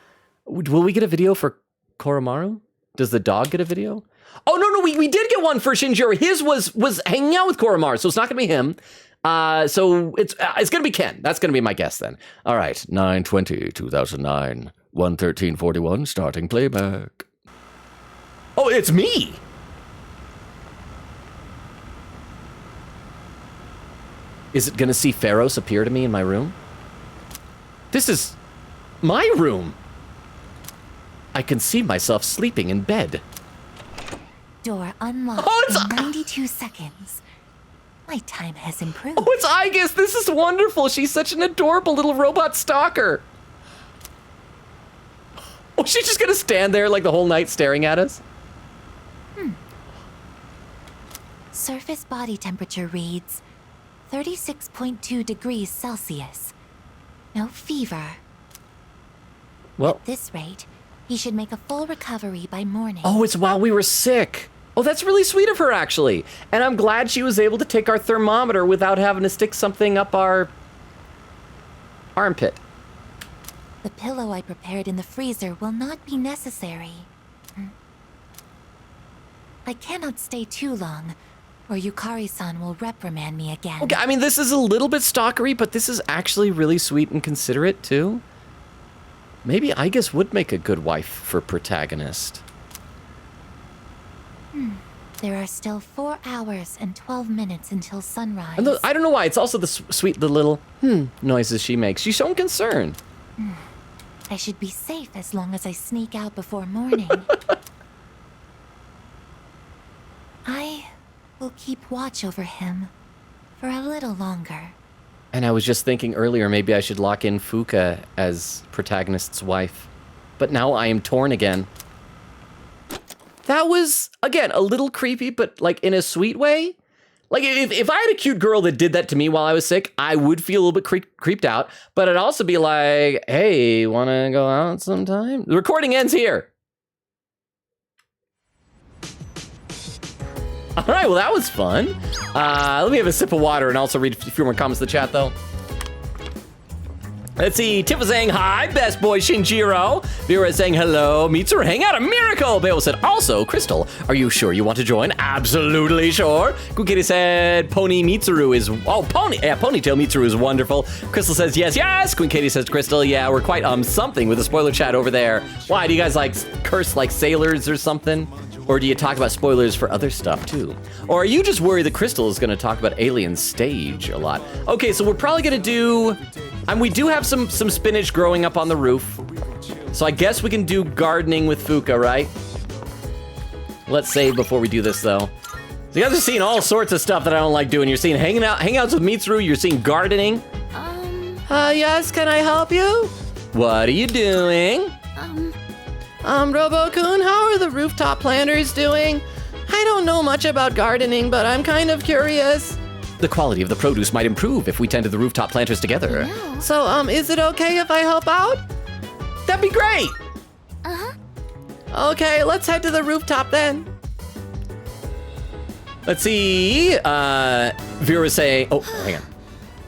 Will we get a video for Koromaru? Does the dog get a video? Oh, no, we did get one for Shinjiro. His was hanging out with Koromaru, so it's not gonna be him. So it's gonna be Ken. That's gonna be my guess then. All right, 9/20/2009, 1:13:41, starting playback. Oh, it's me. Is it gonna see Pharos appear to me in my room? This is my room. I can see myself sleeping in bed. Door unlocked in 92 seconds. My time has improved. Oh, it's Aigis. This is wonderful. She's such an adorable little robot stalker. Oh, she's just gonna stand there like the whole night staring at us? Surface body temperature reads 36.2 degrees Celsius. No fever. Well, at this rate, he should make a full recovery by morning. Oh, it's while we were sick. Oh, that's really sweet of her, actually. And I'm glad she was able to take our thermometer without having to stick something up our armpit. The pillow I prepared in the freezer will not be necessary. I cannot stay too long, or Yukari-san will reprimand me again. Okay, I mean, this is a little bit stalkery, but this is actually really sweet and considerate, too. Maybe Aigis would make a good wife for protagonist. There are still 4 hours and 12 minutes until sunrise. And I don't know why, it's also the sweet the little noises she makes. She's showing concern. I should be safe as long as I sneak out before morning. I will keep watch over him for a little longer. And I was just thinking earlier, maybe I should lock in Fuka as protagonist's wife. But now I am torn again. That was, again, a little creepy, but like in a sweet way. Like if I had a cute girl that did that to me while I was sick, I would feel a little bit creeped out. But I'd also be like, hey, wanna go out sometime? The recording ends here. All right, well, that was fun. Let me have a sip of water and also read a few more comments in the chat, though. Let's see, Tiff was saying, hi, best boy Shinjiro. Vera is saying, hello, Mitsuru, hang out, a miracle. Bale said, also, Crystal, are you sure you want to join? Absolutely sure. Good Kitty said, Pony Mitsuru is, Ponytail Mitsuru is wonderful. Crystal says, yes. Queen Katie says, Crystal, yeah, we're quite something with the spoiler chat over there. Why, do you guys like curse like sailors or something? Or do you talk about spoilers for other stuff too? Or are you just worried that Crystal is gonna talk about Alien Stage a lot? Okay, so we're probably gonna do, we do have some spinach growing up on the roof. So I guess we can do gardening with Fuka, right? Let's save before we do this though. So you guys are seeing all sorts of stuff that I don't like doing. You're seeing hangouts with Mitsuru, you're seeing gardening. Yes, can I help you? What are you doing? Robo-kun, how are the rooftop planters doing? I don't know much about gardening, but I'm kind of curious. The quality of the produce might improve if we tended the rooftop planters together. So, is it okay if I help out? That'd be great. Okay, let's head to the rooftop then. Let's see, Vera's saying, oh, hang on.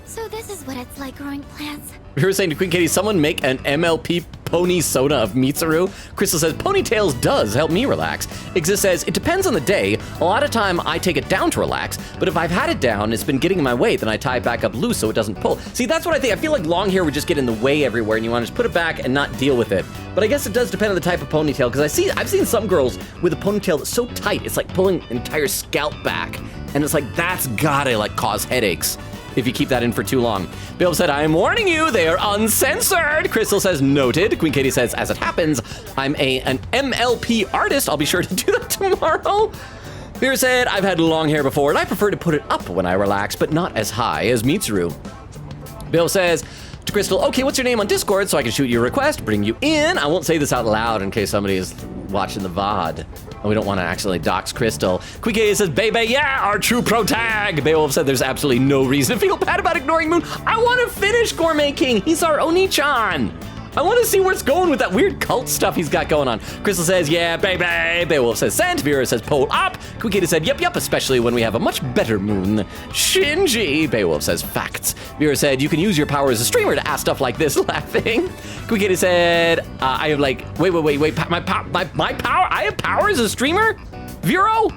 So this is what it's like growing plants. Vera's saying to Queen Katie, someone make an MLP pony soda of Mitsuru. Crystal says, Ponytails does help me relax. Ixa says, it depends on the day. A lot of time I take it down to relax, but if I've had it down, it's been getting in my way, then I tie it back up loose so it doesn't pull. See, that's what I think. I feel like long hair would just get in the way everywhere and you want to just put it back and not deal with it. But I guess it does depend on the type of ponytail, because I've seen some girls with a ponytail that's so tight, it's like pulling an entire scalp back. And it's like, that's gotta like cause headaches if you keep that in for too long. Bill said, I am warning you, they are uncensored. Crystal says, noted. Queen Katie says, as it happens, I'm an MLP artist. I'll be sure to do that tomorrow. Vera said, I've had long hair before, and I prefer to put it up when I relax, but not as high as Mitsuru. Bill says to Crystal, okay, what's your name on Discord so I can shoot you a request, bring you in. I won't say this out loud in case somebody is watching the VOD. We don't want to accidentally dox Crystal. Quique says, Baby, yeah, our true pro tag. Beowulf said there's absolutely no reason to feel bad about ignoring Moon. I want to finish Gourmet King. He's our Oni-chan. I want to see where it's going with that weird cult stuff he's got going on. Crystal says, yeah, baby. Beowulf says, sent. Vera says, pole up. Quique said, yep, especially when we have a much better Moon. Shinji. Beowulf says, facts. Vera said, you can use your power as a streamer to ask stuff like this, laughing. Quique said, I have like, wait, my power? I have power as a streamer? Vero?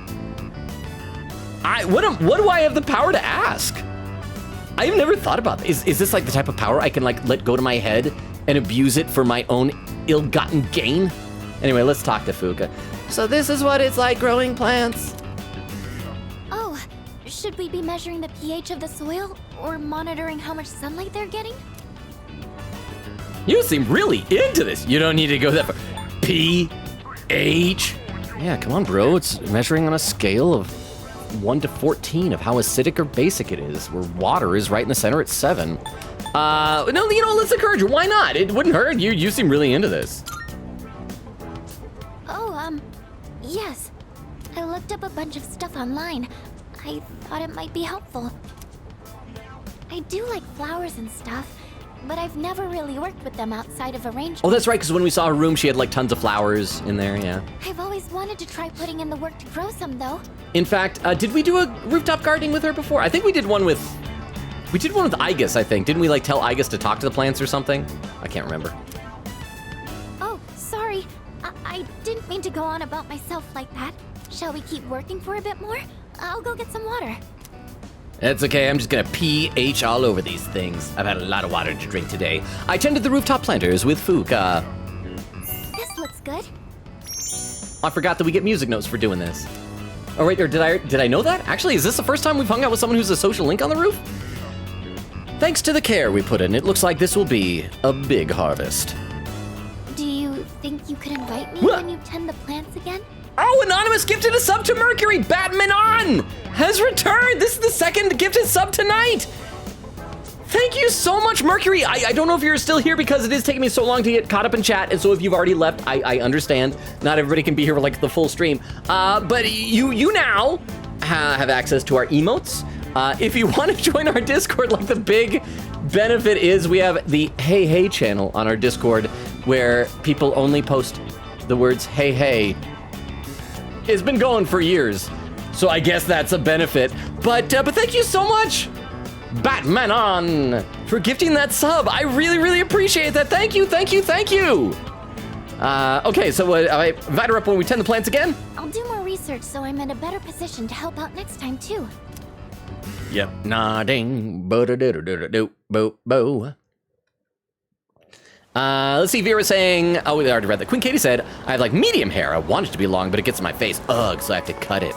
What do I have the power to ask? I've never thought about this. Is this like the type of power I can like let go to my head and abuse it for my own ill-gotten gain? Anyway, let's talk to Fuka. So this is what it's like growing plants. Oh, should we be measuring the pH of the soil or monitoring how much sunlight they're getting? You seem really into this. You don't need to go that far. pH? Yeah, come on, bro. It's measuring on a scale of 1 to 14 of how acidic or basic it is, where water is right in the center at 7. No, let's encourage her. Why not? It wouldn't hurt. You seem really into this. Oh, yes. I looked up a bunch of stuff online. I thought it might be helpful. I do like flowers and stuff, but I've never really worked with them outside of arrangements. Oh, that's right, because when we saw her room, she had like tons of flowers in there, yeah. I've always wanted to try putting in the work to grow some, though. In fact, did we do a rooftop gardening with her before? I think we did one with Igus, I think. Didn't we like tell Igus to talk to the plants or something? I can't remember. Oh, sorry. I didn't mean to go on about myself like that. Shall we keep working for a bit more? I'll go get some water. It's okay, I'm just gonna pH all over these things. I've had a lot of water to drink today. I tended the rooftop planters with Fuka. This looks good. I forgot that we get music notes for doing this. Oh wait, or did I know that? Actually, is this the first time we've hung out with someone who's a social link on the roof? Thanks to the care we put in, it looks like this will be a big harvest. Do you think you could invite me when you tend the plants again? Oh, Anonymous gifted a sub to Mercury! Batman On has returned! This is the second gifted sub tonight! Thank you so much, Mercury! I don't know if you're still here because it is taking me so long to get caught up in chat, and so if you've already left, I understand. Not everybody can be here for like the full stream. But you now have access to our emotes. If you want to join our Discord, like the big benefit is we have the Hey Hey channel on our Discord where people only post the words Hey Hey. It's been going for years, so I guess that's a benefit. But thank you so much, Batman On, for gifting that sub. I really, really appreciate that. Thank you. Okay, so I invite her up when we tend the plants again? I'll do more research so I'm in a better position to help out next time, too. Yep, nodding. Bo-do-do-do-do-do-bo-bo. Let's see, Vera's saying, oh, we already read that. Queen Katie said, I have like medium hair. I want it to be long, but it gets in my face. Ugh, so I have to cut it.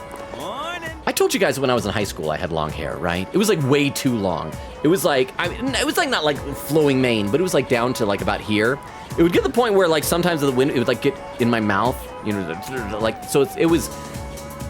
I told you guys when I was in high school I had long hair, right? It was like way too long. It was like, it was like not like flowing mane, but it was like down to like about here. It would get to the point where like sometimes the wind, it would like get in my mouth, you know, like, so it was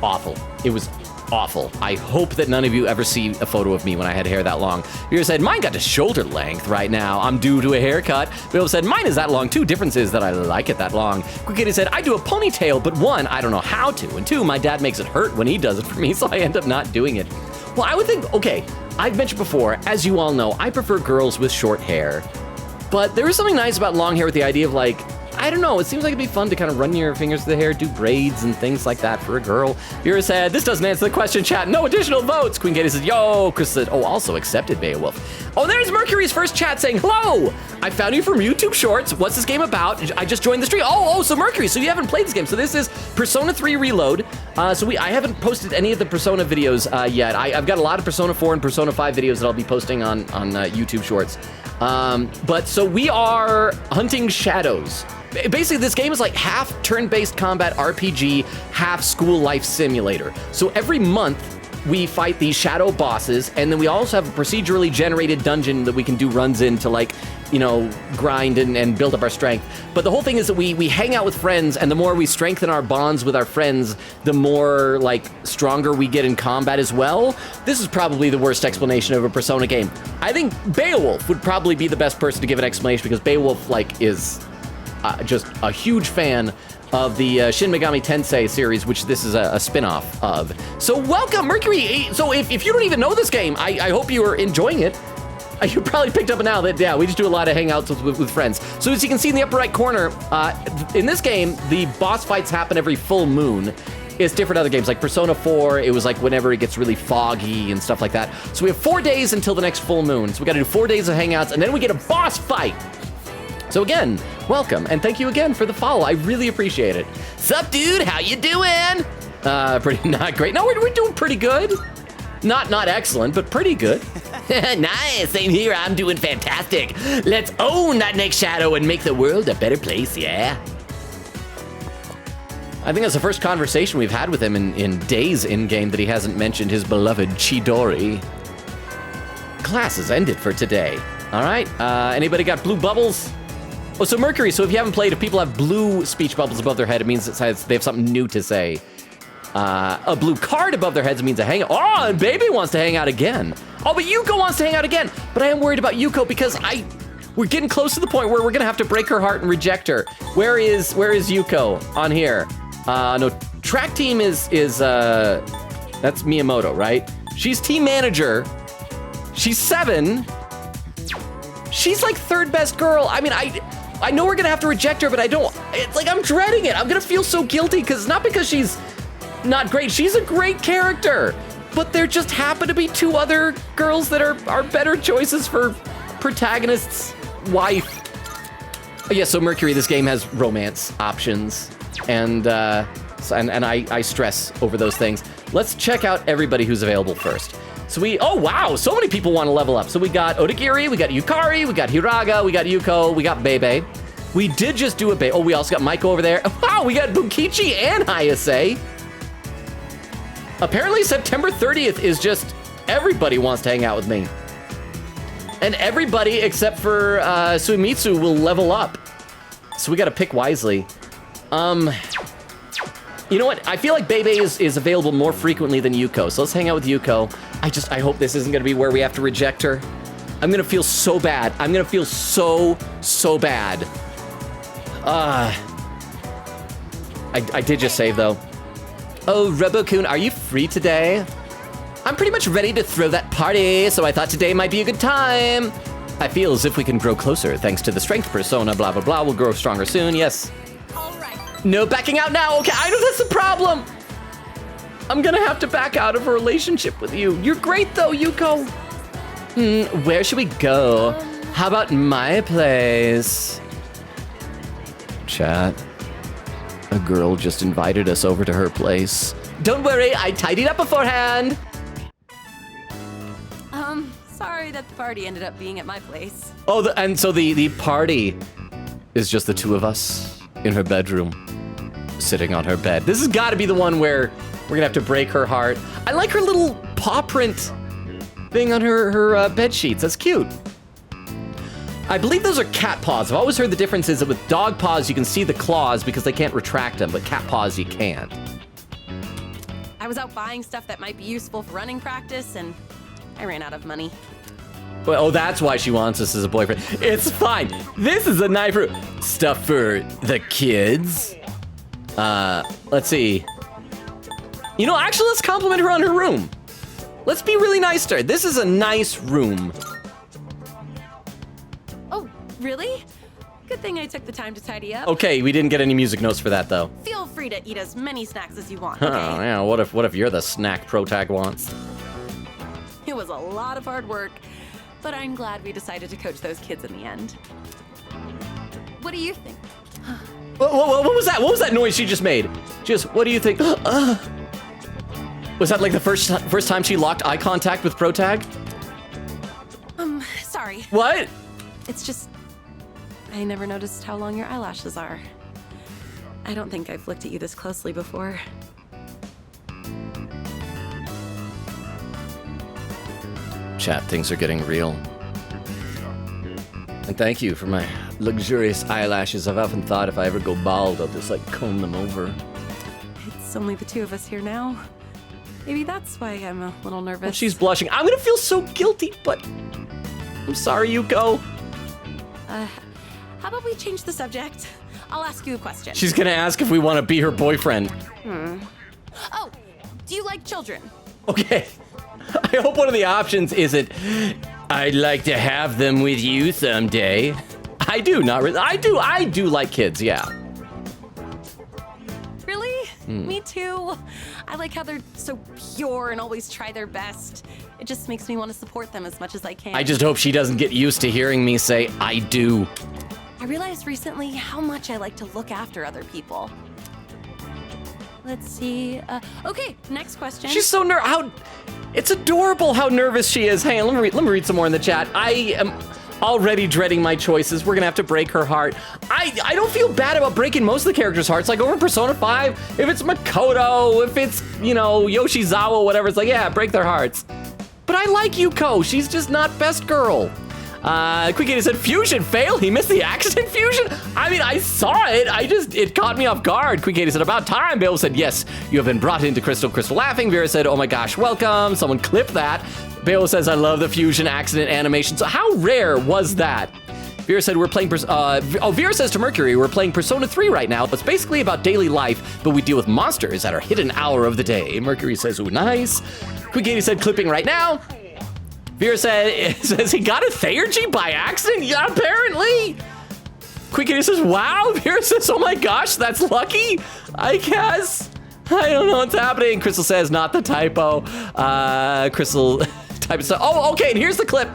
awful. It was awful. I hope that none of you ever see a photo of me when I had hair that long. Vera said, mine got to shoulder length right now. I'm due to a haircut. Bill said, mine is that long too. Difference is that I like it that long. Quick Kitty said, I do a ponytail, but one, I don't know how to. And two, my dad makes it hurt when he does it for me, so I end up not doing it. Well, I would think, okay, I've mentioned before, as you all know, I prefer girls with short hair. But there is something nice about long hair with the idea of like, I don't know, it seems like it'd be fun to kind of run your fingers through the hair, do braids and things like that for a girl. Vera said, this doesn't answer the question, chat. No additional votes. Queen Katie said, yo. Chris said, oh, also accepted Beowulf. Oh, there's Mercury's first chat saying, hello. I found you from YouTube Shorts. What's this game about? I just joined the stream. Oh, so Mercury, so you haven't played this game. So this is Persona 3 Reload. I haven't posted any of the Persona videos yet. I've got a lot of Persona 4 and Persona 5 videos that I'll be posting on YouTube Shorts. But so we are hunting shadows. Basically, this game is like half turn-based combat RPG, half school life simulator. So every month, we fight these shadow bosses, and then we also have a procedurally generated dungeon that we can do runs in to, like, you know, grind and build up our strength. But the whole thing is that we hang out with friends, and the more we strengthen our bonds with our friends, the more, like, stronger we get in combat as well. This is probably the worst explanation of a Persona game. I think Beowulf would probably be the best person to give an explanation, because Beowulf, like, is just a huge fan of the Shin Megami Tensei series, which this is a spin-off of. So welcome, Mercury. So if you don't even know this game, I hope you are enjoying it. You probably picked up now that, yeah, we just do a lot of hangouts with friends. So as you can see in the upper right corner, in this game, the boss fights happen every full moon. It's different other games, like Persona 4, it was like whenever it gets really foggy and stuff like that. So we have 4 days until the next full moon. So we gotta do 4 days of hangouts, and then we get a boss fight. So again, welcome, and thank you again for the follow. I really appreciate it. Sup, dude? How you doing? Pretty not great. No, we're doing pretty good. Not excellent, but pretty good. Nice, same here. I'm doing fantastic. Let's own that next shadow and make the world a better place, yeah? I think that's the first conversation we've had with him in days in-game that he hasn't mentioned his beloved Chidori. Class is ended for today. All right, anybody got blue bubbles? Oh, so Mercury, so if you haven't played, if people have blue speech bubbles above their head, it means they have something new to say. A blue card above their heads means a hangout. Oh, and Baby wants to hang out again. Oh, but Yuko wants to hang out again. But I am worried about Yuko because we're getting cllose to the point where we're gonna have to break her heart and reject her. Where is Yuko on here? No, track team is that's Miyamoto, right? She's team manager. She's 7. She's like 3rd best girl. I mean, I know we're gonna have to reject her, but it's like I'm dreading it. I'm gonna feel so guilty because not because she's not great. She's a great character, but there just happen to be 2 other girls that are better choices for protagonist's wife. Oh, yeah, so Mercury, this game has romance options, and I stress over those things. Let's check out everybody who's available first. So oh wow, so many people want to level up. So we got Odagiri, we got Yukari, we got Hiraga, we got Yuko, we got Bebe. We did just do a oh, we also got Maiko over there. Wow, we got Bukichi and Hayase. Apparently September 30th is just everybody wants to hang out with me. And everybody except for Suimitsu will level up. So we gotta pick wisely. You know what? I feel like Bebe is available more frequently than Yuko. So let's hang out with Yuko. I hope this isn't gonna be where we have to reject her. I'm gonna feel so bad. I'm gonna feel so bad. I did just save though. Oh, Robo-kun, are you free today? I'm pretty much ready to throw that party, so I thought today might be a good time. I feel as if we can grow closer thanks to the strength persona, blah, blah, blah. We'll grow stronger soon, yes. All right. No backing out now, okay, I know that's the problem. I'm gonna have to back out of a relationship with you. You're great though, Yuko. Where should we go? How about my place? Chat. A girl just invited us over to her place. Don't worry, I tidied up beforehand. Sorry that the party ended up being at my place. Oh, and so the party is just the 2 of us in her bedroom, sitting on her bed. This has got to be the one where we're gonna have to break her heart. I like her little paw print thing on her bed sheets. That's cute. I believe those are cat paws. I've always heard the difference is that with dog paws, you can see the claws because they can't retract them, but cat paws, you can't. I was out buying stuff that might be useful for running practice, and I ran out of money. Well, oh, that's why she wants us as a boyfriend. It's fine. This is a knife for stuff for the kids. Let's see. You know, actually, let's compliment her on her room. Let's be really nice to her. This is a nice room. Oh, really? Good thing I took the time to tidy up. Okay, we didn't get any music notes for that, though. Feel free to eat as many snacks as you want, Oh, okay? yeah, what if you're the snack protag wants? It was a lot of hard work, but I'm glad we decided to coach those kids in the end. What do you think? What was that? What was that noise she just made? What do you think? Was that like the first time she locked eye contact with Protag? Sorry. What? It's just, I never noticed how long your eyelashes are. I don't think I've looked at you this closely before. Chat, things are getting real. And thank you for my luxurious eyelashes. I've often thought if I ever go bald, I'll just like comb them over. It's only the 2 of us here now. Maybe that's why I'm a little nervous. Well, she's blushing. I'm gonna feel so guilty, but I'm sorry, Yuko. How about we change the subject? I'll ask you a question. She's gonna ask if we want to be her boyfriend. Oh, do you like children? Okay. I hope one of the options isn't, I'd like to have them with you someday. I do, not really. I do like kids, yeah. Really? Me too. I like how they're so pure and always try their best. It just makes me want to support them as much as I can. I just hope she doesn't get used to hearing me say, I do. I realized recently how much I like to look after other people. Let's see. Okay, next question. She's so it's adorable how nervous she is. Hang on, let me read some more in the chat. I am already dreading my choices. We're gonna have to break her heart. I don't feel bad about breaking most of the characters' hearts. Like over in Persona 5, if it's Makoto, if it's, Yoshizawa, whatever, it's like, yeah, break their hearts. But I like Yuko. She's just not best girl. Quick said, Fusion fail? He missed the accident Fusion? I mean, I saw it. It caught me off guard. Quick said, about time. Beowulf said, yes, you have been brought into Crystal. Crystal laughing. Vera said, oh my gosh, welcome. Someone clip that. Beowulf says, I love the Fusion accident animation. So how rare was that? Vera said, we're playing, Vera says to Mercury, we're playing Persona 3 right now. It's basically about daily life, but we deal with monsters at our hidden hour of the day. Mercury says, ooh, nice. Quick said, clipping right now. Vera says he got a Theurgy by accident? Yeah, apparently. Quick says, wow. Vera says, oh my gosh, that's lucky, I guess. I don't know what's happening. Crystal says, not the typo. Crystal types, oh, okay, and here's the clip.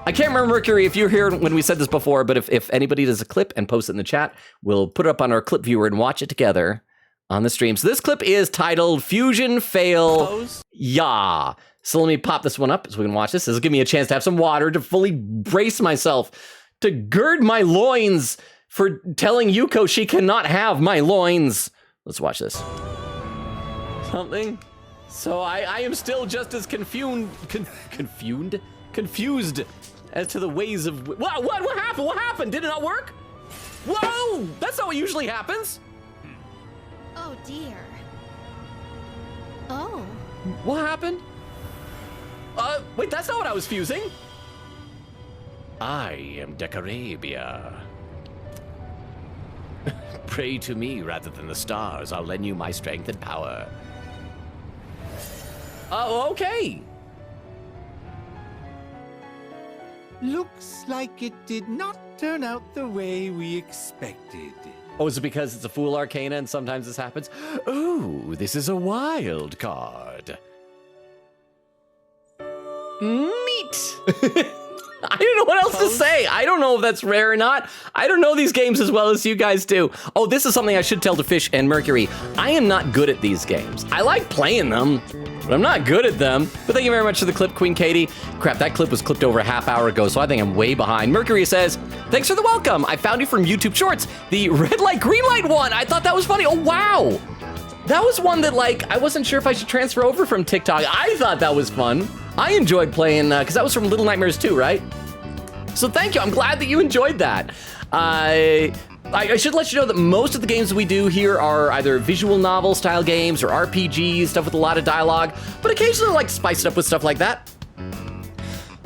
I can't remember, Mercury, if you're here when we said this before, but if anybody does a clip and post it in the chat, we'll put it up on our clip viewer and watch it together on the stream. So this clip is titled Fusion Fail. Yeah. So let me pop this one up so we can watch this. This will give me a chance to have some water to fully brace myself, to gird my loins for telling Yuko she cannot have my loins. Let's watch this. Something. So I am still just as confused as to the ways of... What happened? What happened? Did it not work? Whoa! That's not what usually happens. Oh dear. Oh. What happened? Wait, that's not what I was fusing. I am Decarabia. Pray to me rather than the stars. I'll lend you my strength and power. Oh, okay. Looks like it did not turn out the way we expected. Oh, is it because it's a Fool Arcana and sometimes this happens? Oh, this is a wild card. Neat. I don't know what else to say. I don't know if that's rare or not. I don't know these games as well as you guys do. Oh, this is something I should tell to Fish and Mercury. I am not good at these games. I like playing them, but I'm not good at them. But thank you very much for the clip, Queen Katie. Crap, that clip was clipped over a half hour ago, so I think I'm way behind. Mercury says, thanks for the welcome. I found you from YouTube Shorts, the red light, green light one. I thought that was funny. Oh, wow. That was one that, I wasn't sure if I should transfer over from TikTok. I thought that was fun. I enjoyed playing, because that was from Little Nightmares 2, right? So thank you, I'm glad that you enjoyed that. I should let you know that most of the games that we do here are either visual novel style games or RPGs, stuff with a lot of dialogue, but occasionally I like to spice it up with stuff like that.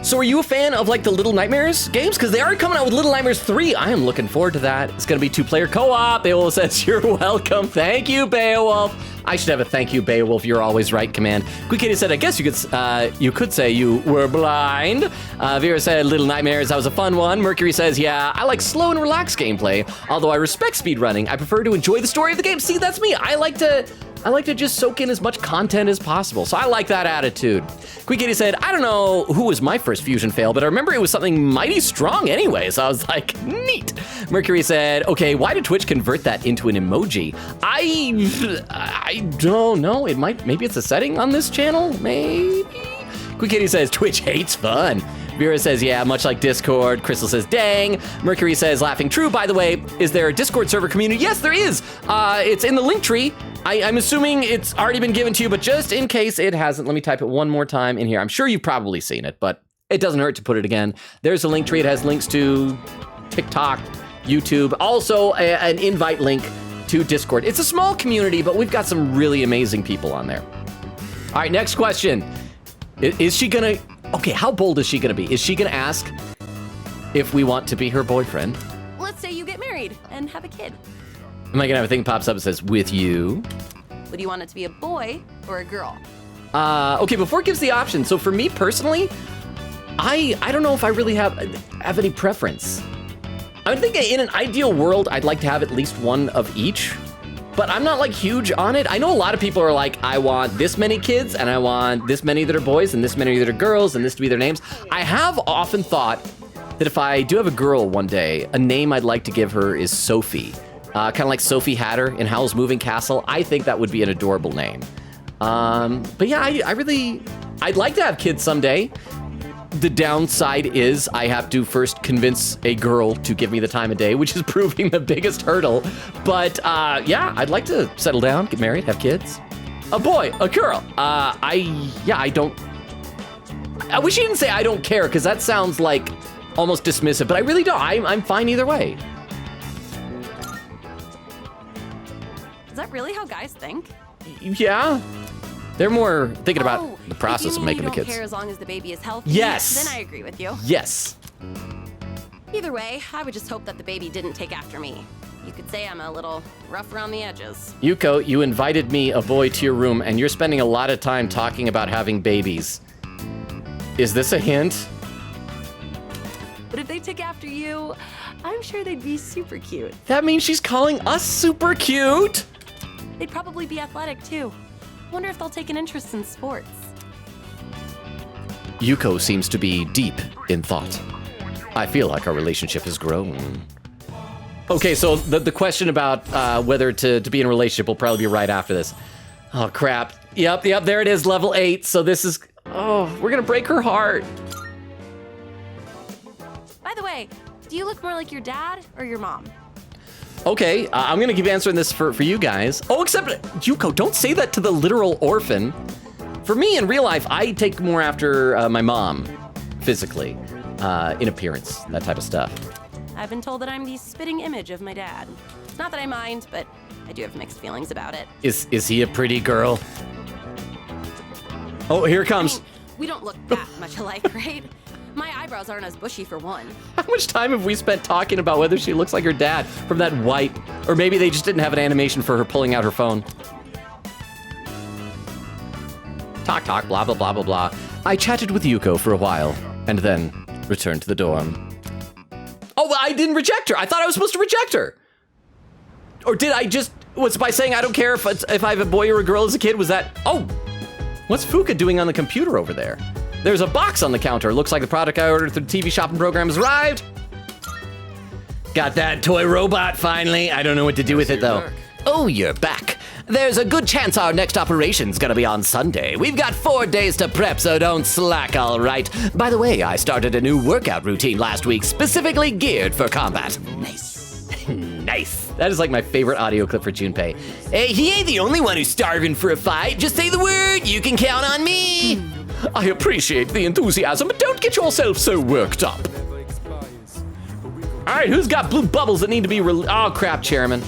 So are you a fan of the Little Nightmares games? Because they are coming out with Little Nightmares 3. I am looking forward to that. It's gonna be 2-player co-op. Beowulf says, you're welcome. Thank you, Beowulf. I should have a thank you, Beowulf. You're always right command. Quick Kitty said, I guess you could say you were blind. Vera said, Little Nightmares, that was a fun one. Mercury says, yeah, I like slow and relaxed gameplay. Although I respect speedrunning, I prefer to enjoy the story of the game. See, that's me. I like to just soak in as much content as possible. So I like that attitude. Quick Kitty said, I don't know who was my first fusion fail, but I remember it was something mighty strong anyway. So I was like, neat. Mercury said, okay, why did Twitch convert that into an emoji? I don't know. Maybe it's a setting on this channel, maybe? Quick Kitty says, Twitch hates fun. Vera says, yeah, much like Discord. Crystal says, dang. Mercury says, laughing true. By the way, is there a Discord server community? Yes, there is. It's in the link tree. I'm assuming it's already been given to you, but just in case it hasn't, let me type it one more time in here. I'm sure you've probably seen it, but it doesn't hurt to put it again. There's a link tree. It has links to TikTok, YouTube, also an invite link to Discord. It's a small community, but we've got some really amazing people on there. All right, next question. Is she gonna, okay, how bold is she gonna be? Is she gonna ask if we want to be her boyfriend? let's say you get married and have a kid. Am I gonna have a thing pops up that says with you? Would you want it to be a boy or a girl? Okay, before it gives the option, so for me personally, I don't know if I really have any preference. I would think in an ideal world, I'd like to have at least one of each, but I'm not like huge on it. I know a lot of people are like, I want this many kids and I want this many that are boys and this many that are girls and this to be their names. I have often thought that if I do have a girl one day, a name I'd like to give her is Sophie. Kind of like Sophie Hatter in Howl's Moving Castle. I think that would be an adorable name. But yeah, I'd like to have kids someday. The downside is I have to first convince a girl to give me the time of day, which is proving the biggest hurdle. But yeah, I'd like to settle down, get married, have kids. A boy, a girl. I wish you didn't say I don't care, because that sounds like almost dismissive, but I really don't. I'm fine either way. Is that really how guys think? Yeah. They're more thinking about the process of making the kids. You don't care as long as the baby is healthy? Yes. Then I agree with you. Yes. Either way, I would just hope that the baby didn't take after me. You could say I'm a little rough around the edges. Yuko, you invited me, a boy, to your room, and you're spending a lot of time talking about having babies. Is this a hint? But if they took after you, I'm sure they'd be super cute. That means she's calling us super cute? They'd probably be athletic too. Wonder if they'll take an interest in sports. Yuko seems to be deep in thought. I feel like our relationship has grown. Okay, so the question about whether to be in a relationship will probably be right after this. Oh, crap. Yep, there it is, level 8. So this is, we're gonna break her heart. By the way, do you look more like your dad or your mom? Okay, I'm gonna keep answering this for you guys. Oh, except, Yuko, don't say that to the literal orphan. For me, in real life, I take more after my mom, physically, in appearance, that type of stuff. I've been told that I'm the spitting image of my dad. It's not that I mind, but I do have mixed feelings about it. Is he a pretty girl? Oh, here it comes. I mean, we don't look that much alike, right? My eyebrows aren't as bushy for one. How much time have we spent talking about whether she looks like her dad from that white, or maybe they just didn't have an animation for her pulling out her phone. Talk, blah, blah, blah, blah, blah. I chatted with Yuko for a while, and then returned to the dorm. Oh, well, I didn't reject her. I thought I was supposed to reject her. Or did I just, was by saying I don't care if I have a boy or a girl as a kid, was that, oh, what's Fuka doing on the computer over there? There's a box on the counter. Looks like the product I ordered through the TV shopping program has arrived. Got that toy robot finally. I don't know what to do with it though. Oh, you're back. There's a good chance our next operation's gonna be on Sunday. We've got 4 days to prep, so don't slack, all right? By the way, I started a new workout routine last week, specifically geared for combat. Nice. Nice. That is like my favorite audio clip for Junpei. Hey, he ain't the only one who's starving for a fight. Just say the word, you can count on me. I appreciate the enthusiasm, but don't get yourself so worked up. All right, who's got blue bubbles that need to be oh, crap, Chairman.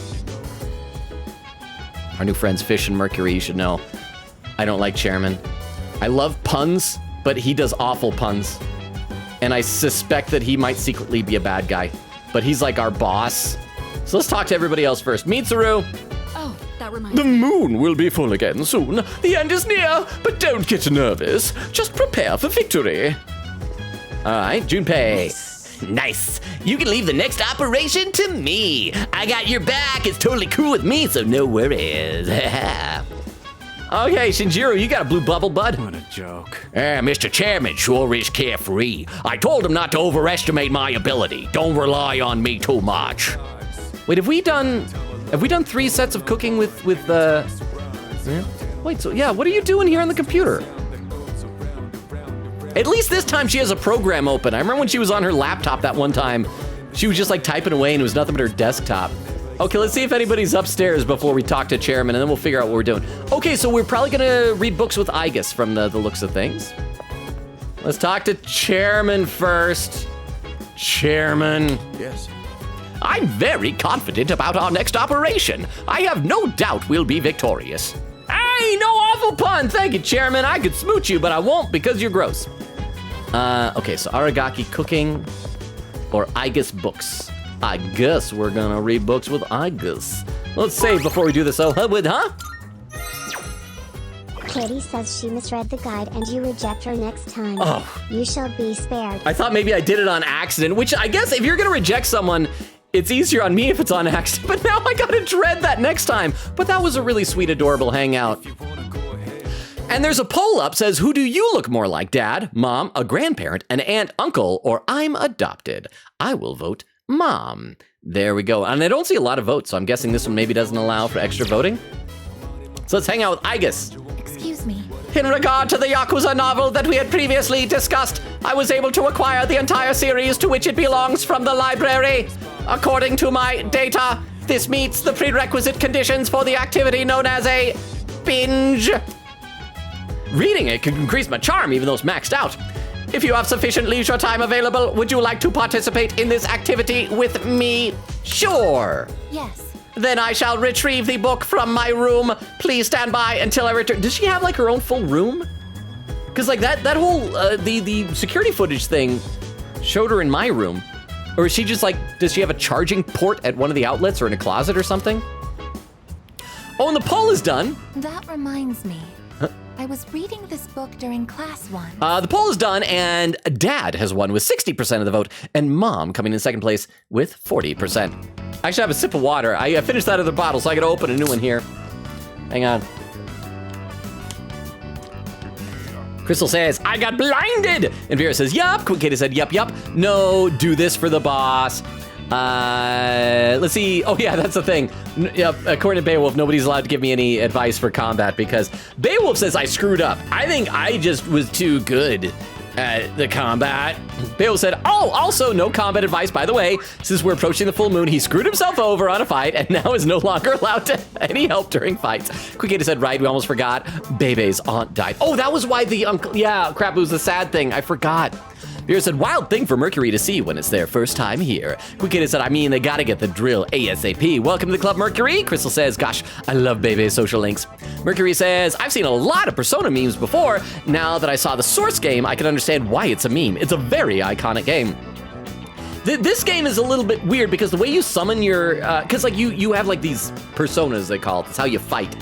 Our new friends Fish and Mercury, you should know. I don't like Chairman. I love puns, but he does awful puns. And I suspect that he might secretly be a bad guy. But he's like our boss. So let's talk to everybody else first. Mitsuru. Oh, that reminds me. The moon will be full again soon. The end is near, but don't get nervous. Just prepare for victory. All right, Junpei. Nice. You can leave the next operation to me. I got your back. It's totally cool with me, so no worries. Okay, Shinjiro, you got a blue bubble, bud? What a joke. Mr. Chairman sure is carefree. I told him not to overestimate my ability. Don't rely on me too much. Wait, have we done 3 sets of cooking with yeah? Wait, so yeah, what are you doing here on the computer? At least this time she has a program open. I remember when she was on her laptop that one time, she was just like typing away and it was nothing but her desktop. Okay, let's see if anybody's upstairs before we talk to Chairman, and then we'll figure out what we're doing. Okay, so we're probably gonna read books with Igus from the looks of things. Let's talk to Chairman first. Chairman. Yes. I'm very confident about our next operation. I have no doubt we'll be victorious. Hey, no awful pun. Thank you, Chairman. I could smooch you, but I won't because you're gross. Okay, so Aragaki cooking or Igus books. I guess we're gonna read books with Igus. Let's save before we do this, huh? Kitty says she misread the guide and you reject her next time. Oh. You shall be spared. I thought maybe I did it on accident, which I guess if you're gonna reject someone, it's easier on me if it's on accident, but now I gotta dread that next time. But that was a really sweet, adorable hangout. And there's a poll up, says, who do you look more like, Dad, Mom, a grandparent, an aunt, uncle, or I'm adopted? I will vote Mom. There we go. And I don't see a lot of votes, so I'm guessing this one maybe doesn't allow for extra voting. So let's hang out with Igus. Excuse me. In regard to the Yakuza novel that we had previously discussed, I was able to acquire the entire series to which it belongs from the library. According to my data, this meets the prerequisite conditions for the activity known as a binge. Reading it could increase my charm even though it's maxed out. If you have sufficient leisure time available, would you like to participate in this activity with me? Sure. Yes. Then I shall retrieve the book from my room. Please stand by until I return. Does she have like her own full room? Because like that whole, the security footage thing showed her in my room. Or is she just like, does she have a charging port at one of the outlets or in a closet or something? Oh, and the poll is done. That reminds me. I was reading this book during class once. The poll is done, and Dad has won with 60% of the vote, and Mom coming in second place with 40%. I should have a sip of water. I finished that other bottle, so I gotta open a new one here. Hang on. Crystal says, I got blinded! And Vera says, yup. Quick Katie said, yup. No, do this for the boss. Let's see. Oh yeah, that's the thing. Yep, according to Beowulf, nobody's allowed to give me any advice for combat because Beowulf says I screwed up. I think I just was too good at the combat. Beowulf said, oh, also no combat advice, by the way. Since we're approaching the full moon, he screwed himself over on a fight and now is no longer allowed to any help during fights. Quickita said, right, we almost forgot. Bebe's aunt died. Oh, that was why the uncle, yeah, crap, it was a sad thing. I forgot. Vera said, wild thing for Mercury to see when it's their first time here. Quickita said, I mean, they gotta get the drill ASAP. Welcome to the club, Mercury. Crystal says, gosh, I love Bebe's social links. Mercury says, I've seen a lot of Persona memes before. Now that I saw the source game, I can understand why it's a meme. It's a very iconic game. This game is a little bit weird because the way you summon your, cause like you have like these personas, they call it. That's how you fight.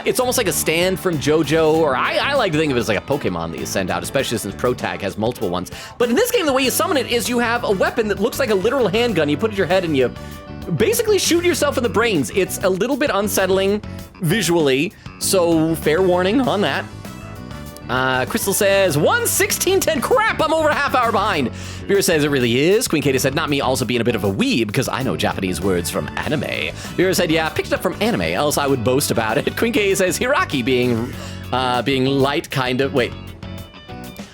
It's almost like a stand from JoJo, or I like to think of it as like a Pokemon that you send out, especially since ProTag has multiple ones. But in this game, the way you summon it is you have a weapon that looks like a literal handgun. You put it in your head and you basically shoot yourself in the brains. It's a little bit unsettling visually, so fair warning on that. Crystal says, 1:16:10, crap, I'm over a half hour behind. Vera says, it really is. Queen Katie said, not me also being a bit of a weeb, because I know Japanese words from anime. Vera said, yeah, picked it up from anime, else I would boast about it. Queen Katie says, Hiraki being light kind of, wait.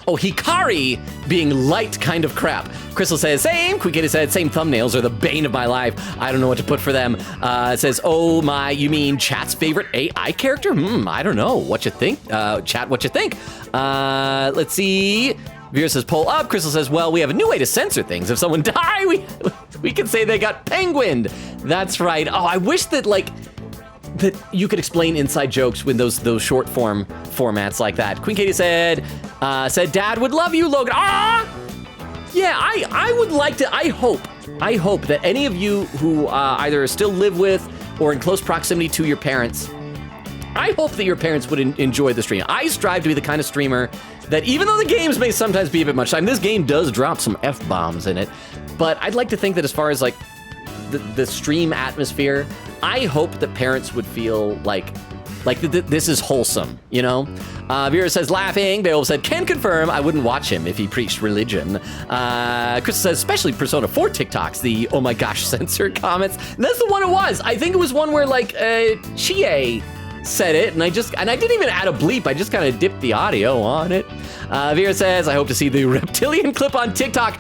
Oh, Hikari being light kind of crap. Crystal says, same. Queen Katie said, same thumbnails are the bane of my life. I don't know what to put for them. It says, oh my, you mean chat's favorite AI character? I don't know. What you think? Chat, what you think? Let's see. Vera says, pull up. Crystal says, well, we have a new way to censor things. If someone die, we can say they got penguined. That's right. Oh, I wish that that you could explain inside jokes with those short form formats like that. Queen Katie said, Dad would love you, Logan. Ah! Yeah, I would like to, I hope that any of you who either still live with or in close proximity to your parents, I hope that your parents would enjoy the stream. I strive to be the kind of streamer that even though the games may sometimes be a bit much time, this game does drop some F-bombs in it, but I'd like to think that as far as like the stream atmosphere, I hope that parents would feel like this is wholesome, you know? Vera says, laughing. Beowulf said, can confirm I wouldn't watch him if he preached religion. Crystal says, especially Persona 4 TikToks, the oh my gosh censored comments. And that's the one it was. I think it was one where like Chie said it, and I didn't even add a bleep. I just kind of dipped the audio on it. Vera says, I hope to see the reptilian clip on TikTok.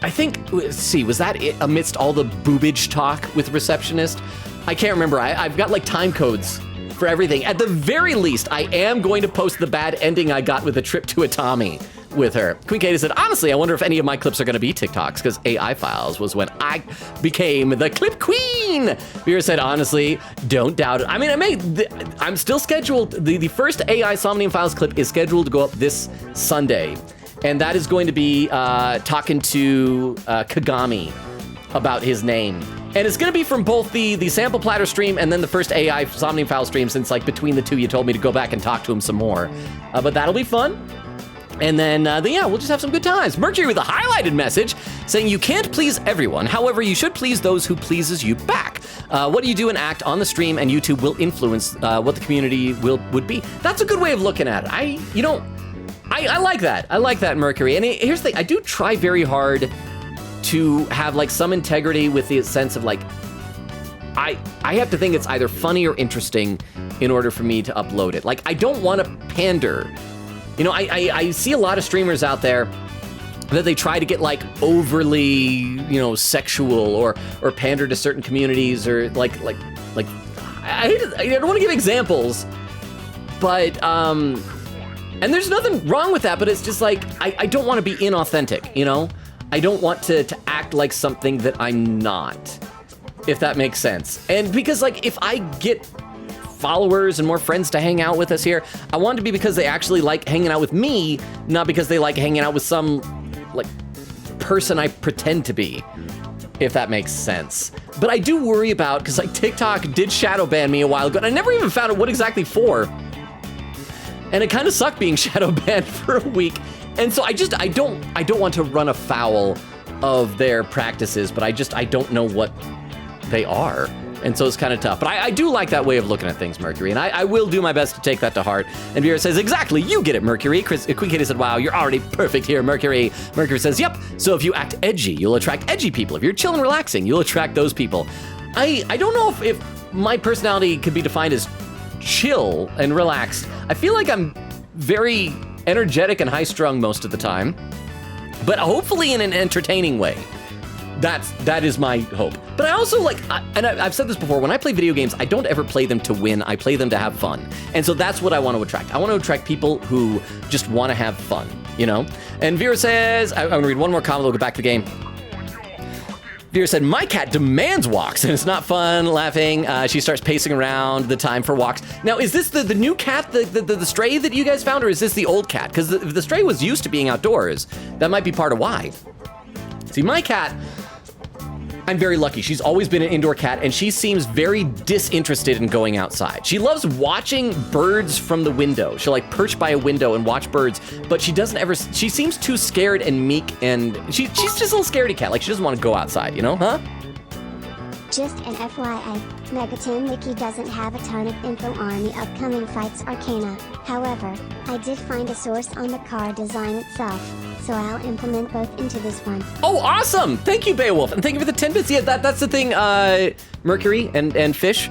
I think, let's see, was that it amidst all the boobage talk with Receptionist? I can't remember. I've got like time codes for everything. At the very least, I am going to post the bad ending I got with the trip to Atami with her. Queen Katie said, honestly, I wonder if any of my clips are going to be TikToks, because AI Files was when I became the clip queen. Vera said, honestly, don't doubt it. I mean, I'm still scheduled. The first AI Somnium Files clip is scheduled to go up this Sunday. And that is going to be talking to Kagami about his name. And it's gonna be from both the sample platter stream and then the first AI Somnium Foul stream, since like between the two you told me to go back and talk to him some more. But that'll be fun. And then yeah, we'll just have some good times. Mercury with a highlighted message saying you can't please everyone. However, you should please those who pleases you back. What do you do and act on the stream and YouTube will influence what the community would be. That's a good way of looking at it. I like that. I like that, Mercury. And here's the thing, I do try very hard to have like some integrity with the sense of like, I have to think it's either funny or interesting in order for me to upload it. Like, I don't want to pander. You know, I see a lot of streamers out there that they try to get like overly, you know, sexual or pander to certain communities or like I don't want to give examples, but and there's nothing wrong with that, but it's just like I don't want to be inauthentic, you know? I don't want to act like something that I'm not, if that makes sense. And because like if I get followers and more friends to hang out with us here, I want it to be because they actually like hanging out with me, not because they like hanging out with some like person I pretend to be, if that makes sense. But I do worry about, because like TikTok did shadow ban me a while ago, and I never even found out what exactly for. And it kind of sucked being shadow banned for a week. And so I don't want to run afoul of their practices, but I don't know what they are. And so it's kind of tough. But I do like that way of looking at things, Mercury, and I will do my best to take that to heart. And Vera says, exactly, you get it, Mercury. Quick said, wow, you're already perfect here, Mercury. Mercury says, yep, so if you act edgy, you'll attract edgy people. If you're chill and relaxing, you'll attract those people. I don't know if my personality could be defined as chill and relaxed. I feel like I'm very energetic and high-strung most of the time, but hopefully in an entertaining way. That is my hope. But I also like, and I've said this before, when I play video games, I don't ever play them to win, I play them to have fun. And so that's what I want to attract. I want to attract people who just want to have fun, you know? And Vera says, I'm gonna read one more comment, we'll go back to the game. Vera said, my cat demands walks, and it's not fun, laughing. She starts pacing around the time for walks. Now, is this the new cat, the stray that you guys found, or is this the old cat? Because the stray was used to being outdoors. That might be part of why. See, my cat, I'm very lucky. She's always been an indoor cat, and she seems very disinterested in going outside. She loves watching birds from the window. She'll like perch by a window and watch birds, but she doesn't ever, she seems too scared and meek, and she's just a little scaredy cat. Like, she doesn't want to go outside, you know, huh? Just an FYI, Megaton Wiki doesn't have a ton of info on the upcoming fights Arcana. However, I did find a source on the car design itself, so I'll implement both into this one. Oh, awesome! Thank you, Beowulf, and thank you for the 10 bits. Yeah, that's the thing, Mercury and Fish,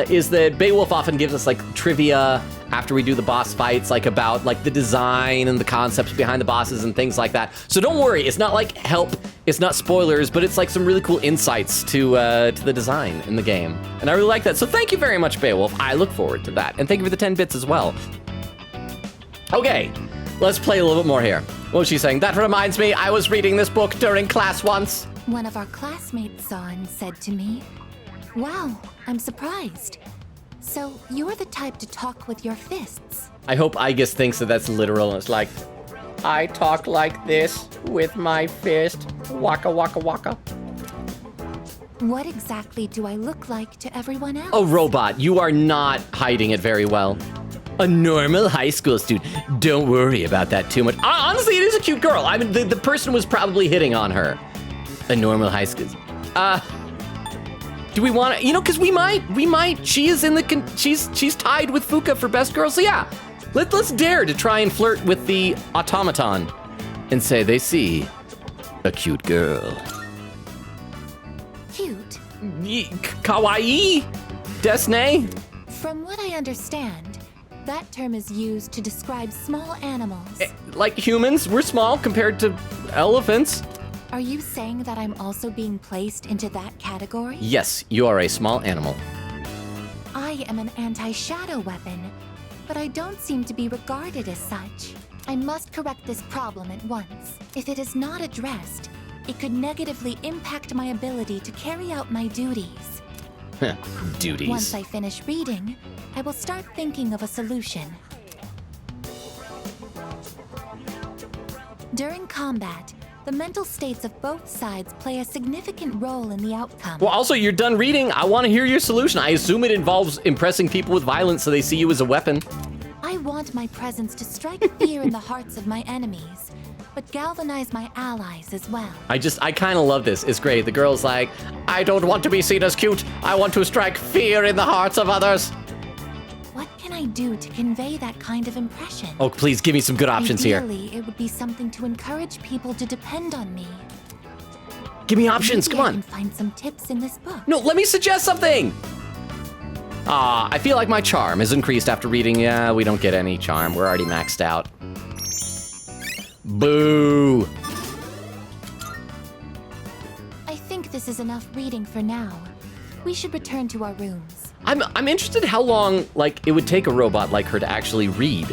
is that Beowulf often gives us like trivia after we do the boss fights, like about like the design and the concepts behind the bosses and things like that. So don't worry, it's not like help, it's not spoilers, but it's like some really cool insights to the design in the game. And I really like that. So thank you very much, Beowulf. I look forward to that. And thank you for the 10 bits as well. Okay, let's play a little bit more here. What was she saying? That reminds me, I was reading this book during class once. One of our classmates saw and said to me, wow, I'm surprised. So you're the type to talk with your fists. I hope Aegis thinks that that's literal, and it's like, I talk like this with my fist. Waka waka waka. What exactly do I look like to everyone else? Oh, robot, you are not hiding it very well. A normal high school student. Don't worry about that too much. Honestly, it is a cute girl. I mean, the person was probably hitting on her. A normal high school. Do we want to? You know, because we might. She is in the. She's tied with Fuka for best girl. So yeah, let's dare to try and flirt with the automaton, and say they see a cute girl. Cute? Kawaii? Desne? From what I understand, that term is used to describe small animals. Like humans, we're small compared to elephants. Are you saying that I'm also being placed into that category? Yes, you are a small animal. I am an anti-shadow weapon, but I don't seem to be regarded as such. I must correct this problem at once. If it is not addressed, it could negatively impact my ability to carry out my duties. Duties. Once I finish reading, I will start thinking of a solution. During combat, The mental states of both sides play a significant role in the outcome. Well, also, you're done reading. I want to hear your solution. I assume it involves impressing people with violence so they see you as a weapon. I want my presence to strike fear in the hearts of my enemies, but galvanize my allies as well. I kind of love this. It's great. The girl's like, I don't want to be seen as cute. I want to strike fear in the hearts of others. What can I do to convey that kind of impression? Oh, please give me some good options here. Ideally, it would be something to encourage people to depend on me. Give me options. Maybe Come I on. can find some tips in this book. No, let me suggest something. I feel like my charm is increased after reading. Yeah, we don't get any charm. We're already maxed out. Boo. I think this is enough reading for now. We should return to our rooms. I'm interested how long, like, it would take a robot like her to actually read.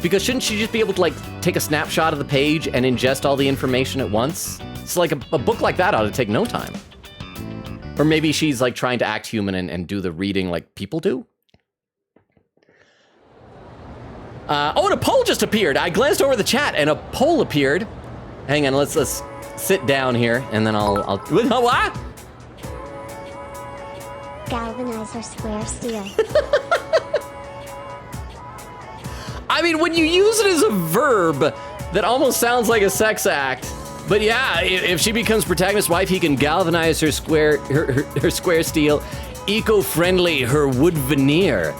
Because shouldn't she just be able to, like, take a snapshot of the page and ingest all the information at once? It's like a book like that ought to take no time. Or maybe she's, like, trying to act human and do the reading like people do? Oh, and a poll just appeared. I glanced over the chat and a poll appeared. Hang on, let's sit down here and then I'll what? Galvanize her square steel. I mean, when you use it as a verb, that almost sounds like a sex act. But yeah, if she becomes protagonist's wife, he can galvanize her square steel, eco-friendly her wood veneer,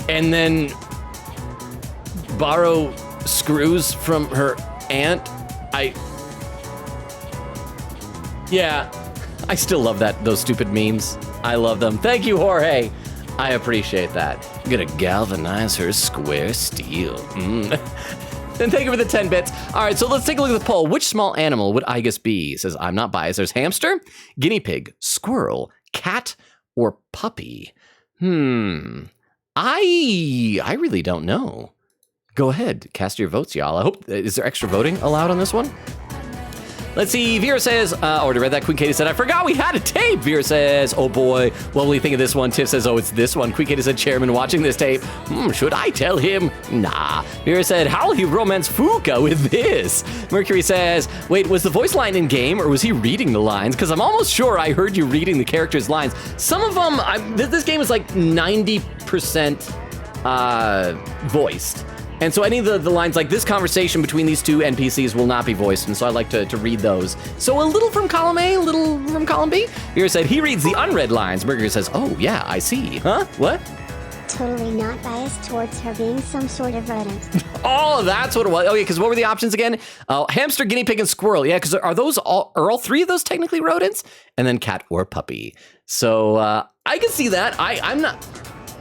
and then borrow screws from her aunt. Yeah, I still love those stupid memes. I love them. Thank you, Jorge. I appreciate that. I'm gonna galvanize her square steel. And thank you for the 10 bits. All right, so let's take a look at the poll. Which small animal would Igus be? It says, I'm not biased. There's hamster, guinea pig, squirrel, cat, or puppy. I really don't know. Go ahead, cast your votes, y'all. I hope, is there extra voting allowed on this one? Let's see, Vera says, already read that. Queen Katie said, I forgot we had a tape. Vera says, oh boy, what will we think of this one? Tiff says, oh, it's this one. Queen Katie said, Chairman watching this tape. Should I tell him? Nah. Vera said, how will he romance Fuka with this? Mercury says, wait, was the voice line in game or was he reading the lines? Because I'm almost sure I heard you reading the character's lines. Some of them, this game is like 90% voiced. And so any of the lines, like this conversation between these two NPCs will not be voiced, and so I like to read those. So a little from column A, a little from column B. Vera said, he reads the unread lines. Mercury says, oh yeah, I see. Huh? What? Totally not biased towards her being some sort of rodent. Oh, that's what it was. Oh yeah, because what were the options again? Hamster, guinea pig, and squirrel. Yeah, because are all three of those technically rodents? And then cat or puppy. So I can see that.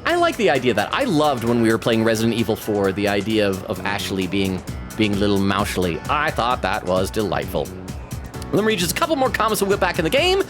I like the idea of that. I loved when we were playing Resident Evil 4, the idea of Ashley being little mousely. I thought that was delightful. Let me read just a couple more comments and we'll get back in the game.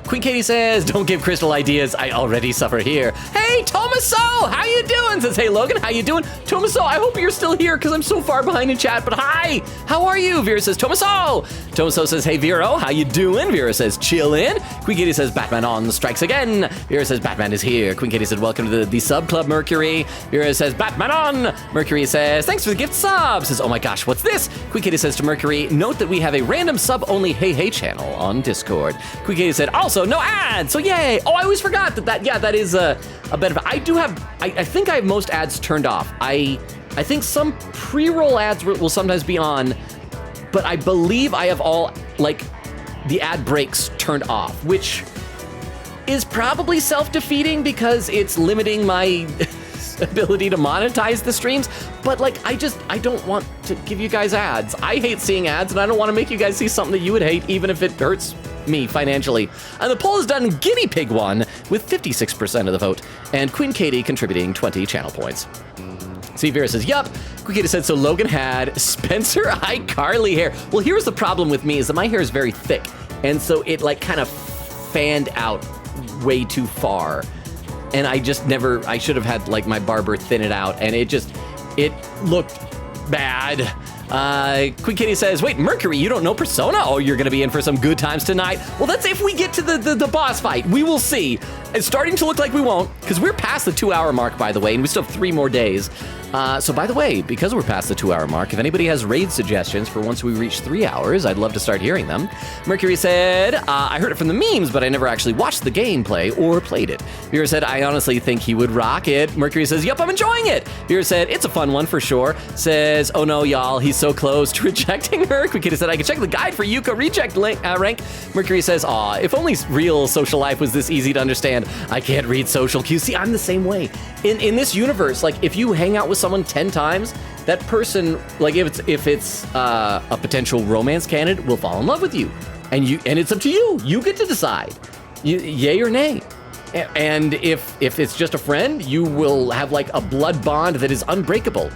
Queen Katie says, don't give Crystal ideas. I already suffer here. Hey, Tomaso, how you doing? Says, hey, Logan, how you doing? Tomaso, I hope you're still here because I'm so far behind in chat, but hi, how are you? Vera says, Tomaso. Tomaso says, hey, Vero, how you doing? Vera says, chillin'. Queen Katie says, Batman on strikes again. Vera says, Batman is here. Queen Katie said, welcome to the sub club, Mercury. Vera says, Batman on. Mercury says, thanks for the gift sub. Says, oh my gosh, what's this? Queen Katie says to Mercury, note that we have a random sub-only Hey Hey channel on Discord. Queen Katie said, also, no ads, so yay. Oh, I always forgot that is a benefit. I think I have most ads turned off. I think some pre-roll ads will sometimes be on, but I believe I have all, like, the ad breaks turned off, which is probably self-defeating because it's limiting my ability to monetize the streams, but like I don't want to give you guys ads. I hate seeing ads and I don't want to make you guys see something that you would hate even if it hurts me financially. And the poll is done guinea pig won with 56% of the vote and Queen Katie contributing 20 channel points. See, Vera says, yup. Queen Katie said, so Logan had Spencer iCarly hair. Well, here's the problem with me is that my hair is very thick and so it like kind of fanned out way too far. And I should have had like my barber thin it out and it looked bad. Queen Kitty says, wait, Mercury, you don't know Persona? Oh, you're gonna be in for some good times tonight. Well, that's if we get to the boss fight. We will see. It's starting to look like we won't, because we're past the 2-hour mark, by the way, and we still have 3 more days. So by the way, because we're past the 2-hour mark, if anybody has raid suggestions for once we reach 3 hours, I'd love to start hearing them. Mercury said, I heard it from the memes, but I never actually watched the gameplay or played it. Vera said, I honestly think he would rock it. Mercury says, yup, I'm enjoying it. Vera said, it's a fun one for sure. Says, oh no, y'all, he's so close to rejecting her. Quikita said, I can check the guide for Yuka reject rank. Mercury says, aw, if only real social life was this easy to understand. I can't read social cues. See, I'm the same way. In this universe, like, if you hang out with someone 10 times, that person, like, if it's a potential romance candidate, will fall in love with you, and it's up to you. You get to decide, yay or nay. And if it's just a friend, you will have like a blood bond that is unbreakable.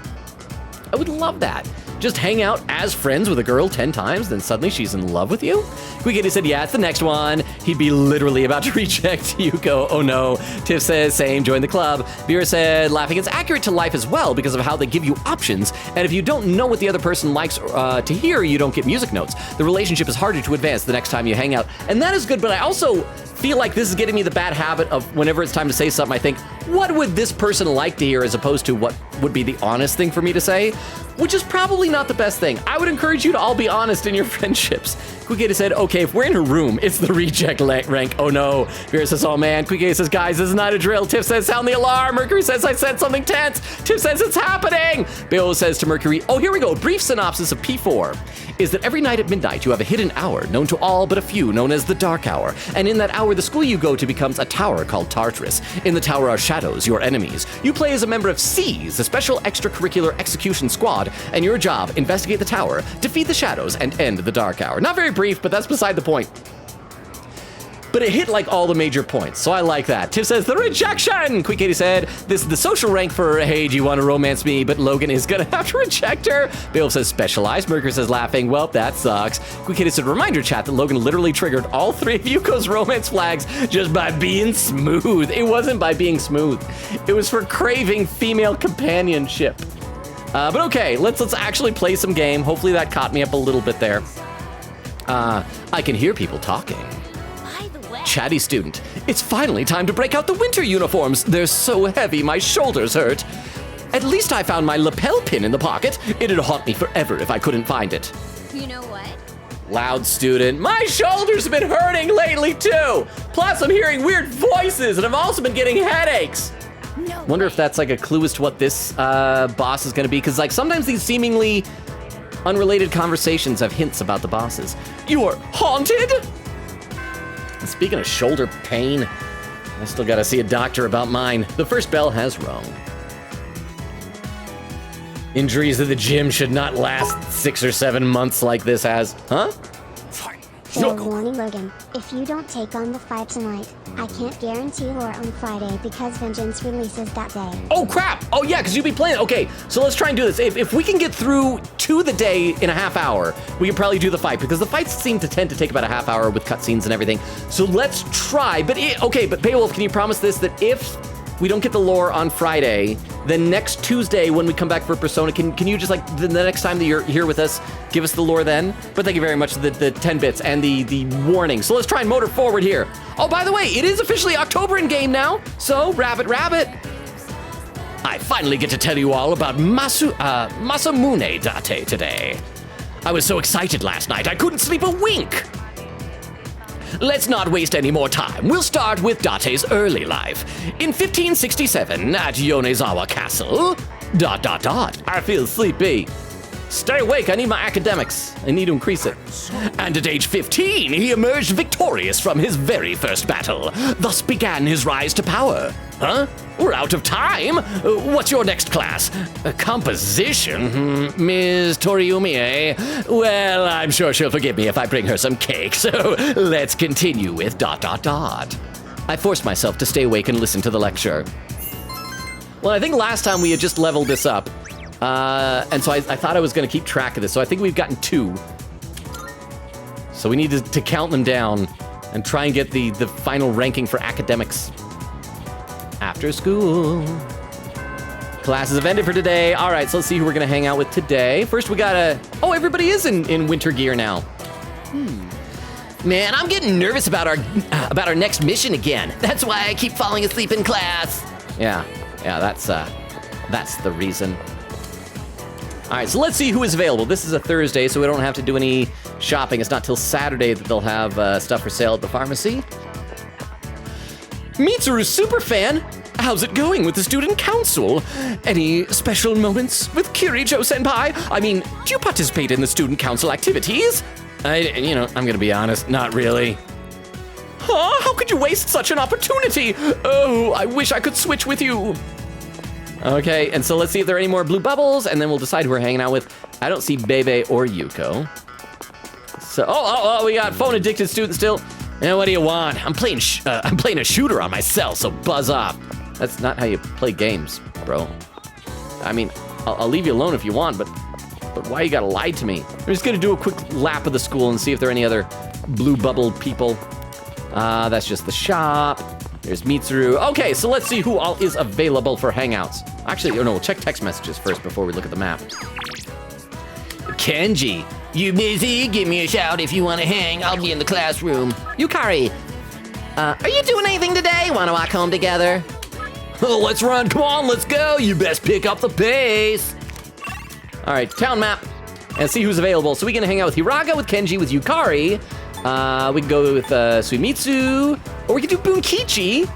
I would love that. Just hang out as friends with a girl 10 times, then suddenly she's in love with you? Quikity said, yeah, it's the next one. He'd be literally about to reject Yuko. Oh no. Tiff says, same, join the club. Vera said, laughing, it's accurate to life as well because of how they give you options. And if you don't know what the other person likes to hear, you don't get music notes. The relationship is harder to advance the next time you hang out. And that is good, but I also feel like this is getting me the bad habit of whenever it's time to say something, I think, what would this person like to hear as opposed to what would be the honest thing for me to say, which is probably not the best thing. I would encourage you to all be honest in your friendships. Quikita said, okay, if we're in a room, it's the reject rank. Oh no. Vera says, oh man. Quikita says, guys, this is not a drill. Tiff says, sound the alarm. Mercury says, I said something tense. Tiff says, it's happening. Beowulf says to Mercury, oh, here we go. Brief synopsis of P4 is that every night at midnight you have a hidden hour known to all but a few, known as the Dark Hour. And in that hour, the school you go to becomes a tower called Tartarus. In the tower are shadows, your enemies. You play as a member of SEAS, a special extracurricular execution squad, and your job, investigate the tower, defeat the shadows, and end the Dark Hour. Not very brief, but that's beside the point. But it hit like all the major points, so I like that. Tiff says, the rejection! Quick Katie said, this is the social rank for, hey, do you want to romance me? But Logan is gonna have to reject her. Beowulf says, specialized. Mercury says, laughing, well, that sucks. Quick Katie said, reminder chat that Logan literally triggered all 3 of Yuko's romance flags just by being smooth. It wasn't by being smooth. It was for craving female companionship. But okay, let's actually play some game. Hopefully that caught me up a little bit there. I can hear people talking. Chatty student, it's finally time to break out the winter uniforms. They're so heavy, my shoulders hurt. At least I found my lapel pin in the pocket. It'd haunt me forever if I couldn't find it. You know what? Loud student, my shoulders have been hurting lately too. Plus I'm hearing weird voices and I've also been getting headaches. No Wonder if that's like a clue as to what this boss is gonna be, because like sometimes these seemingly unrelated conversations have hints about the bosses. You're haunted? And speaking of shoulder pain, I still gotta see a doctor about mine. The first bell has rung. Injuries at the gym should not last 6 or 7 months like this has. Huh? Fair warning, Logan. If you don't take on the fight tonight, I can't guarantee lore on Friday because Vengeance releases that day. Oh crap! Oh yeah, because you'll be playing. Okay, so let's try and do this. If we can get through to the day in a half hour, we can probably do the fight, because the fights seem to tend to take about a half hour with cutscenes and everything. So let's try. But but Beowulf, can you promise this, that if we don't get the lore on Friday, then next Tuesday when we come back for Persona, can you just like the next time that you're here with us, give us the lore then? But thank you very much for the 10 bits and the warning. So let's try and motor forward here. Oh, by the way, it is officially October in game now. So rabbit. I finally get to tell you all about Masamune Date today. I was so excited last night I couldn't sleep a wink. Let's not waste any more time. We'll start with Date's early life. In 1567, at Yonezawa Castle, ... I feel sleepy. Stay awake, I need my academics. I need to increase it. And at age 15, he emerged victorious from his very first battle. Thus began his rise to power. Huh? We're out of time. What's your next class? Composition? Ms. Toriumi, eh? Well, I'm sure she'll forgive me if I bring her some cake, so let's continue with ... I forced myself to stay awake and listen to the lecture. Well, I think last time we had just leveled this up. And so I thought I was going to keep track of this, so I think we've gotten 2. So we need to count them down and try and get the final ranking for academics. After school. Classes have ended for today. All right, so let's see who we're going to hang out with today. First, we got oh, everybody is in winter gear now. Man, I'm getting nervous about our next mission again. That's why I keep falling asleep in class. Yeah, that's That's the reason. All right, so let's see who is available. This is a Thursday, so we don't have to do any shopping. It's not till Saturday that they'll have stuff for sale at the pharmacy. Mitsuru Superfan, how's it going with the student council? Any special moments with Kirijo-senpai? I mean, do you participate in the student council activities? I'm gonna be honest, not really. Huh? How could you waste such an opportunity? Oh, I wish I could switch with you. Okay, and so let's see if there are any more blue bubbles, and then we'll decide who we're hanging out with. I don't see Bebe or Yuko. So, we got phone addicted student still. And what do you want? I'm playing a shooter on my cell, so buzz off. That's not how you play games, bro. I mean, I'll leave you alone if you want, but why you gotta lie to me? I'm just gonna do a quick lap of the school and see if there are any other blue bubble people. That's just the shop. There's Mitsuru. Okay, so let's see who all is available for hangouts. Actually, no, we'll check text messages first before we look at the map. Kenji, you busy? Give me a shout if you want to hang. I'll be in the classroom. Yukari, are you doing anything today? Want to walk home together? Oh, let's run. Come on, let's go. You best pick up the pace. All right, town map. And see who's available. So we can hang out with Hiraga, with Kenji, with Yukari. We can go with Suimitsu. Or we could do Bunkichi.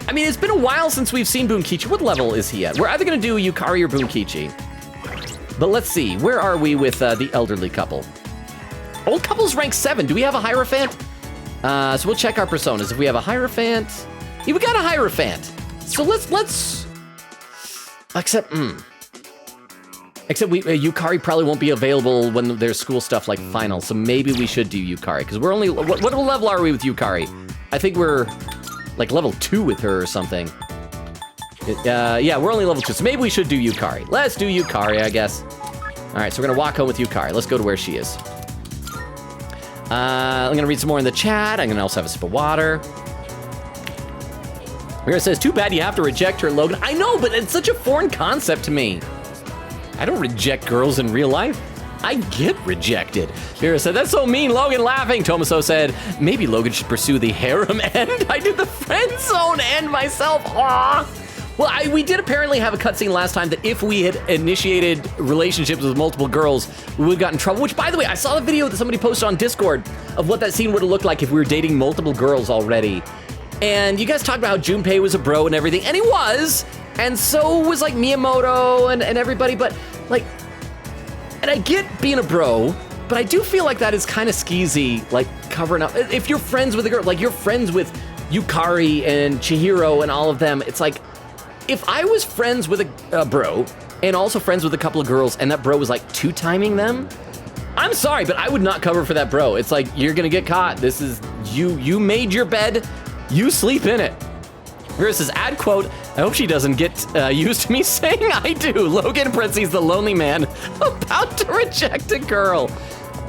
I mean, it's been a while since we've seen Bunkichi. What level is he at? We're either going to do Yukari or Bunkichi. But let's see. Where are we with the elderly couple? Old couple's rank 7. Do we have a Hierophant? So we'll check our personas. If we have a Hierophant... Yeah, we got a Hierophant. So let's... Except Yukari probably won't be available when there's school stuff like finals. So maybe we should do Yukari. Because we're only... What level are we with Yukari? I think we're like level 2 with her or something. Yeah, we're only level 2, so maybe we should do Yukari. Let's do Yukari, I guess. All right, so we're gonna walk home with Yukari. Let's go to where she is. I'm gonna read some more in the chat. I'm gonna also have a sip of water. Mira says, too bad you have to reject her, Logan. I know, but it's such a foreign concept to me. I don't reject girls in real life. I get rejected. Mira said, that's so mean, Logan laughing. Tomaso said, maybe Logan should pursue the harem end. I did the friend zone end myself. Aww. Well, we did apparently have a cutscene last time that if we had initiated relationships with multiple girls, we would have gotten in trouble. Which, by the way, I saw the video that somebody posted on Discord of what that scene would have looked like if we were dating multiple girls already. And you guys talked about how Junpei was a bro and everything, and he was. And so was like Miyamoto and everybody, but like, and I get being a bro, but I do feel like that is kind of skeezy, like covering up. If you're friends with a girl, like you're friends with Yukari and Chihiro and all of them, it's like, if I was friends with a bro and also friends with a couple of girls and that bro was like two-timing them, I'm sorry, but I would not cover for that bro. It's like, you're gonna get caught. This is, you made your bed, you sleep in it. Versus ad quote, I hope she doesn't get used to me saying I do. Logan Prince's the lonely man about to reject a girl.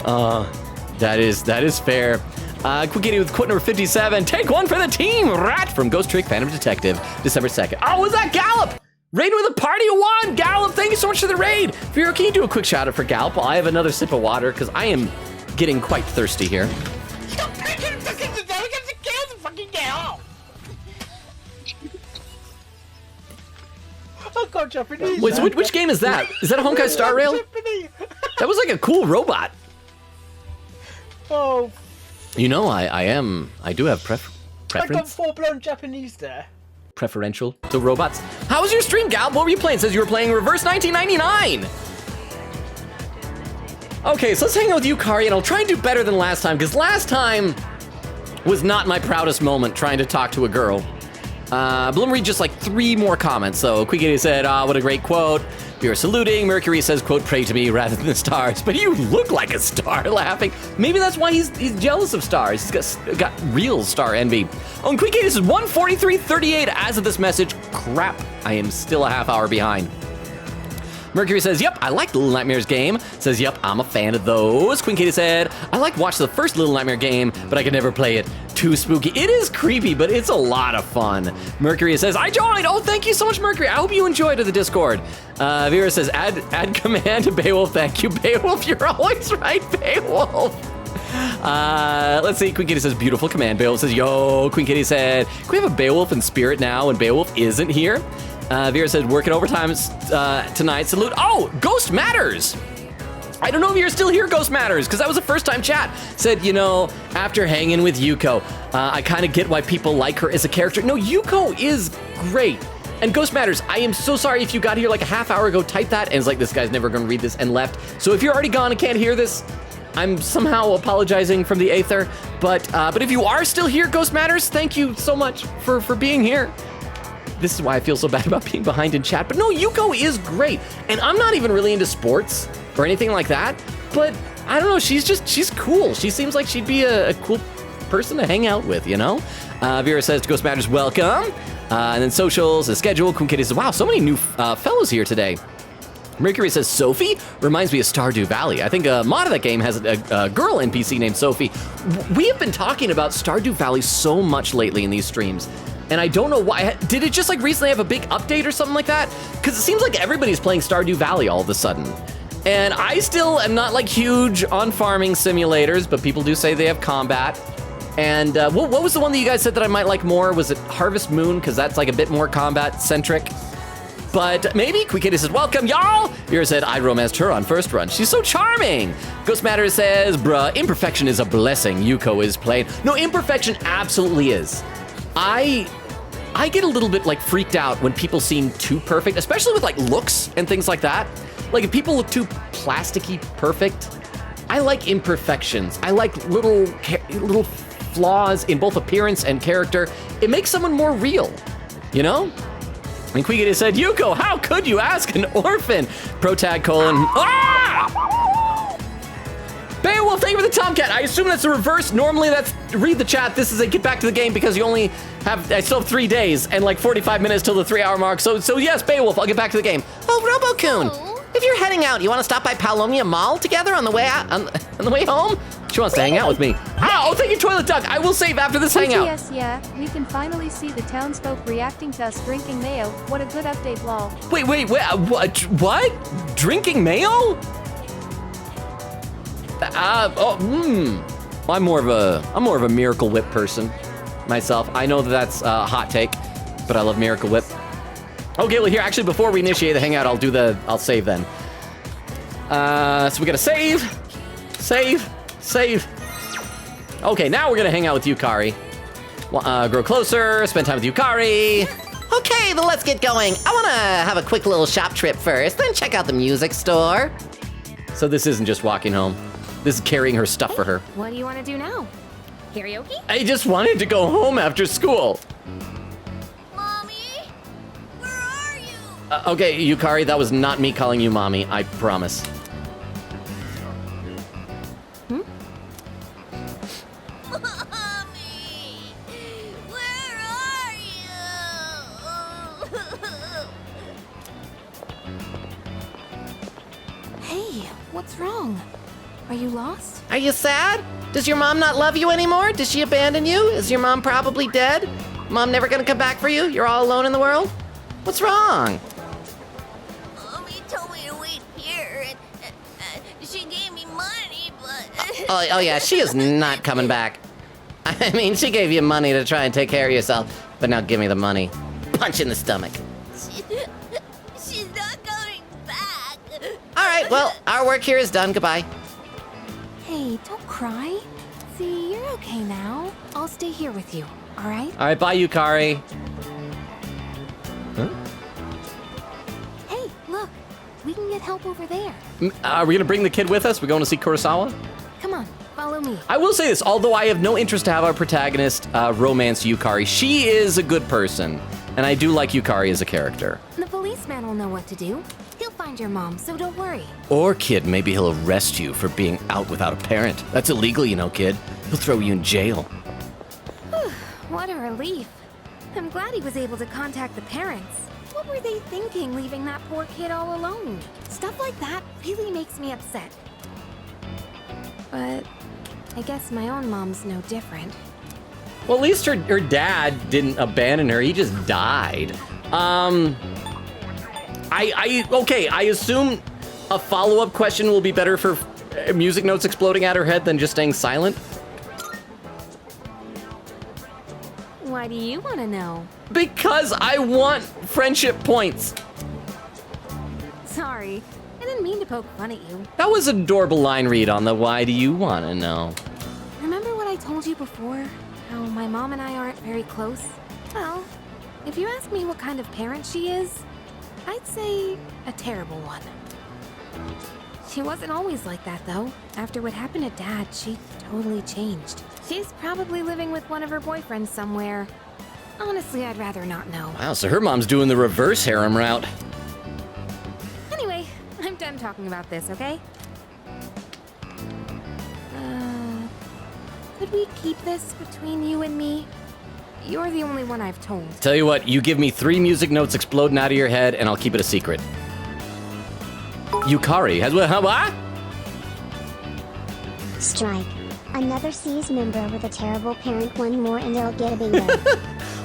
That is fair. Quick Kitty with quote number 57. Take one for the team. Rat from Ghost Trick Phantom Detective, December 2nd. Oh, was that Gallop? Raid with a party of one. Gallop, thank you so much for the raid. Vero, can you do a quick shout out for Gallop while I have another sip of water? Because I am getting quite thirsty here. Oh god, Japanese. Wait, so which game is that? Is that a Honkai Star Rail? That was like a cool robot. Oh. You know, I do have preference. I got full-blown Japanese there. Preferential to robots. How was your stream, Gal? What were you playing? It says you were playing Reverse 1999. Okay, so let's hang out with Yukari, and I'll try and do better than last time, because last time was not my proudest moment trying to talk to a girl. But let me read just like 3 more comments. So Quick Kitty said, what a great quote. We are saluting. Mercury says, quote, pray to me rather than the stars. But you look like a star, laughing. Maybe that's why he's jealous of stars. He's got real star envy. Oh, and Quick Kitty says 1:43:38 as of this message. Crap, I am still a half hour behind. Mercury says, yep, I like the Little Nightmares game. Says, yep, I'm a fan of those. Queen Katie said, I like watch the first Little Nightmare game, but I could never play it. Too spooky. It is creepy, but it's a lot of fun. Mercury says, I joined. Oh, thank you so much, Mercury. I hope you enjoyed the Discord. Vera says, add command to Beowulf. Thank you, Beowulf. You're always right, Beowulf. Let's see. Queen Kitty says, beautiful command. Beowulf says, yo. Queen Kitty said, can we have a Beowulf in spirit now when Beowulf isn't here? Vera said, working overtime tonight. Salute. Oh, Ghost Matters. I don't know if you're still here, Ghost Matters, because that was a first-time chat. Said, you know, after hanging with Yuko, I kind of get why people like her as a character. No, Yuko is great. And Ghost Matters, I am so sorry if you got here like a half hour ago, typed that, and it's like, this guy's never going to read this, and left. So if you're already gone and can't hear this, I'm somehow apologizing from the aether. But if you are still here, Ghost Matters, thank you so much for being here. This is why I feel so bad about being behind in chat. But no, Yuko is great. And I'm not even really into sports or anything like that. But I don't know, she's cool. She seems like she'd be a cool person to hang out with, you know? Vera says to Ghost Matters, welcome. And then socials, the schedule. Kun Kitty says, wow, so many new fellows here today. Mercury says, Sophie reminds me of Stardew Valley. I think a mod of that game has a girl NPC named Sophie. We have been talking about Stardew Valley so much lately in these streams. And I don't know why. Did it just like recently have a big update or something like that? Because it seems like everybody's playing Stardew Valley all of a sudden. And I still am not like huge on farming simulators, but people do say they have combat. And what was the one that you guys said that I might like more? Was it Harvest Moon? Because that's like a bit more combat centric. But maybe. Quickity says, welcome, y'all. Vera said, I romanced her on first run. She's so charming. Ghost Matter says, bruh, imperfection is a blessing. Yuko is playing. No, imperfection absolutely is. I get a little bit like freaked out when people seem too perfect, especially with like looks and things like that. Like if people look too plasticky perfect, I like imperfections. I like little flaws in both appearance and character. It makes someone more real, you know? And Quiggy said, Yuko, how could you ask an orphan? Protag : ah! Beowulf, thank you for the Tomcat. I assume that's the reverse. Normally that's read the chat. This is a get back to the game because you only have, I still have 3 days and like 45 minutes till the 3-hour mark. So yes, Beowulf, I'll get back to the game. Oh, Robo-kun, if you're heading out, you want to stop by Palomia Mall together on the way out, on the way home? She wants to hang out with me. Oh, thank you, Toilet Duck. I will save after this hangout. Yes, yeah, we can finally see the townsfolk reacting to us drinking mayo. What a good update, lol. Wait, what? Drinking mayo? I'm more of a Miracle Whip person myself. I know that's a hot take, but I love Miracle Whip. Okay, well here, actually before we initiate the hangout, I'll save then. So we gotta save. Okay, now we're gonna hang out with Yukari. Grow closer, spend time with Yukari. Okay, then let's get going. I wanna have a quick little shop trip first, then check out the music store. So this isn't just walking home. This is carrying her stuff for her. What do you want to do now? Karaoke? I just wanted to go home after school. Mommy? Where are you? Okay, Yukari, that was not me calling you mommy, I promise. Mommy, where are you? Hey, what's wrong? Are you lost? Are you sad? Does your mom not love you anymore? Does she abandon you? Is your mom probably dead? Mom never gonna come back for you? You're all alone in the world? What's wrong? Mommy told me to wait here, and she gave me money, but... Oh yeah, she is not coming back. I mean, she gave you money to try and take care of yourself, but now give me the money. Punch in the stomach. She's not coming back. All right, well, our work here is done. Goodbye. Hey, don't cry. See, you're okay now. I'll stay here with you, all right? All right, bye, Yukari. Huh? Hey, look. We can get help over there. Are we gonna bring the kid with us? We're going to see Kurosawa? Come on, follow me. I will say this, although I have no interest to have our protagonist romance Yukari, she is a good person, and I do like Yukari as a character. The policeman will know what to do. He'll find your mom, so don't worry. Or, kid, maybe he'll arrest you for being out without a parent. That's illegal, you know, kid. He'll throw you in jail. What a relief. I'm glad he was able to contact the parents. What were they thinking, leaving that poor kid all alone? Stuff like that really makes me upset. But I guess my own mom's no different. Well, at least her dad didn't abandon her. He just died. I assume a follow-up question will be better for music notes exploding out her head than just staying silent. Why do you want to know? Because I want friendship points. Sorry, I didn't mean to poke fun at you. That was an adorable line read on the why do you want to know? Remember what I told you before? How my mom and I aren't very close? Well, if you ask me what kind of parent she is, I'd say a terrible one. She wasn't always like that, though. After what happened to Dad, she totally changed. She's probably living with one of her boyfriends somewhere. Honestly, I'd rather not know. Wow, so her mom's doing the reverse harem route. Anyway, I'm done talking about this, okay? Could we keep this between you and me? You're the only one I've told. Tell you what, you give me 3 music notes exploding out of your head, and I'll keep it a secret. Yukari has what? Strike. Another C's member with a terrible parent, one more and they'll get a bingo.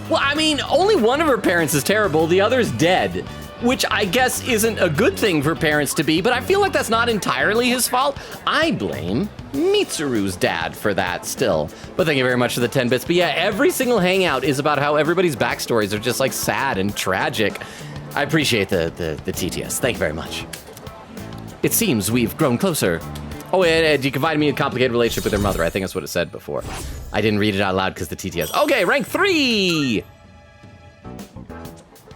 Well, I mean, only one of her parents is terrible, the other's dead. Which I guess isn't a good thing for parents to be, but I feel like that's not entirely his fault. I blame Mitsuru's dad for that still. But thank you very much for the 10 bits. But yeah, every single hangout is about how everybody's backstories are just like sad and tragic. I appreciate the TTS. Thank you very much. It seems we've grown closer. Oh, and you confided me in a complicated relationship with her mother. I think that's what it said before. I didn't read it out loud because the TTS. Okay, rank 3!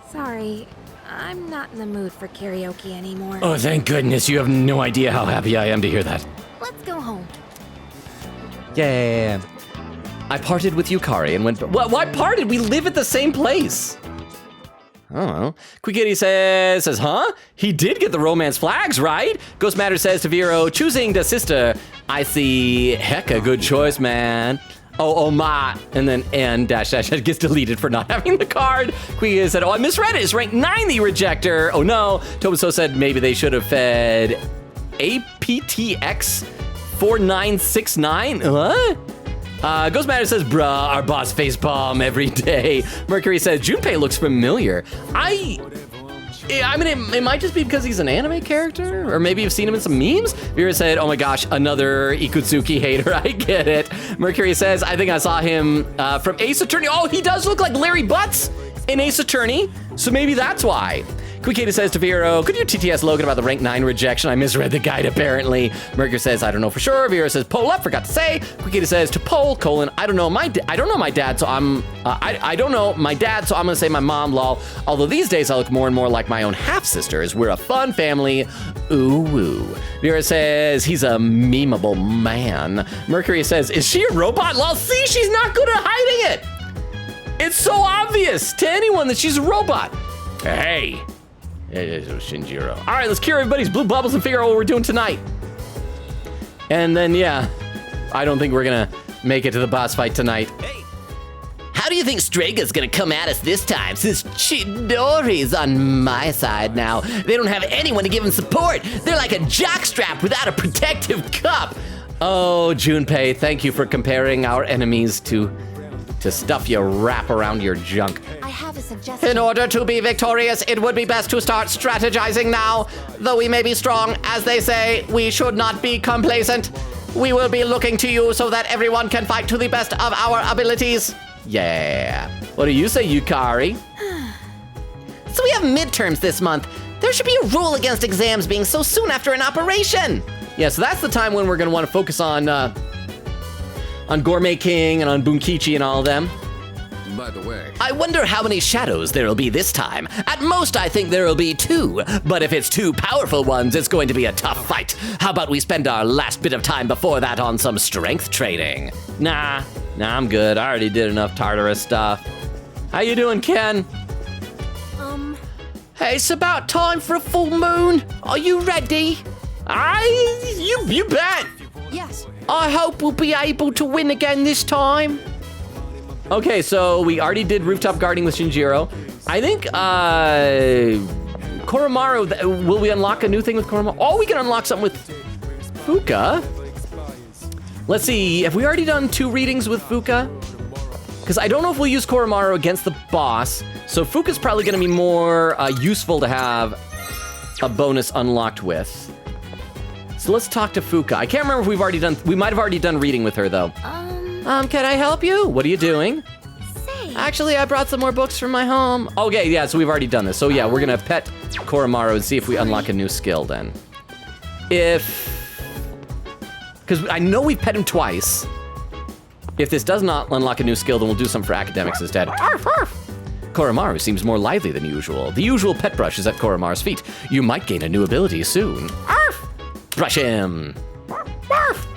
Sorry, I'm not in the mood for karaoke anymore. Oh, thank goodness. You have no idea how happy I am to hear that. Let's go home. Yeah. I parted with Yukari and went... Why parted? We live at the same place. I don't know. Quickitty says, huh? He did get the romance flags, right? Ghost Matter says to Vero, choosing the sister. I see, heck, a good choice, man. Oh my, and then N dash gets deleted for not having the card. Quickitty said, oh, I misread it. It's rank 9, the rejector. Oh no. Tobaso said maybe they should have fed APTX 4969. What? Ghost Matter says, bruh, our boss facepalm every day. Mercury says, Junpei looks familiar. I mean, it might just be because he's an anime character, or maybe you've seen him in some memes. Vera said, oh my gosh, another Ikutsuki hater, I get it. Mercury says, I think I saw him from Ace Attorney. Oh, he does look like Larry Butts in Ace Attorney, so maybe that's why. Quickita says to Vero, could you TTS Logan about the rank 9 rejection? I misread the guide apparently. Mercury says, I don't know for sure. Vero says, poll up, forgot to say. Quickita says to poll, colon, I don't know my dad, so I'm gonna say my mom, lol. Although these days I look more and more like my own half-sisters. We're a fun family, ooh woo. Vera says, he's a memeable man. Mercury says, is she a robot? Lol, see, she's not good at hiding it. It's so obvious to anyone that she's a robot. Hey. Shinjiro. All right, let's cure everybody's blue bubbles and figure out what we're doing tonight. And then, yeah, I don't think we're gonna make it to the boss fight tonight. Hey, how do you think Straga's gonna come at us this time, since Chidori's on my side now? They don't have anyone to give him support. They're like a jockstrap without a protective cup. Oh, Junpei, thank you for comparing our enemies to stuff you wrap around your junk. I have a suggestion. In order to be victorious, it would be best to start strategizing now. Though we may be strong, as they say, we should not be complacent. We will be looking to you so that everyone can fight to the best of our abilities. Yeah. What do you say, Yukari? So we have midterms this month. There should be a rule against exams being so soon after an operation. Yeah, so that's the time when we're gonna want to focus on Gourmet King and on Bunkichi and all of them. By the way, I wonder how many shadows there'll be this time. At most, I think there'll be 2. But if it's 2 powerful ones, it's going to be a tough fight. How about we spend our last bit of time before that on some strength training? Nah, I'm good. I already did enough Tartarus stuff. How you doing, Ken? Hey, it's about time for a full moon. Are you ready? You bet. Yes. I hope we'll be able to win again this time. Okay, so we already did rooftop guarding with Shinjiro. I think Koromaru, will we unlock a new thing with Koromaru? Oh, we can unlock something with Fuka. Let's see, have we already done 2 readings with Fuka? Because I don't know if we'll use Koromaru against the boss. So Fuka's probably gonna be more useful to have a bonus unlocked with. So let's talk to Fuka. I can't remember if we might have already done reading with her though. Can I help you? What are you doing? Say, Actually, I brought some more books from my home. Okay, yeah, so we've already done this. So yeah, we're gonna pet Koromaru and see if we unlock a new skill then. Because I know we've pet him twice. If this does not unlock a new skill, then we'll do some for academics instead. Arf, arf. Koromaru seems more lively than usual. The usual pet brush is at Koromaru's feet. You might gain a new ability soon. Arf! Brush him. Arf!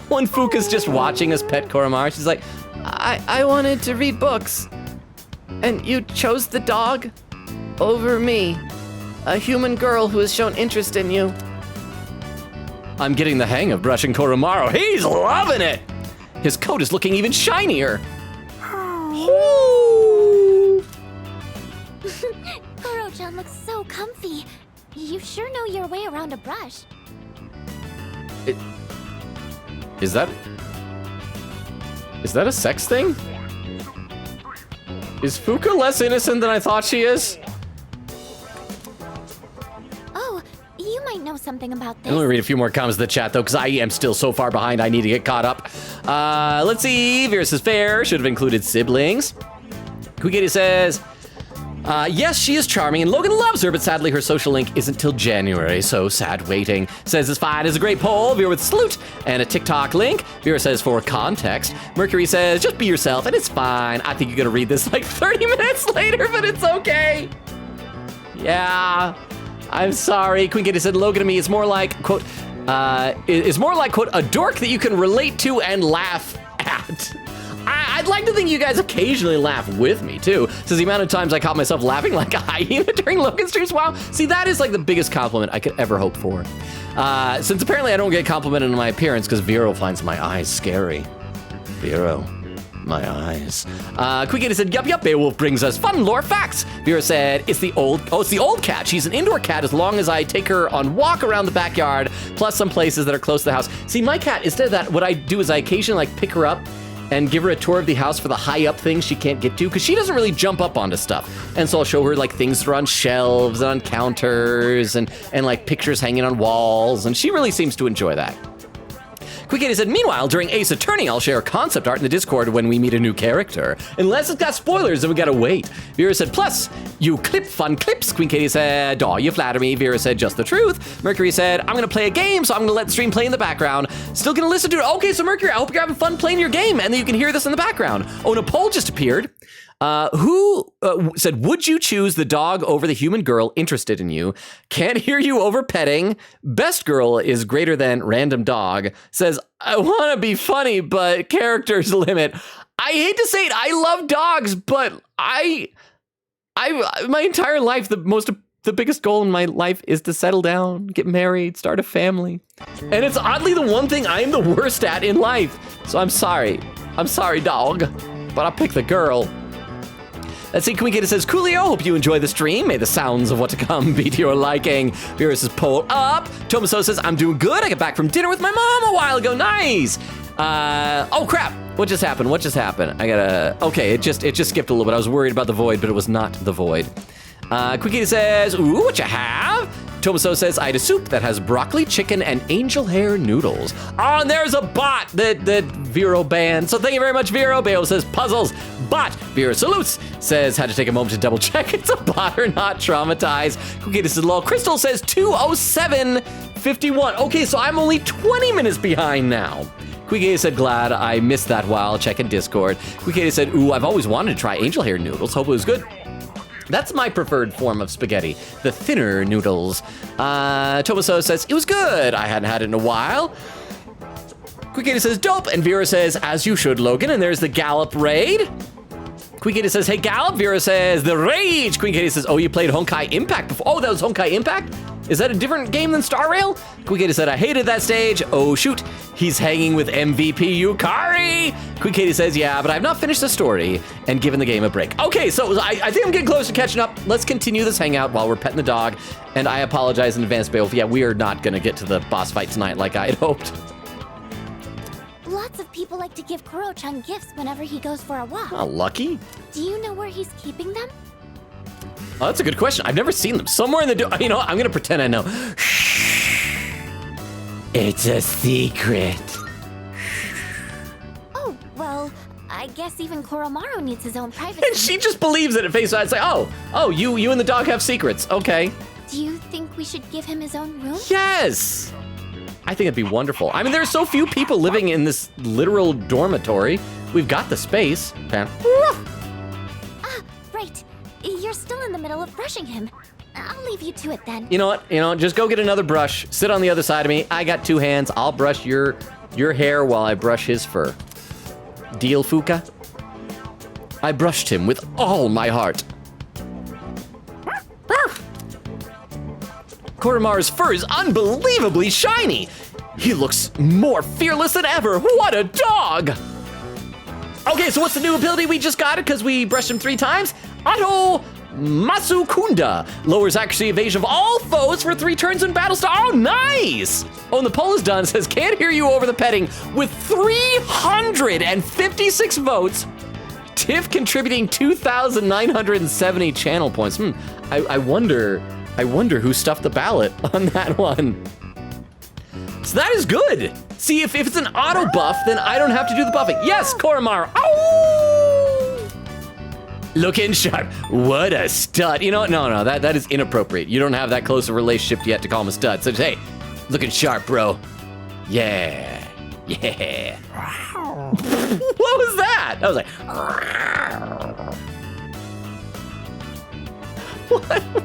When Fuka's just watching us pet Koromaru, she's like, I wanted to read books, and you chose the dog over me, a human girl who has shown interest in you. I'm getting the hang of brushing Koromaru. He's loving it! His coat is looking even shinier. Koro-chan looks so comfy. You sure know your way around a brush. Is that a sex thing? Is Fuka less innocent than I thought she is? Oh, you might know something about I'm this. gonna read a few more comments in the chat though, because I am still so far behind. I need to get caught up. Let's see. Vera says fair. Should have included siblings. Kugeti says, yes, she is charming and Logan loves her, but sadly her social link isn't till January, so sad waiting. Says it's fine is a great poll. Vera with salute and a TikTok link. Vera says for context. Mercury says just be yourself and it's fine. I think you're gonna read this like 30 minutes later, but it's okay. Yeah, I'm sorry. Queen Kitty said Logan to me is more like, quote, is more like, quote, a dork that you can relate to and laugh at. I'd like to think you guys occasionally laugh with me too. Says the amount of times I caught myself laughing like a hyena during Logan streams. Wow. See, that is like the biggest compliment I could ever hope for. Since apparently I don't get complimented on my appearance because Vero finds my eyes scary. Vero, my eyes. Quickity said, yup, Beowulf brings us fun lore facts. Vera said, it's the old cat. She's an indoor cat as long as I take her on walk around the backyard, plus some places that are close to the house. See, my cat, instead of that, what I do is I occasionally like pick her up and give her a tour of the house for the high up things she can't get to, because she doesn't really jump up onto stuff. And so I'll show her like things that are on shelves and on counters and like pictures hanging on walls, and she really seems to enjoy that. Quickity said, meanwhile, during Ace Attorney, I'll share concept art in the Discord when we meet a new character. Unless it's got spoilers, then we gotta wait. Vera said, plus, you clip fun clips. Queen Katie said, aw, you flatter me. Vera said, just the truth. Mercury said, I'm gonna play a game, so I'm gonna let the stream play in the background. Still gonna listen to it. Okay, so Mercury, I hope you're having fun playing your game, and then you can hear this in the background. Oh, and a poll just appeared. Who said, would you choose the dog over the human girl interested in you? Can't hear you over petting. Best girl is greater than random dog. Says, I want to be funny, but characters limit. I hate to say it, I love dogs, but I my entire life, the biggest goal in my life is to settle down, get married, start a family. And it's oddly the one thing I am the worst at in life. So I'm sorry, dog, but I'll pick the girl. Let's see, Queen Kitty says, Coolio, hope you enjoy the stream. May the sounds of what to come be to your liking. Vera says, poll up. Tomaso says, I'm doing good. I got back from dinner with my mom a while ago. Nice. Oh, crap. What just happened? Okay, it just skipped a little bit. I was worried about the void, but it was not the void. Queen Kitty says, ooh, what you have? Tomaso says, I had a soup that has broccoli, chicken, and angel hair noodles. Oh, and there's a bot that Vero banned. So thank you very much, Vero. Bayo says, puzzles. Bot. Vera salutes. Says, had to take a moment to double check it's a bot or not. Traumatized. Okay, this is low. Crystal says 2:07:51. Okay, so I'm only 20 minutes behind now. Quigay said, glad I missed that while checking Discord. Quigay said, ooh, I've always wanted to try angel hair noodles. Hope it was good. That's my preferred form of spaghetti, the thinner noodles. Tomaso says, it was good. I hadn't had it in a while. Quickity says, dope. And Vera says, as you should, Logan. And there's the Gallop raid. Quickity says, hey, Gallop. Vera says, the rage. Quickity says, oh, you played Honkai Impact before. Oh, that was Honkai Impact? Is that a different game than Star Rail? Quickity said, I hated that stage. Oh, shoot. He's hanging with MVP Yukari. Quickity says, yeah, but I've not finished the story and given the game a break. Okay, so I think I'm getting close to catching up. Let's continue this hangout while we're petting the dog. And I apologize in advance, Beowulf. Yeah, we are not going to get to the boss fight tonight like I had hoped. Lots of people like to give Kuro-chan gifts whenever he goes for a walk. Oh, lucky. Do you know where he's keeping them? Oh, that's a good question. I've never seen them. Somewhere in the you know, I'm going to pretend I know. It's a secret. Oh, well, I guess even Koromaru needs his own privacy. And she just believes it at face value. It's like, oh, you and the dog have secrets. Okay. Do you think we should give him his own room? Yes! I think it'd be wonderful. I mean, there are so few people living in this literal dormitory. We've got the space. Pan. Ah, right. You're still in the middle of brushing him. I'll leave you to it then. You know what? Just go get another brush. Sit on the other side of me. I got 2 hands. I'll brush your hair while I brush his fur. Deal, Fuka? I brushed him with all my heart. Koromaru's fur is unbelievably shiny. He looks more fearless than ever. What a dog! Okay, so what's the new ability we just got it because we brushed him 3 times? Octo Masukunda lowers accuracy evasion of all foes for 3 turns in battle style. Oh, nice! Oh, and the poll is done. Says can't hear you over the petting with 356 votes. Tiff contributing 2,970 channel points. I wonder who stuffed the ballot on that one. So that is good. See, if it's an auto buff, then I don't have to do the buffing. Yes, Koromaru. Oh! Looking sharp. What a stud. You know what? No, that is inappropriate. You don't have that close a relationship yet to call him a stud. So hey, looking sharp, bro. Yeah. What was that? I was like,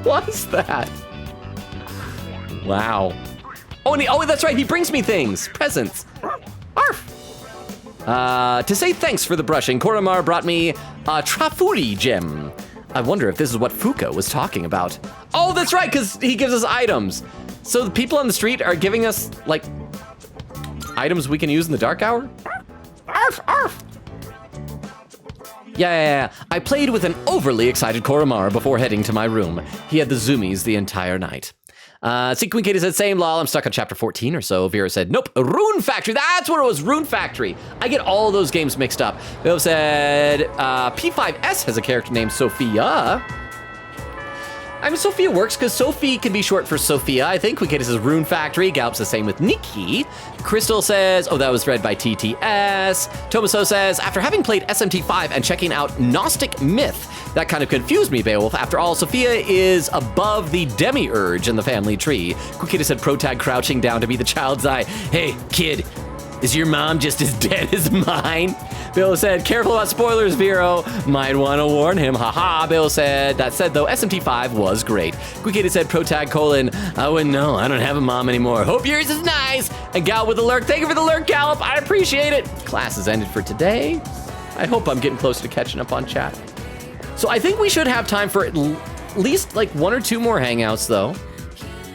what was that? Wow. Oh, that's right. He brings me things, presents. Arf. To say thanks for the brushing, Koromaru brought me a Trafuri gem. I wonder if this is what Fuka was talking about. Oh, that's right, because he gives us items. So the people on the street are giving us, like, items we can use in the dark hour? Arf, arf. Yeah. I played with an overly excited Koromaru before heading to my room. He had the zoomies the entire night. Queen Katie said, same lol, I'm stuck on chapter 14 or so. Vera said, nope, Rune Factory. That's what it was, Rune Factory. I get all those games mixed up. Bill said, P5S has a character named Sophia. I mean, Sophia works because Sophie can be short for Sophia. I think Queen Katie says Rune Factory. Galp's the same with Nikki. Crystal says, oh, that was read by TTS. Tomaso says, after having played SMT5 and checking out Gnostic Myth, that kind of confused me, Beowulf. After all, Sophia is above the demiurge in the family tree. Queen Katie said, protag crouching down to be the child's eye. Hey, kid, is your mom just as dead as mine? Bill said, careful about spoilers, Vero. Might want to warn him. Haha, Bill said. That said, though, SMT5 was great. Quikita said, protag : I wouldn't know. I don't have a mom anymore. Hope yours is nice. And Gal with the lurk. Thank you for the lurk, Gallop. I appreciate it. Class is ended for today. I hope I'm getting close to catching up on chat. So I think we should have time for at least like 1 or 2 more hangouts, though.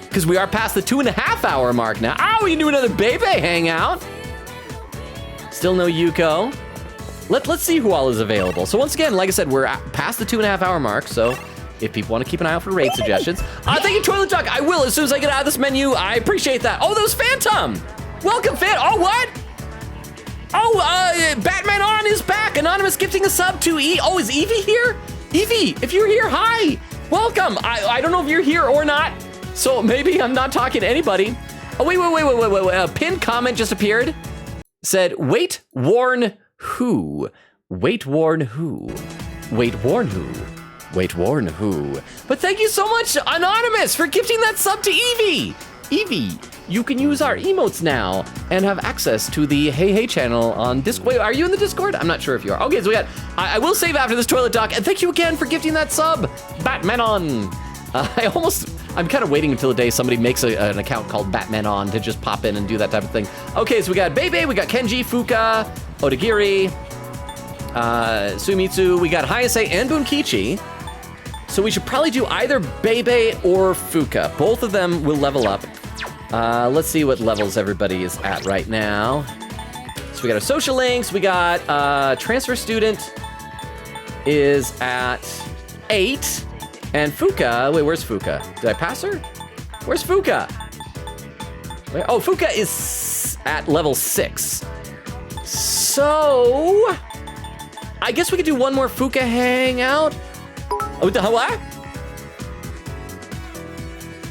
Because we are past the 2.5 hour mark now. Oh, we can do another Bebe hangout. Still no Yuko. Let's see who all is available. So once again, like I said, we're past the 2.5 hour mark. So if people want to keep an eye out for raid suggestions. Thank you, Toilet Duck. I will as soon as I get out of this menu. I appreciate that. Oh, that was Phantom. Welcome, Fan. Oh, what? Oh, Batman On is back. Anonymous gifting a sub to E. Oh, is Evie here? Evie, if you're here, hi. Welcome. I don't know if you're here or not. So maybe I'm not talking to anybody. Oh, wait. A pinned comment just appeared. Said, wait, warn who? Wait, warn who? Wait, warn who? Wait, warn who? But thank you so much, Anonymous, for gifting that sub to Evie. Evie, you can use our emotes now and have access to the Hey Hey channel on Discord. Wait, are you in the Discord? I'm not sure if you are. Okay, so we got, I will save after this Toilet Doc, and thank you again for gifting that sub, Batman On. I'm kind of waiting until the day somebody makes an account called Batman On to just pop in and do that type of thing. Okay, so we got Bebe, we got Kenji, Fuka, Odagiri, Sumitsu, we got Hayase and Bunkichi. So we should probably do either Bebe or Fuka. Both of them will level up. Let's see what levels everybody is at right now. So we got our social links, we got transfer student is at 8. And Fuka, wait, where's Fuka? Did I pass her? Where's Fuka? Wait, oh, Fuka is at level 6. So, I guess we could do one more Fuka hangout. Oh, what?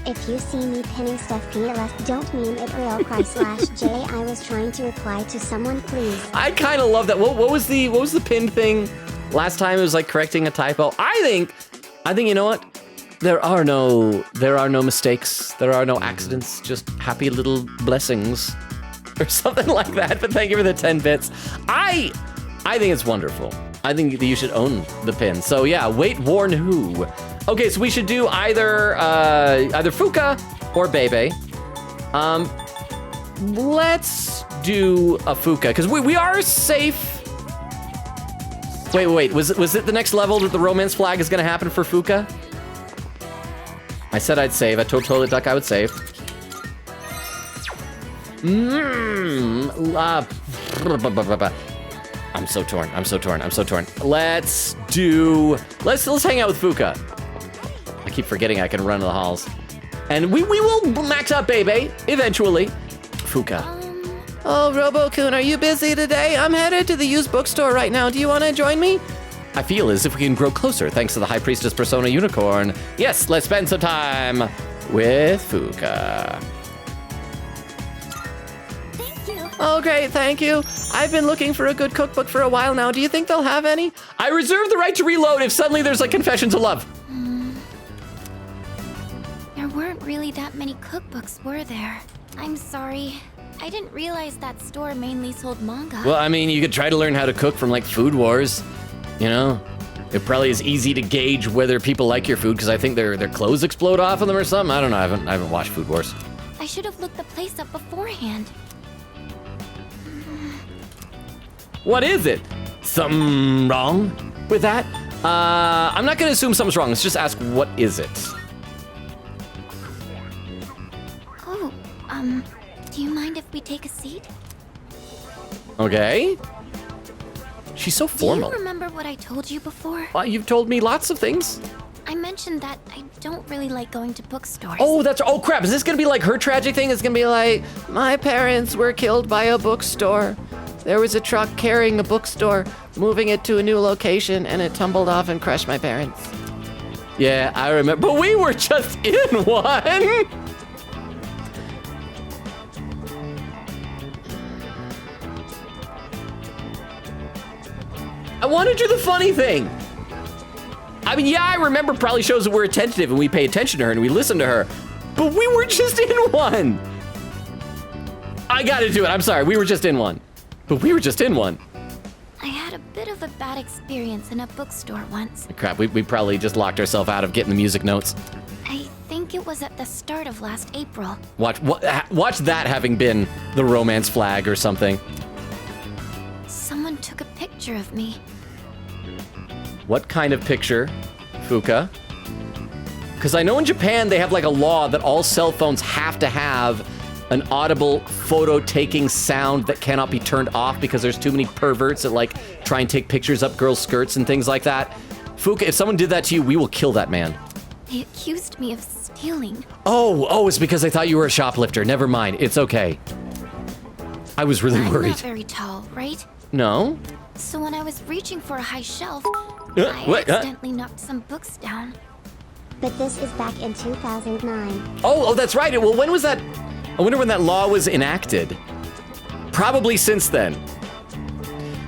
If you see me pinning stuff PLS, don't meme it or I'll cry /J. I was trying to reply to someone, please. I kind of love that. What was the pinned thing? Last time it was like correcting a typo. I think you know what? There are no mistakes. There are no accidents. Just happy little blessings, or something like that. But thank you for the 10 bits. I think it's wonderful. I think that you should own the pin. So yeah, wait, warn who? Okay, so we should do either Fuka or Bebe. Let's do a Fuka because we are safe. Wait, was it the next level that the romance flag is gonna happen for Fuka? I said I'd save. I told Toilet Duck I would save. I'm so torn. Let's hang out with Fuka. I keep forgetting I can run to the halls. And we will max out Bebe eventually. Fuka. Oh, Robo-kun, are you busy today? I'm headed to the used bookstore right now. Do you want to join me? I feel as if we can grow closer thanks to the High Priestess Persona Unicorn. Yes, let's spend some time with Fuka. Thank you. Oh, great, thank you. I've been looking for a good cookbook for a while now. Do you think they'll have any? I reserve the right to reload if suddenly there's like Confessions of Love. There weren't really that many cookbooks, were there? I'm sorry. I didn't realize that store mainly sold manga. Well, I mean, you could try to learn how to cook from like Food Wars. You know, it probably is easy to gauge whether people like your food because I think their clothes explode off of them or something. I don't know. I haven't watched Food Wars. I should have looked the place up beforehand. What is it? Something wrong with that? I'm not gonna assume something's wrong. Let's just ask, what is it? Oh, do you mind if we take a seat? Okay. She's so formal. Do you remember what I told you before? You've told me lots of things. I mentioned that I don't really like going to bookstores. Oh crap. Is this gonna be like her tragic thing? It's gonna be like, my parents were killed by a bookstore. There was a truck carrying a bookstore, moving it to a new location, and it tumbled off and crushed my parents. Yeah, I remember. But we were just in one. I want to do the funny thing. I mean, yeah, I remember probably shows that we're attentive and we pay attention to her and we listen to her, but we were just in one. I got to do it. I'm sorry. We were just in one, but we were just in one. I had a bit of a bad experience in a bookstore once. Crap, we probably just locked ourselves out of getting the music notes. I think it was at the start of last April. Watch that having been the romance flag or something. Someone took a picture of me. What kind of picture, Fuka? Because I know in Japan they have like a law that all cell phones have to have an audible photo-taking sound that cannot be turned off because there's too many perverts that like try and take pictures up girls' skirts and things like that. Fuka, if someone did that to you, we will kill that man. They accused me of stealing. Oh, it's because they thought you were a shoplifter. Never mind, it's okay. I was really worried. I'm not very tall, right? No. So when I was reaching for a high shelf, I accidentally knocked some books down. But this is back in 2009. Oh, that's right. Well, when was that? I wonder when that law was enacted. Probably since then.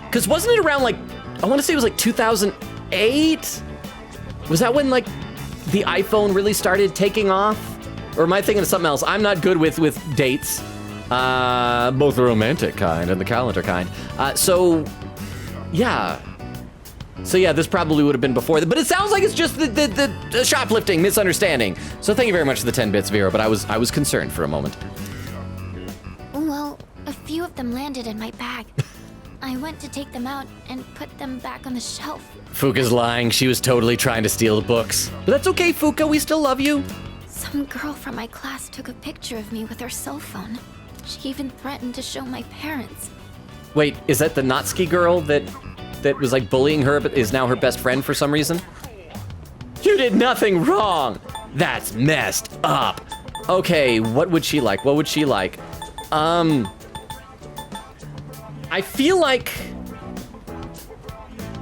Because wasn't it around like, I want to say it was like 2008? Was that when like the iPhone really started taking off? Or am I thinking of something else? I'm not good with dates. Both the romantic kind and the calendar kind. So yeah, this probably would have been before that, but it sounds like it's just the shoplifting misunderstanding. So thank you very much for the 10 bits, Vero, but I was concerned for a moment. Well, a few of them landed in my bag. I went to take them out and put them back on the shelf. Fuka's lying. She was totally trying to steal the books. But that's okay, Fuka. We still love you. Some girl from my class took a picture of me with her cell phone. She even threatened to show my parents. Wait, is that the Natsuki girl that was like bullying her but is now her best friend for some reason? You did nothing wrong. That's messed up. Okay, what would she like? What would she like? I feel like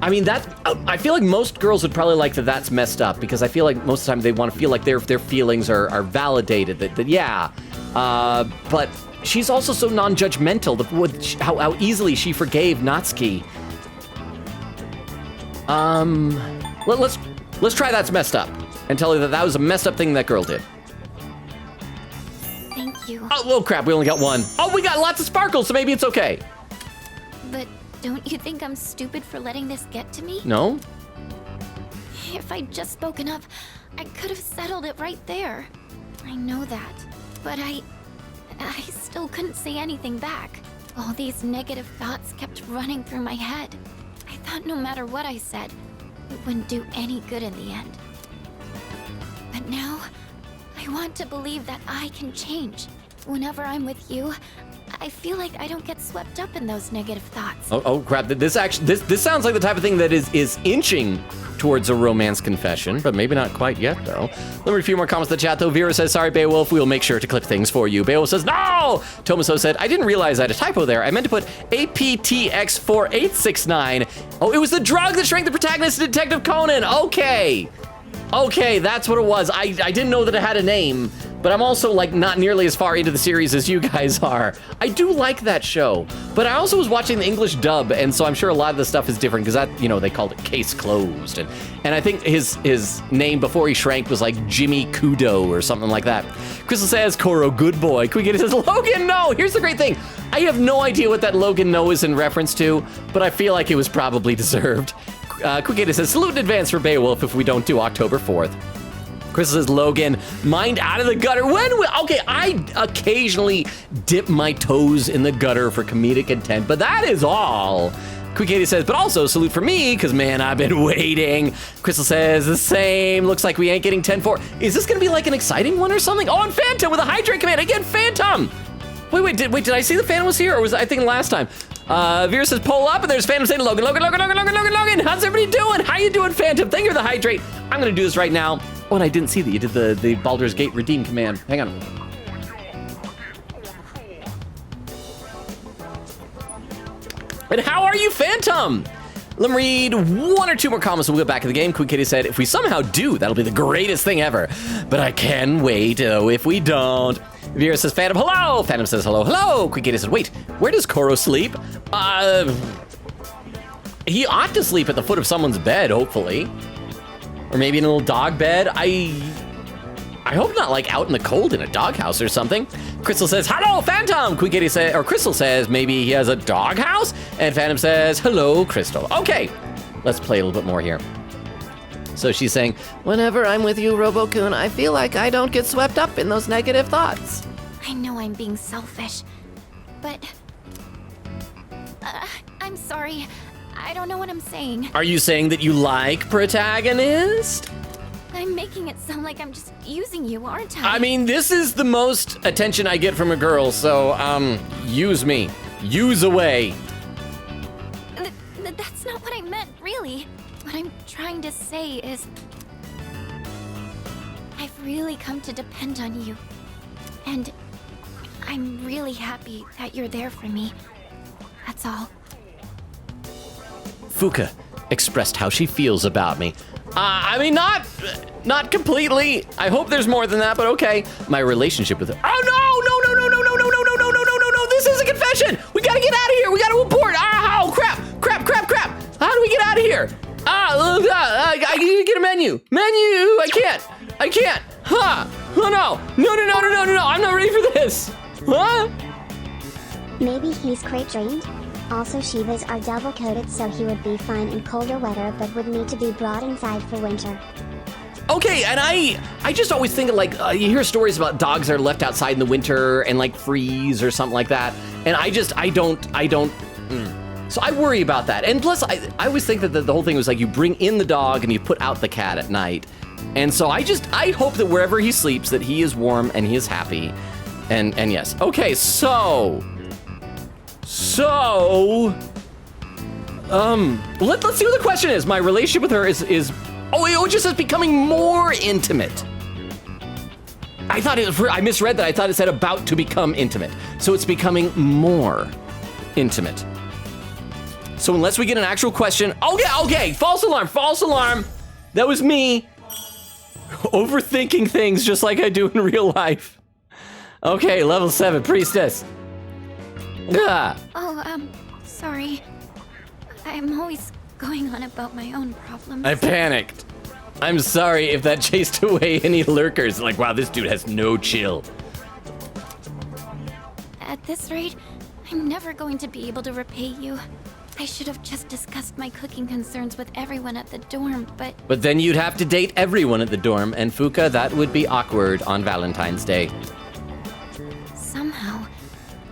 I mean, I feel like most girls would probably like that that's messed up, because I feel like most of the time they want to feel like their feelings are validated, that yeah. But she's also so non-judgmental with how easily she forgave Natsuki. Let's try that's messed up and tell her that was a messed up thing that girl did. Thank you. Oh crap, we only got one. Oh, we got lots of sparkles, so maybe it's okay. But don't you think I'm stupid for letting this get to me? No? If I'd just spoken up, I could have settled it right there. I know that. But I still couldn't say anything back. All these negative thoughts kept running through my head. I thought no matter what I said, it wouldn't do any good in the end. But now, I want to believe that I can change. Whenever I'm with you, I feel like I don't get swept up in those negative thoughts. Oh crap! This sounds like the type of thing that is inching towards a romance confession, but maybe not quite yet though. Let me read a few more comments in the chat though. Vera says, "Sorry, Beowulf, we will make sure to clip things for you." Beowulf says, "No!" Tomaso said, "I didn't realize I had a typo there. I meant to put APTX4869. Oh, it was the drug that shrank the protagonist to Detective Conan. Okay, that's what it was. I didn't know that it had a name, but I'm also like not nearly as far into the series as you guys are. I do like that show, but I also was watching the English dub, and so I'm sure a lot of the stuff is different because that, they called it Case Closed, and I think his name before he shrank was like Jimmy Kudo or something like that. Crystal says, "Koro, good boy." Quick says, "Logan, no." Here's the great thing. I have no idea what that Logan no is in reference to, but I feel like it was probably deserved. Quick says, "Salute in advance for Beowulf if we don't do October 4th. Chris says, "Logan, mind out of the gutter." Okay, I occasionally dip my toes in the gutter for comedic intent, but that is all. Quick says, "But also salute for me, because man, I've been waiting." Crystal says, "The same. Looks like we ain't getting 10-4. Is this going to be like an exciting one or something? Oh, and Phantom with a hydrate command. Again, Phantom. Wait, did I see the Phantom was here, or was I thinking last time? Vera says, "Pull up," and there's Phantom saying, Logan. How's everybody doing? How you doing, Phantom? Thank you for the hydrate. I'm going to do this right now. Oh, and I didn't see that you did the Baldur's Gate redeem command. Hang on. And how are you, Phantom? Let me read one or two more comments and we'll get back in the game. Quick Kitty said, "If we somehow do, that'll be the greatest thing ever. But I can wait, if we don't." Vera says, "Phantom, hello." Phantom says, hello. Quick Kitty said, "Wait, where does Koro sleep?" He ought to sleep at the foot of someone's bed, hopefully. Or maybe in a little dog bed. I hope not like out in the cold in a doghouse or something. Crystal says, "Hello, Phantom." Quick Kitty says, or Crystal says, "Maybe he has a doghouse?" And Phantom says, "Hello, Crystal." Okay, let's play a little bit more here. So she's saying, "Whenever I'm with you, Robo-kun, I feel like I don't get swept up in those negative thoughts." I know I'm being selfish, but I'm sorry. I don't know what I'm saying. Are you saying that you like protagonist? I'm making it sound like I'm just using you, aren't I? I mean, this is the most attention I get from a girl, so, use me. Use away. That's not what I meant, really. What I'm trying to say is, I've really come to depend on you. And I'm really happy that you're there for me. That's all. Fuka expressed how she feels about me. I mean, not completely. I hope there's more than that, but okay. My relationship with her. Oh, no. This is a confession. We gotta get out of here. We gotta abort. Oh, crap. How do we get out of here? I need to get a menu. I can't. Huh. Oh, no. I'm not ready for this. Huh? Maybe he's crate drained? Also, Shivas are double-coated, so he would be fine in colder weather, but would need to be brought inside for winter. Okay, and I just always think of like, you hear stories about dogs that are left outside in the winter and like freeze or something like that. And I don't. So I worry about that. And plus, I always think that the whole thing was like you bring in the dog and you put out the cat at night. And so I hope that wherever he sleeps, that he is warm and he is happy. And yes. Okay, so let's see what the question is. My relationship with her is it just says becoming more intimate. I misread that. I thought it said about to become intimate. So it's becoming more intimate. So unless we get an actual question, okay, false alarm. That was me overthinking things just like I do in real life. Okay, level 7, priestess. Sorry. I'm always going on about my own problems. I panicked. I'm sorry if that chased away any lurkers. Like, wow, this dude has no chill. At this rate, I'm never going to be able to repay you. I should have just discussed my cooking concerns with everyone at the dorm, but... But then you'd have to date everyone at the dorm, and Fuka, that would be awkward on Valentine's Day. Somehow,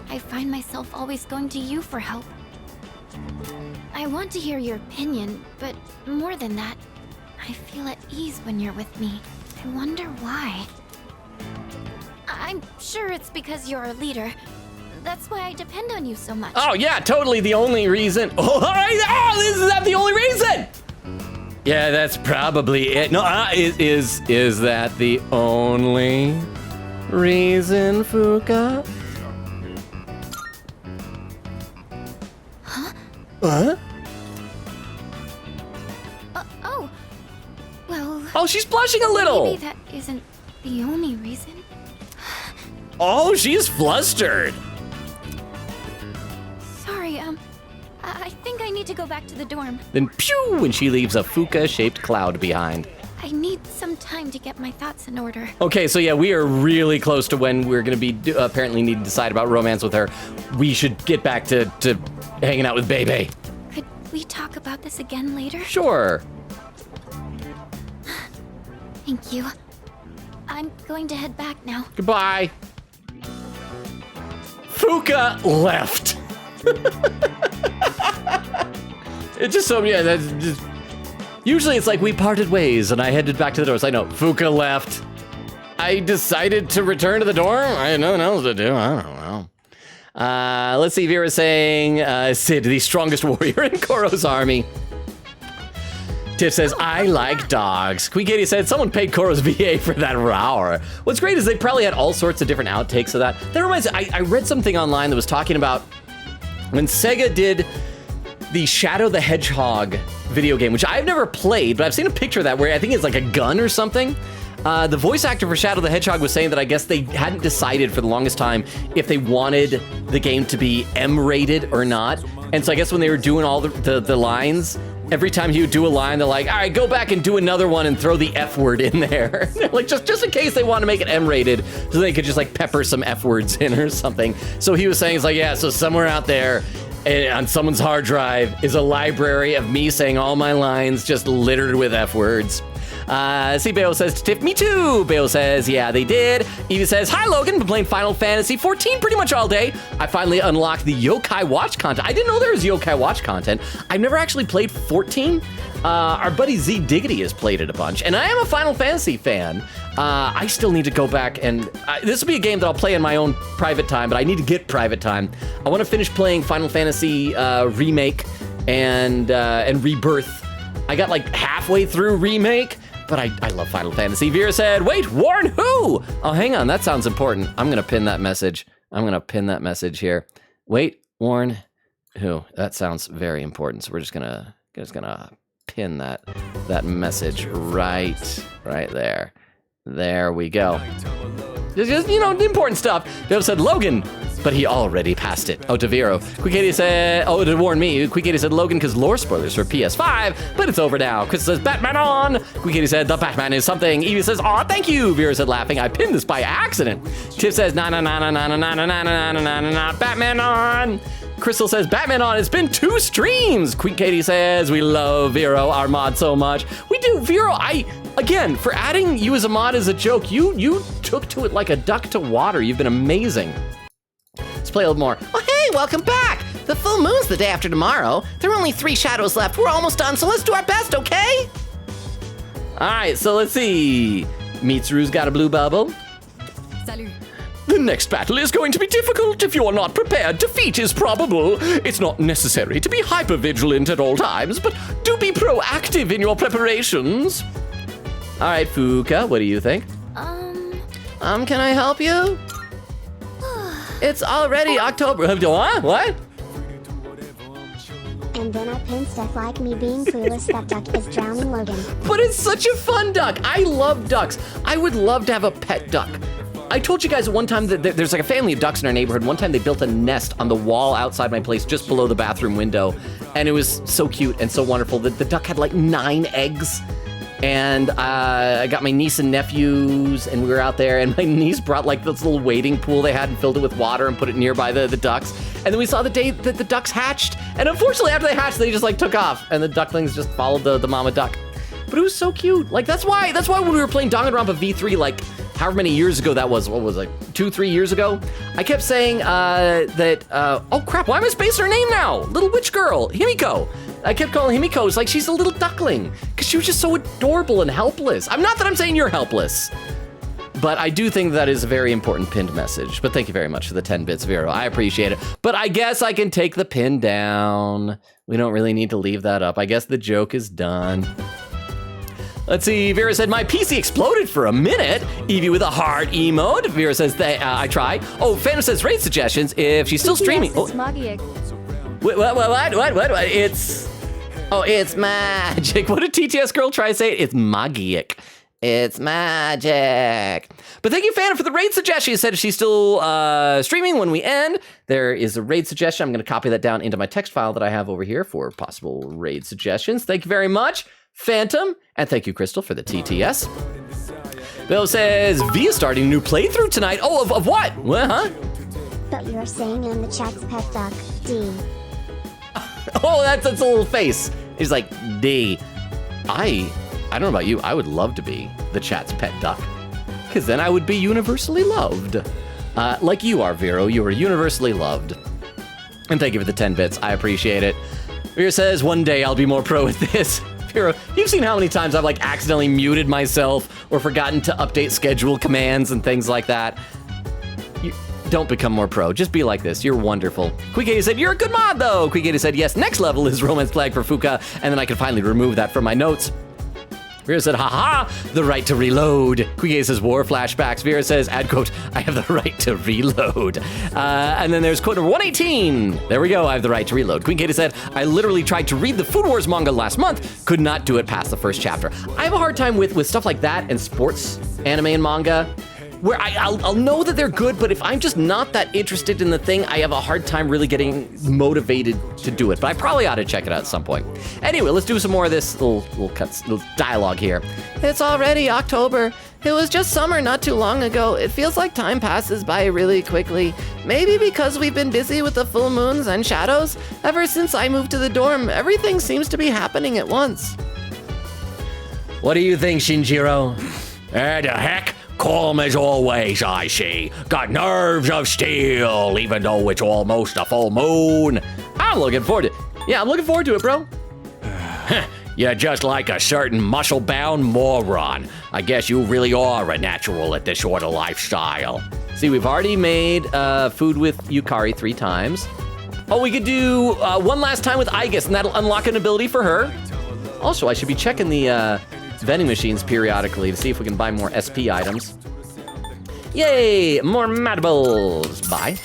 I find myself always going to you for help. I want to hear your opinion, but more than that, I feel at ease when you're with me. I wonder why. I'm sure it's because you're a leader. That's why I depend on you so much. Oh yeah, totally the only reason. Is that the only reason? Yeah, that's probably it. No, is that the only reason, Fuka? Huh? Huh? Well... Oh, she's blushing a little. Maybe that isn't the only reason. Oh, she's flustered. Sorry, I think I need to go back to the dorm. Then pew, and she leaves a Fuka-shaped cloud behind. I need some time to get my thoughts in order. Okay, so yeah, we are really close to when we're gonna be apparently need to decide about romance with her. We should get back to hanging out with Bebe. Could we talk about this again later? Sure. Thank you. I'm going to head back now. Goodbye. Fuka left. It's just so, yeah, that's just... Usually it's like we parted ways and I headed back to the door. It's like, no, Fuka left. I decided to return to the dorm. I had nothing else to do. I don't know. Let's see, Vera's saying, Sid, the strongest warrior in Koro's army. Tiff says, I like dogs. Queen Katie said, someone paid Koro's VA for that rower. What's great is they probably had all sorts of different outtakes of that. That reminds me, I read something online that was talking about when Sega did the Shadow the Hedgehog video game, which I've never played, but I've seen a picture of that where I think it's like a gun or something. The voice actor for Shadow the Hedgehog was saying that I guess they hadn't decided for the longest time if they wanted the game to be M-rated or not. And so I guess when they were doing all the lines, every time he would do a line, they're like, all right, go back and do another one and throw the F word in there. Like just in case they want to make it M-rated so they could just like pepper some F words in or something. So he was saying, it's like, yeah, so somewhere out there on someone's hard drive is a library of me saying all my lines just littered with F words. See, Bayo says to Tiff, me too. Bayo says, yeah, they did. Evie says, hi, Logan. Been playing Final Fantasy 14 pretty much all day. I finally unlocked the Yokai Watch content. I didn't know there was Yokai Watch content. I've never actually played 14. Our buddy Z Diggity has played it a bunch, and I am a Final Fantasy fan. I still need to go back and this will be a game that I'll play in my own private time, but I need to get private time. I want to finish playing Final Fantasy Remake and Rebirth. I got like halfway through Remake, but I love Final Fantasy. Vera said, wait, warn who? Oh, hang on, that sounds important. I'm gonna pin that message. I'm gonna pin that message here. Wait, warn who? That sounds very important. So we're just gonna pin that message right there. There we go. Just important stuff. They said Logan, but he already passed it. Oh, to Vero. Quickady said, oh, to warn me. Quickady said Logan because lore spoilers for PS5, but it's over now. Chris says Batman on. Quickady said the Batman is something. Evie says, aw, thank you. Vera said laughing. I pinned this by accident. Tiff says, na Batman on. Crystal says, Batman on, it's been 2 streams. Queen Katie says, we love Vero, our mod, so much. We do, Vero, again, for adding you as a mod as a joke, you took to it like a duck to water. You've been amazing. Let's play a little more. Oh, hey, welcome back. The full moon's the day after tomorrow. There are only 3 shadows left. We're almost done, so let's do our best, okay? All right, so let's see. Mitsuru's got a blue bubble. Salut. The next battle is going to be difficult. If you're not prepared, defeat is probable. It's not necessary to be hyper-vigilant at all times, but do be proactive in your preparations. All right, Fuka, what do you think? Can I help you? It's already October. What? And and then I pin stuff like me being clueless that duck is drowning Logan. But it's such a fun duck. I love ducks. I would love to have a pet duck. I told you guys one time that there's like a family of ducks in our neighborhood. One time they built a nest on the wall outside my place just below the bathroom window. And it was so cute and so wonderful. The duck had like 9 eggs. And I got my niece and nephews, and we were out there, and my niece brought like this little wading pool they had and filled it with water and put it nearby the ducks. And then we saw the day that the ducks hatched. And unfortunately, after they hatched, they just like took off, and the ducklings just followed the mama duck. But it was so cute. Like that's why when we were playing Danganronpa V3, like however many years ago that was, what was it, like 2-3 years ago, I kept saying oh crap, why am I spacing her name now? Little witch girl, Himiko. I kept calling Himiko, it's like she's a little duckling, because she was just so adorable and helpless. I'm not that I'm saying you're helpless, but I do think that is a very important pinned message. But thank you very much for the 10 bits, Vero. I appreciate it. But I guess I can take the pin down. We don't really need to leave that up. I guess the joke is done. Let's see, Vera said, my PC exploded for a minute. Evie with a heart emote. Vera says, I try. Oh, Phantom says, raid suggestions if she's still streaming. It's Magic. What? It's magic. What did TTS girl try to say? It's magic. It's magic. But thank you, Phantom, for the raid suggestion. She said she's still streaming when we end. There is a raid suggestion. I'm going to copy that down into my text file that I have over here for possible raid suggestions. Thank you very much, Phantom. And thank you, Crystal, for the TTS. Bill says, V is starting a new playthrough tonight. Oh, of what? What, huh? But you're saying in the chat's pet duck, D. Oh, that's a little face. He's like, D. I don't know about you. I would love to be the chat's pet duck, because then I would be universally loved. Like you are, Vero. You are universally loved. And thank you for the 10 bits. I appreciate it. Vera says, one day I'll be more pro at this. Vero, you've seen how many times I've like accidentally muted myself or forgotten to update schedule commands and things like that. You don't become more pro. Just be like this. You're wonderful. Queekaty said, you're a good mod, though. Queekaty said, yes, next level is Romance Flag for Fuka, and then I can finally remove that from my notes. Vera said, haha, the right to reload. Queekaty says, war flashbacks. Vera says, add quote, I have the right to reload. And then there's quote number 118. There we go, I have the right to reload. Queekaty said, I literally tried to read the Food Wars manga last month, could not do it past the first chapter. I have a hard time with stuff like that and sports anime and manga, where I'll know that they're good, but if I'm just not that interested in the thing, I have a hard time really getting motivated to do it. But I probably ought to check it out at some point. Anyway, let's do some more of this little dialogue here. It's already October. It was just summer not too long ago. It feels like time passes by really quickly. Maybe because we've been busy with the full moons and shadows. Ever since I moved to the dorm, everything seems to be happening at once. What do you think, Shinjiro? The heck? Calm as always, I see. Got nerves of steel, even though it's almost a full moon. I'm looking forward to it. Yeah, I'm looking forward to it, bro. You're just like a certain muscle-bound moron. I guess you really are a natural at this sort of lifestyle. See, we've already made food with Yukari 3 times. Oh, we could do one last time with Aigis, and that'll unlock an ability for her. Also, I should be checking the vending machines periodically to see if we can buy more SP items. Yay, more matables. Buy.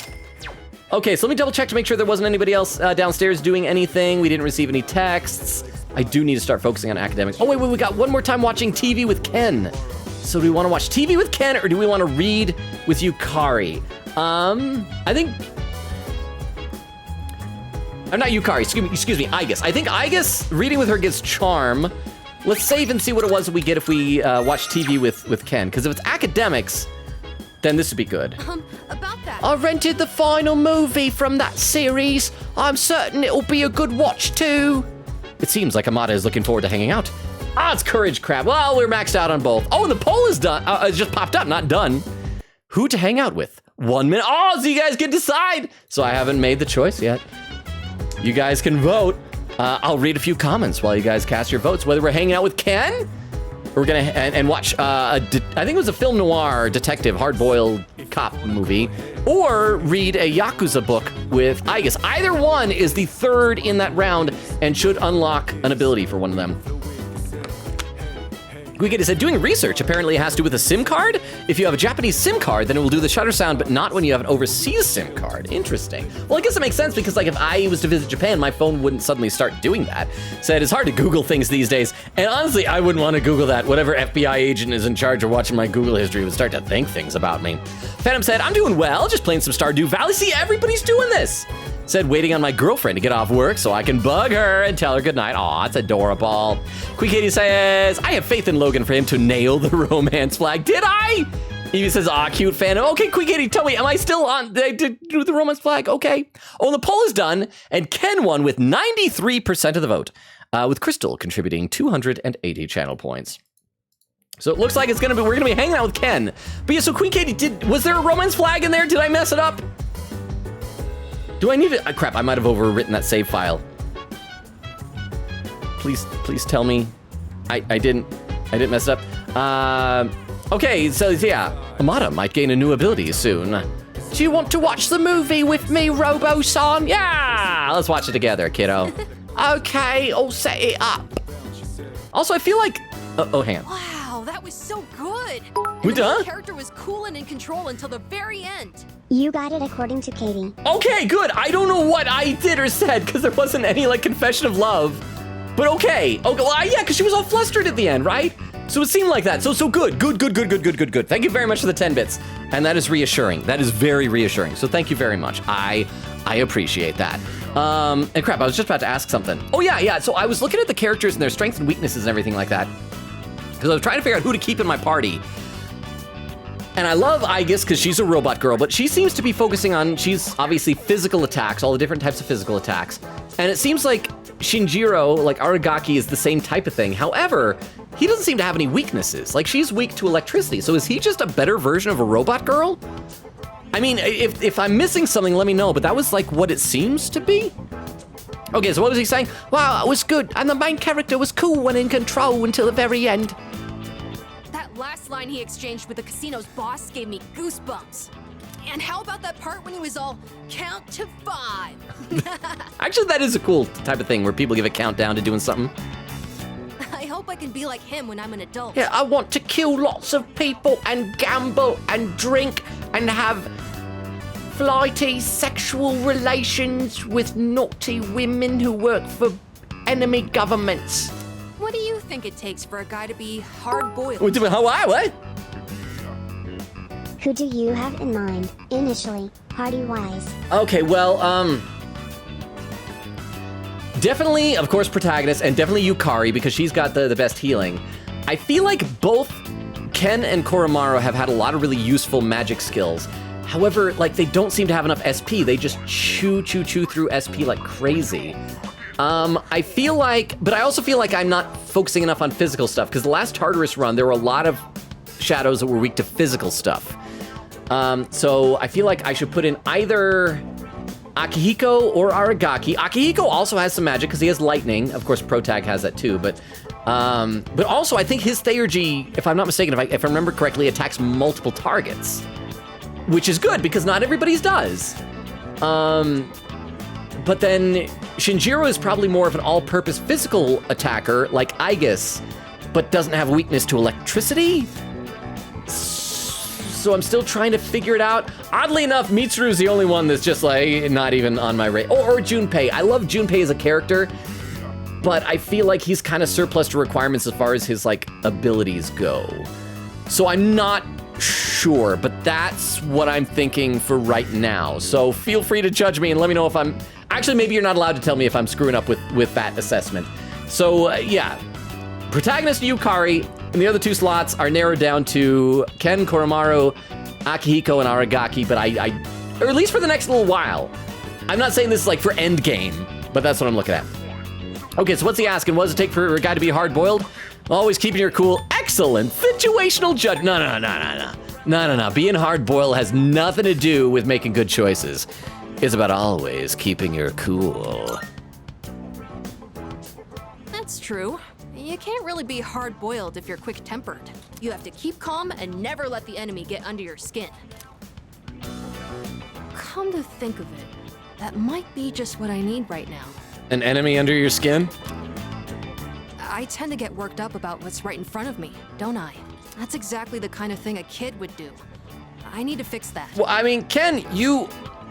Okay, so let me double check to make sure there wasn't anybody else downstairs doing anything. We didn't receive any texts. I do need to start focusing on academics. Oh, wait, we got one more time watching TV with Ken. So do we want to watch TV with Ken, or do we want to read with Yukari? I think... I'm not Yukari, excuse me, Aigis. I think Aigis, reading with her gets charm. Let's save and see what it was that we get if we watch TV with Ken. Because if it's academics, then this would be good. About that. I rented the final movie from that series. I'm certain it'll be a good watch too. It seems like Amada is looking forward to hanging out. It's Courage Crab. Well, we're maxed out on both. Oh, and the poll is done. It just popped up, not done. Who to hang out with? 1 minute. Oh, so you guys can decide. So I haven't made the choice yet. You guys can vote. I'll read a few comments while you guys cast your votes, whether we're hanging out with Ken, or we're gonna and watch, I think it was a film noir detective, hard-boiled cop movie, or read a Yakuza book with Aigis. Either one is the third in that round and should unlock an ability for one of them. Quickity said, doing research apparently has to do with a SIM card. If you have a Japanese SIM card, then it will do the shutter sound, but not when you have an overseas SIM card. Interesting. Well, I guess it makes sense because like if I was to visit Japan, my phone wouldn't suddenly start doing that. Said it's hard to Google things these days. And honestly, I wouldn't want to Google that. Whatever FBI agent is in charge of watching my Google history would start to think things about me. Phantom said, I'm doing well, just playing some Stardew Valley. See, everybody's doing this. Said waiting on my girlfriend to get off work so I can bug her and tell her goodnight. Aw, it's adorable. Queen Katie says, I have faith in Logan for him to nail the romance flag. Did I? He says, aw, cute fan. Okay, Queen Katie, tell me, am I still on? Did I do the romance flag? Okay. Oh, and the poll is done, and Ken won with 93% of the vote, with Crystal contributing 280 channel points. So it looks like we're gonna be hanging out with Ken. But yeah, so Queen Katie, was there a romance flag in there? Did I mess it up? Do I need it? Crap, I might have overwritten that save file. Please tell me I didn't mess it up. Okay, so yeah, Amada might gain a new ability soon. Do you want to watch the movie with me, Robo-san? Yeah, let's watch it together, kiddo. Okay, I'll set it up. Also, I feel like, hang on. Wow, that was so good. We done? The character was cool and in control until the very end. You got it according to Katie. Okay, good. I don't know what I did or said because there wasn't any like confession of love. But okay. Okay, well, yeah, because she was all flustered at the end, right? So it seemed like that. So good. Good. Thank you very much for the 10 bits. And that is reassuring. That is very reassuring. So thank you very much. I appreciate that. And crap, I was just about to ask something. Oh yeah. So I was looking at the characters and their strengths and weaknesses and everything like that. Because I was trying to figure out who to keep in my party. And I love Aegis because she's a robot girl, but she seems to be focusing on, she's obviously physical attacks, all the different types of physical attacks. And it seems like Shinjiro, like Aragaki, is the same type of thing. However, he doesn't seem to have any weaknesses. Like she's weak to electricity. So is he just a better version of a robot girl? I mean, if I'm missing something, let me know, but that was like what it seems to be. Okay, so what was he saying? Wow, it was good. And the main character was cool when in control until the very end. That last line he exchanged with the casino's boss gave me goosebumps. And how about that part when he was all, count to 5? Actually, that is a cool type of thing where people give a countdown to doing something. I hope I can be like him when I'm an adult. Yeah, I want to kill lots of people and gamble and drink and have flighty sexual relations with naughty women who work for enemy governments. What do you think it takes for a guy to be hard-boiled? What? Who do you have in mind, initially, party-wise? Okay, well, definitely, of course, protagonist, and definitely Yukari, because she's got the best healing. I feel like both Ken and Koromaru have had a lot of really useful magic skills. However, like, they don't seem to have enough SP. They just chew through SP like crazy. I feel like, but I also feel like I'm not focusing enough on physical stuff, because the last Tartarus run, there were a lot of shadows that were weak to physical stuff. So I feel like I should put in either Akihiko or Aragaki. Akihiko also has some magic because he has lightning. Of course, Protag has that too, but also I think his Theurgy, if I'm not mistaken, if I remember correctly, attacks multiple targets, which is good because not everybody's does. But then Shinjiro is probably more of an all-purpose physical attacker like Aegis, but doesn't have weakness to electricity. So I'm still trying to figure it out. Oddly enough, Mitsuru is the only one that's just like not even on my radar. Or Junpei. I love Junpei as a character, but I feel like he's kind of surplus to requirements as far as his like abilities go. So I'm not sure, but that's what I'm thinking for right now. So feel free to judge me and let me know if I'm, actually maybe you're not allowed to tell me if I'm screwing up with that assessment. So yeah, protagonist Yukari, and the other two slots are narrowed down to Ken, Koromaru, Akihiko, and Aragaki, but or at least for the next little while. I'm not saying this is like for end game, but that's what I'm looking at. Okay, so what's he asking? What does it take for a guy to be hard-boiled? Always keeping your cool. Excellent. Situational judge. No. Being hard-boiled has nothing to do with making good choices. It's about always keeping your cool. That's true. You can't really be hard-boiled if you're quick-tempered. You have to keep calm and never let the enemy get under your skin. Come to think of it, that might be just what I need right now. An enemy under your skin? I tend to get worked up about what's right in front of me, don't I? That's exactly the kind of thing a kid would do. I need to fix that. Well, I mean, Ken, you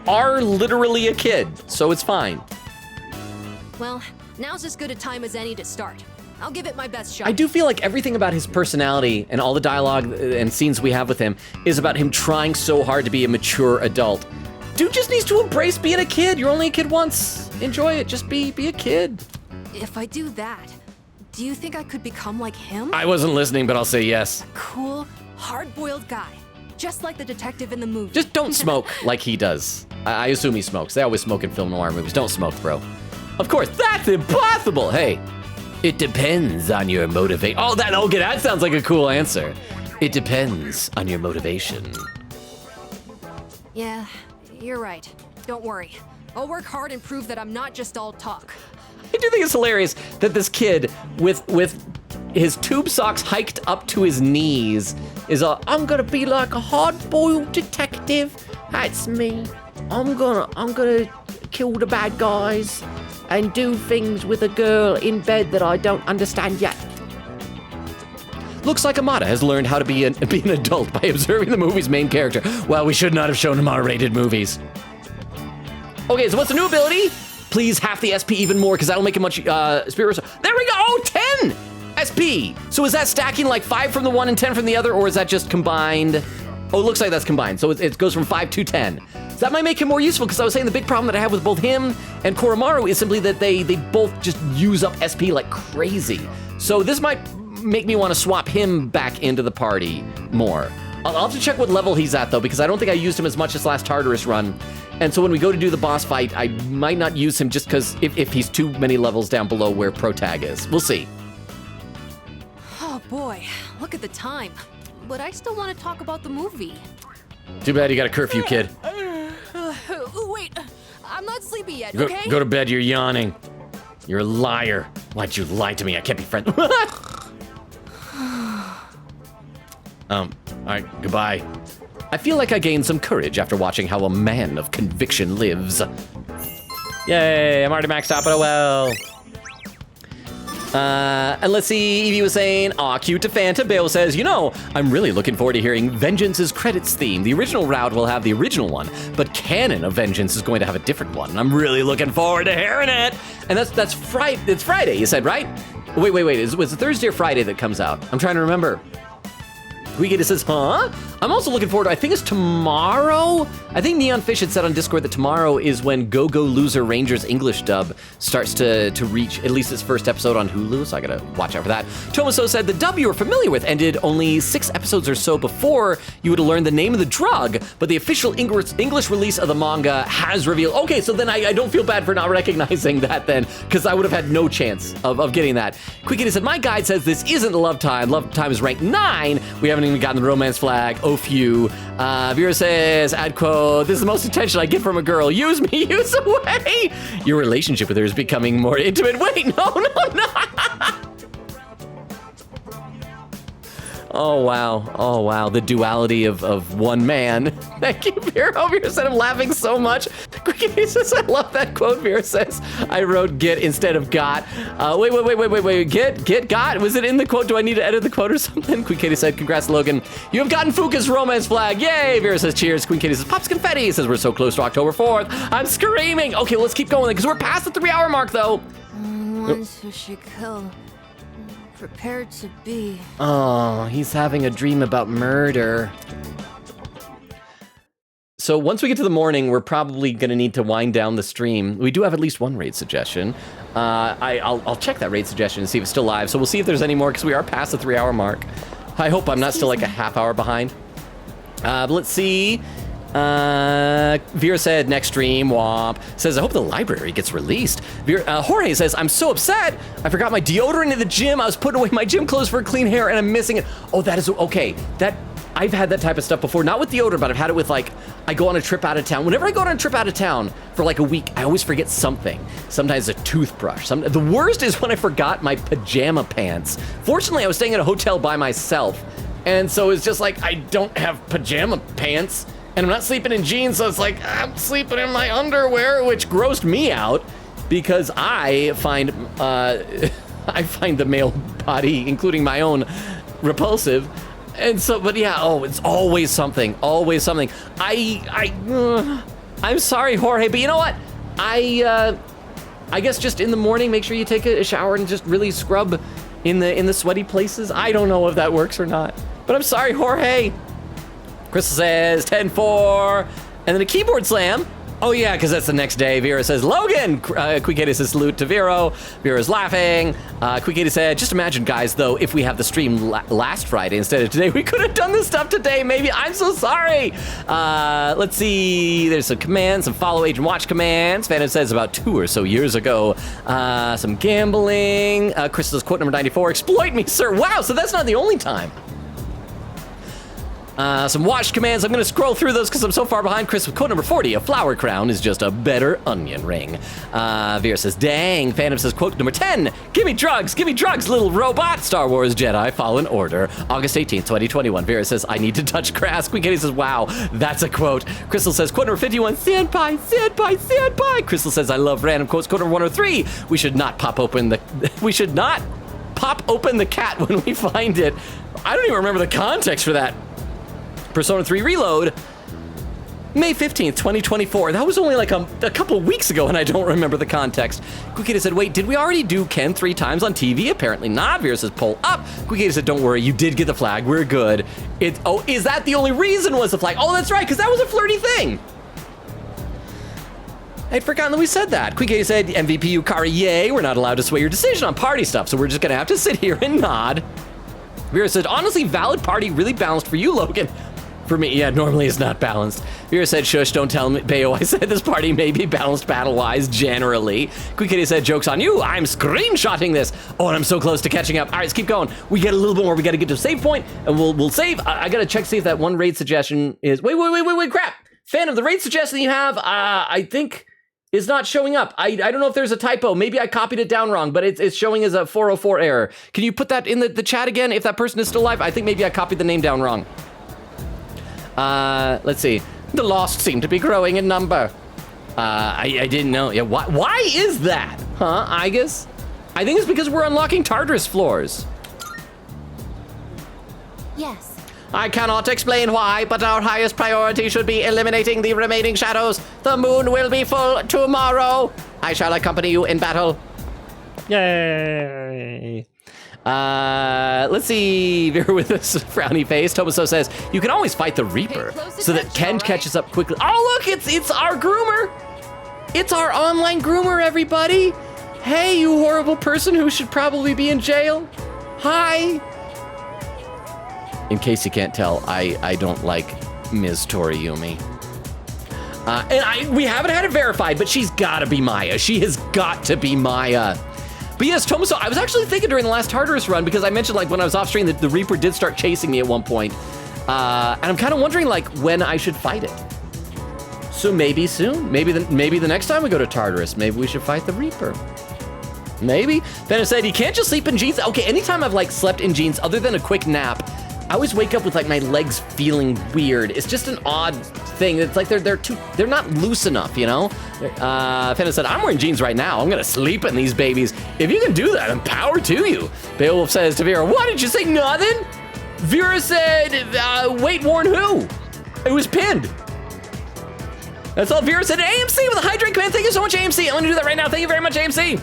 are literally a kid, so it's fine. Well, now's as good a time as any to start. I'll give it my best shot. I do feel like everything about his personality and all the dialogue and scenes we have with him is about him trying so hard to be a mature adult. Dude just needs to embrace being a kid. You're only a kid once. Enjoy it. Just be a kid. If I do that, do you think I could become like him? I wasn't listening, but I'll say yes. Cool, hard-boiled guy. Just like the detective in the movie. Just don't smoke like he does. I assume he smokes. They always smoke in film noir movies. Don't smoke, bro. Of course, that's impossible. Hey, it depends on your motivation. Oh, that sounds like a cool answer. It depends on your motivation. Yeah, you're right. Don't worry. I'll work hard and prove that I'm not just all talk. I do think it's hilarious that this kid with his tube socks hiked up to his knees is I'm gonna be like a hard-boiled detective. That's me. I'm gonna kill the bad guys and do things with a girl in bed that I don't understand yet. Looks like Amada has learned how to be an adult by observing the movie's main character. Well, we should not have shown him R-rated movies. Okay, so what's the new ability? Please half the SP even more, because that'll make it much spirit. There we go. Oh, 10 SP. So is that stacking like 5 from the one and 10 from the other, or is that just combined? Oh, it looks like that's combined. So it goes from 5 to 10. So that might make him more useful, because I was saying the big problem that I have with both him and Koromaru is simply that they both just use up SP like crazy. So this might make me want to swap him back into the party more. I'll have to check what level he's at, though, because I don't think I used him as much as last Tartarus run. And so when we go to do the boss fight, I might not use him just because if he's too many levels down below where Protag is. We'll see. Oh boy, look at the time. But I still want to talk about the movie. Too bad you got a curfew, kid. Wait, I'm not sleepy yet, Go, okay? go to bed, you're yawning. You're a liar. Why'd you lie to me? I can't be friends. All right, goodbye. I feel like I gained some courage after watching how a man of conviction lives. Yay, I'm already maxed out, but oh well. And let's see, Evie was saying, aw, cute to Fanta. Bale says, I'm really looking forward to hearing Vengeance's credits theme. The original route will have the original one, but canon of Vengeance is going to have a different one. And I'm really looking forward to hearing it. And that's Friday. It's Friday, you said, right? Wait. Was it Thursday or Friday that comes out? I'm trying to remember. Guigita says, huh? I'm also looking forward to, I think it's tomorrow? I think Neon Fish had said on Discord that tomorrow is when Go Go Loser Rangers English dub starts to reach at least its first episode on Hulu, so I gotta watch out for that. Tomaso said, the dub you were familiar with ended only 6 episodes or so before you would have learned the name of the drug, but the official English release of the manga has revealed. Okay, so then I don't feel bad for not recognizing that then, because I would have had no chance of getting that. Quickity said, my guide says this isn't Love Time. Love Time is ranked 9. We haven't even gotten the romance flag. Oh, phew. Vera says, ad quote, this is the most attention I get from a girl. Use me, use away. Your relationship with her is becoming more intimate. Wait, no. Oh, wow. The duality of one man. Thank you, Vera. Vera said, I'm laughing so much. Quickity says, I love that quote. Vera says, I wrote get instead of got. Wait. Get, got? Was it in the quote? Do I need to edit the quote or something? Queen Katie said, congrats, Logan. You have gotten Fuka's romance flag. Yay. Vera says, cheers. Queen Katie says, pops confetti. Says, we're so close to October 4th. I'm screaming. Okay, well, let's keep going because we're past the 3-hour mark, though. Once who should kill. Prepared to be. Oh, he's having a dream about murder. So once we get to the morning, we're probably going to need to wind down the stream. We do have at least one raid suggestion. I'll check that raid suggestion and see if it's still live. So we'll see if there's any more because we are past the 3-hour mark. I hope I'm not still like a half hour behind. But let's see. Vera said, next stream, womp. Says, I hope the library gets released. Jorge says, I'm so upset. I forgot my deodorant in the gym. I was putting away my gym clothes for clean hair and I'm missing it. Oh, that is, okay. I've had that type of stuff before. Not with deodorant, but I've had it with I go on a trip out of town. Whenever I go on a trip out of town for like a week, I always forget something. Sometimes a toothbrush. The worst is when I forgot my pajama pants. Fortunately, I was staying at a hotel by myself. And so it's just like, I don't have pajama pants. And I'm not sleeping in jeans, so it's like, I'm sleeping in my underwear, which grossed me out because I find I find the male body, including my own, repulsive. And so, but yeah, it's always something, always something. I'm sorry, Jorge, but you know what? I guess just in the morning, make sure you take a shower and just really scrub in the sweaty places. I don't know if that works or not, but I'm sorry, Jorge. Crystal says 10-4, and then a keyboard slam. Oh yeah, because that's the next day. Vera says, Logan! Quickady says salute to Vero. Vera's laughing. Quickady said, just imagine, guys, though, if we have the stream last Friday instead of today, we could have done this stuff today, maybe. I'm so sorry. Let's see. There's some commands, some follow agent watch commands. Phantom says about 2 or so years ago. Some gambling. Crystal's quote number 94, exploit me, sir. Wow, so that's not the only time. Some watch commands. I'm going to scroll through those because I'm so far behind. Chris with code number 40. A flower crown is just a better onion ring. Vera says, dang. Phantom says, quote number 10. Give me drugs, little robot. Star Wars Jedi Fallen Order. August 18th, 2021. Vera says, I need to touch grass. Quickady says, wow, that's a quote. Crystal says, quote number 51. Senpai, senpai, senpai. Crystal says, I love random quotes. Quote number 103. We should not pop open the cat when we find it. I don't even remember the context for that. Persona 3 Reload, May 15th, 2024. That was only like a couple weeks ago, and I don't remember the context. Quickady said, wait, did we already do Ken 3 times on TV? Apparently not. Vera says, pull up. Quickady said, don't worry, you did get the flag. We're good. Is that the only reason was the flag? Oh, that's right, because that was a flirty thing. I'd forgotten that we said that. Quickady said, MVP Yukari, yay. We're not allowed to sway your decision on party stuff, so we're just going to have to sit here and nod. Vera said, honestly, valid party, really balanced for you, Logan. For me, yeah, normally it's not balanced. Vera said, shush, don't tell me, Bayo. I said this party may be balanced battle-wise, generally. Quickady said, joke's on you. I'm screenshotting this. Oh, and I'm so close to catching up. All right, let's keep going. We get a little bit more. We got to get to a save point, and we'll save. I got to check, see if that one raid suggestion is... Wait, crap. Phantom, the raid suggestion you have, I think is not showing up. I don't know if there's a typo. Maybe I copied it down wrong, but it's showing as a 404 error. Can you put that in the chat again if that person is still alive? I think maybe I copied the name down wrong. Let's see. The lost seem to be growing in number. I didn't know. Yeah, why is that? Huh, I guess? I think it's because we're unlocking Tartarus floors. Yes. I cannot explain why, but our highest priority should be eliminating the remaining shadows. The moon will be full tomorrow. I shall accompany you in battle. Yay. Let's see. Vera with this frowny face. Tomaso says, you can always fight the Reaper so that Ken catches up quickly. Oh, look, it's our groomer. It's our online groomer, everybody. Hey, you horrible person who should probably be in jail. Hi. In case you can't tell, I don't like Ms. Toriyumi. And we haven't had it verified, but she's gotta be Maya. She has got to be Maya. But yes, Tomaso, I was actually thinking during the last Tartarus run, because I mentioned like when I was off stream that the Reaper did start chasing me at one point. And I'm kind of wondering like when I should fight it. So maybe soon, maybe the next time we go to Tartarus, maybe we should fight the Reaper. Maybe. Phantom said, you can't just sleep in jeans. Okay, anytime I've like slept in jeans other than a quick nap, I always wake up with like my legs feeling weird. It's just an odd thing. It's like they're not loose enough, you know? Phantom said, I'm wearing jeans right now. I'm gonna sleep in these babies. If you can do that, then power to you. Beowulf says to Vera, what, did you say nothing? Vera said, wait, warn who? It was pinned. That's all Vera said. AMC with a hydrate command. Thank you so much, AMC. I'm gonna do that right now. Thank you very much, AMC.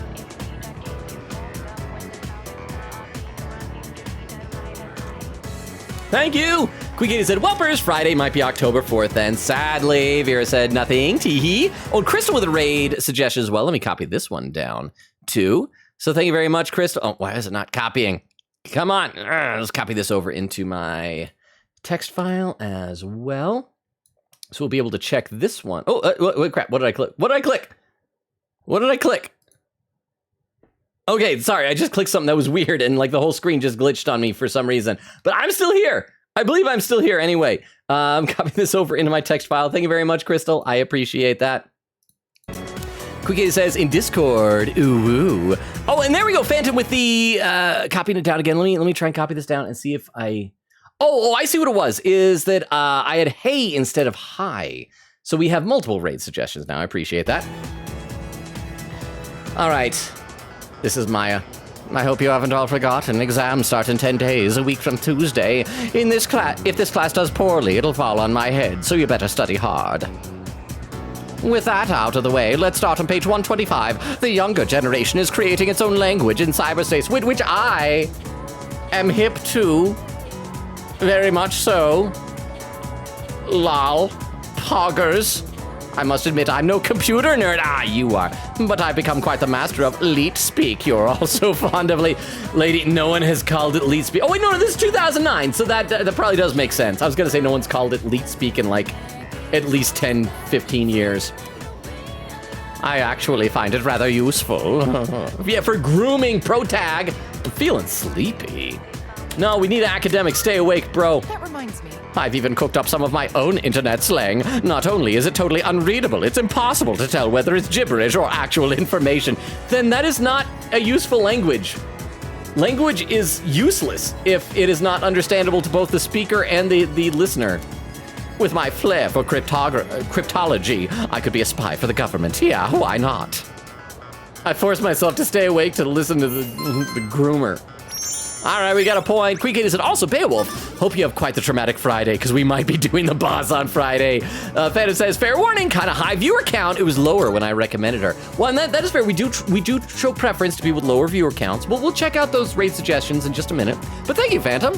Thank you. Quickady said, Whelpers, Friday might be October 4th then. Sadly, Vera said nothing. Teehee. Oh, Crystal with a raid suggestion as well. Let me copy this one down too. So thank you very much, Crystal. Oh, why is it not copying? Come on. Let's copy this over into my text file as well. So we'll be able to check this one. Oh, wait, crap. What did I click? What did I click? Okay, sorry, I just clicked something that was weird and like the whole screen just glitched on me for some reason. But I'm still here. I believe I'm still here anyway. I'm copying this over into my text file. Thank you very much, Crystal. I appreciate that. Quickady says, in Discord, ooh. Oh, and there we go, Phantom with the, copying it down again. Let me try and copy this down and see if I, oh, I see what it was, is that I had hey instead of hi. So we have multiple raid suggestions now. I appreciate that. All right. This is Maya. I hope you haven't all forgotten. Exams start in 10 days, a week from Tuesday. In this class, if this class does poorly, it'll fall on my head, so you better study hard. With that out of the way, let's start on page 125. The younger generation is creating its own language in cyberspace, with which I am hip to. Very much so. Lol. Poggers. I must admit, I'm no computer nerd. You are. But I've become quite the master of leet speak. You're also fond of lady. No one has called it leet speak. Oh, wait, no, this is 2009, so that probably does make sense. I was going to say no one's called it leet speak in like at least 10, 15 years. I actually find it rather useful. Yeah, for grooming pro tag. I'm feeling sleepy. No, we need academic. Stay awake, bro. That reminds me. I've even cooked up some of my own internet slang. Not only is it totally unreadable, it's impossible to tell whether it's gibberish or actual information. Then that is not a useful language. Language is useless if it is not understandable to both the speaker and the listener. With my flair for cryptology, I could be a spy for the government. Yeah, why not? I forced myself to stay awake to listen to the groomer. All right, we got a point. Queen Katie said, also, Beowulf, hope you have quite the traumatic Friday, because we might be doing the boss on Friday. Phantom says, fair warning, kind of high viewer count. It was lower when I recommended her. Well, and that is fair. We do show preference to people with lower viewer counts. We'll check out those raid suggestions in just a minute. But thank you, Phantom.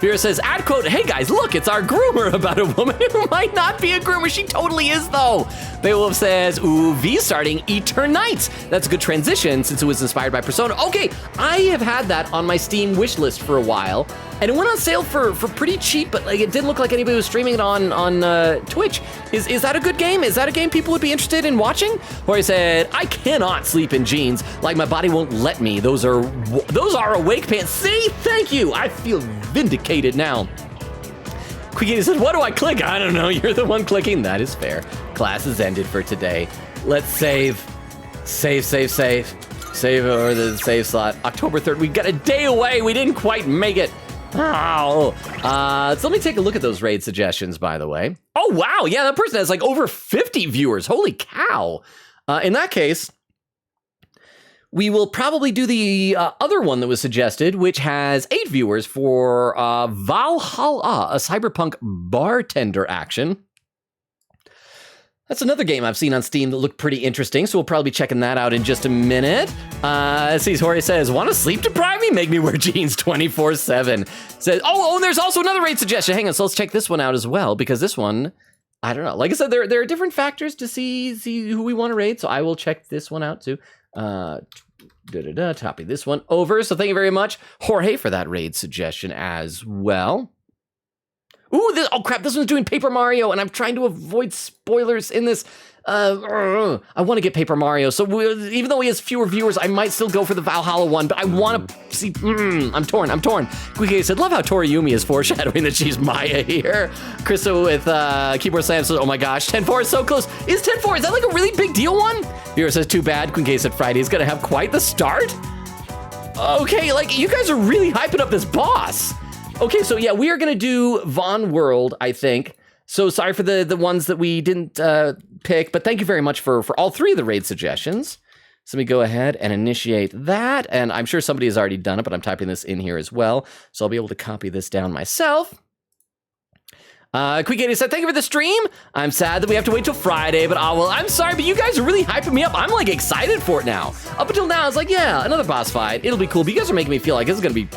Vera says, ad quote, hey guys, look, it's our groomer about a woman who might not be a groomer. She totally is, though. Beowulf says, ooh, V starting Eternites. That's a good transition since it was inspired by Persona. Okay, I have had that on my Steam wish list for a while, and it went on sale for pretty cheap, but like it didn't look like anybody was streaming it on Twitch. Is that a good game? Is that a game people would be interested in watching? Or he said, I cannot sleep in jeans. Like my body won't let me. Those are awake pants. See, thank you. I feel vindicated now. Quickie said, what do I click? I don't know. You're the one clicking. That is fair. Class is ended for today. Let's save. Save over the save slot. October 3rd. We got a day away. We didn't quite make it. Oh. So let me take a look at those raid suggestions, by the way. Oh, wow. Yeah, that person has like over 50 viewers. Holy cow. In that case, we will probably do the other one that was suggested, which has 8 viewers for Valhalla, a cyberpunk bartender action. That's another game I've seen on Steam that looked pretty interesting, so we'll probably be checking that out in just a minute. Jorge says, want to sleep deprive me? Make me wear jeans 24/7. Says, and there's also another raid suggestion. Hang on, so let's check this one out as well, because this one, I don't know. Like I said, there are different factors to see who we want to raid, so I will check this one out too. Copy this one over. So thank you very much, Jorge, for that raid suggestion as well. Ooh, oh crap, this one's doing Paper Mario, and I'm trying to avoid spoilers in this. I want to get Paper Mario, so even though he has fewer viewers, I might still go for the Valhalla one, but I want to see, I'm torn. Quickie said, love how Toriyumi is foreshadowing that she's Maya here. Krista with Keyboard Slam says, oh my gosh, 10-4 is so close. Is 10-4, is that like a really big deal one? Viewer says, too bad, Quickie said Friday is gonna have quite the start. Okay, like, you guys are really hyping up this boss. Okay, so yeah, we are gonna do Von World, I think. So sorry for the ones that we didn't pick, but thank you very much for all 3 of the raid suggestions. So let me go ahead and initiate that, and I'm sure somebody has already done it, but I'm typing this in here as well, so I'll be able to copy this down myself. Quick 80 said, thank you for the stream. I'm sad that we have to wait till Friday, but I'm sorry, but you guys are really hyping me up. I'm like excited for it now. Up until now, I was like, yeah, another boss fight. It'll be cool, but you guys are making me feel like this is gonna be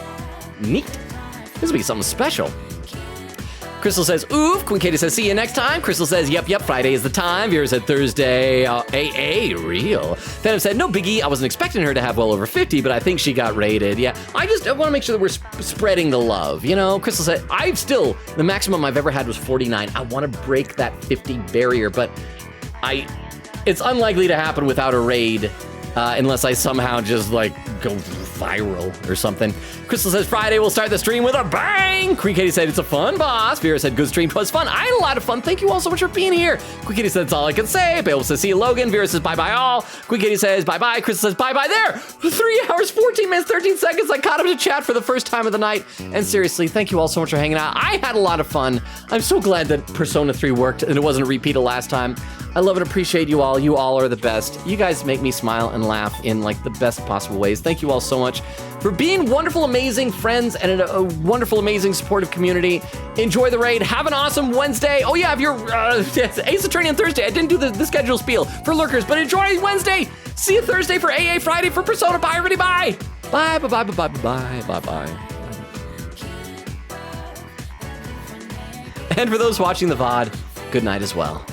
neat. This will be something special. Crystal says, oof. Queen Katie says, see you next time. Crystal says, yep, Friday is the time. Vera said, Thursday, AA, real. Phantom said, no biggie. I wasn't expecting her to have well over 50, but I think she got rated. Yeah, I want to make sure that we're spreading the love, you know? Crystal said, the maximum I've ever had was 49. I want to break that 50 barrier, but it's unlikely to happen without a raid. Unless I somehow just like go viral or something. Crystal says Friday we'll start the stream with a bang. Queen Katie said it's a fun boss. Vera said good stream was fun. I had a lot of fun. Thank you all so much for being here. Queen Katie said that's all I can say. Beowulf says see you Logan. Vera says bye bye all. Queen Katie says bye bye. Crystal says bye bye there. 3 hours 14 minutes 13 seconds. I caught up to chat for the first time of the night. And seriously, thank you all so much for hanging out. I had a lot of fun. I'm so glad that Persona 3 worked and it wasn't a repeat of last time. I love and appreciate you all. You all are the best. You guys make me smile and laugh in like the best possible ways. Thank you all so much for being wonderful, amazing friends and a wonderful, amazing, supportive community. Enjoy the raid. Have an awesome Wednesday. Oh yeah, if you're Ace Attorney on Thursday. I didn't do the schedule spiel for lurkers, but enjoy Wednesday. See you Thursday for AA, Friday for Persona. Bye, everybody. Bye. Bye, bye, bye, bye, bye, bye, bye, bye. And for those watching the VOD, good night as well.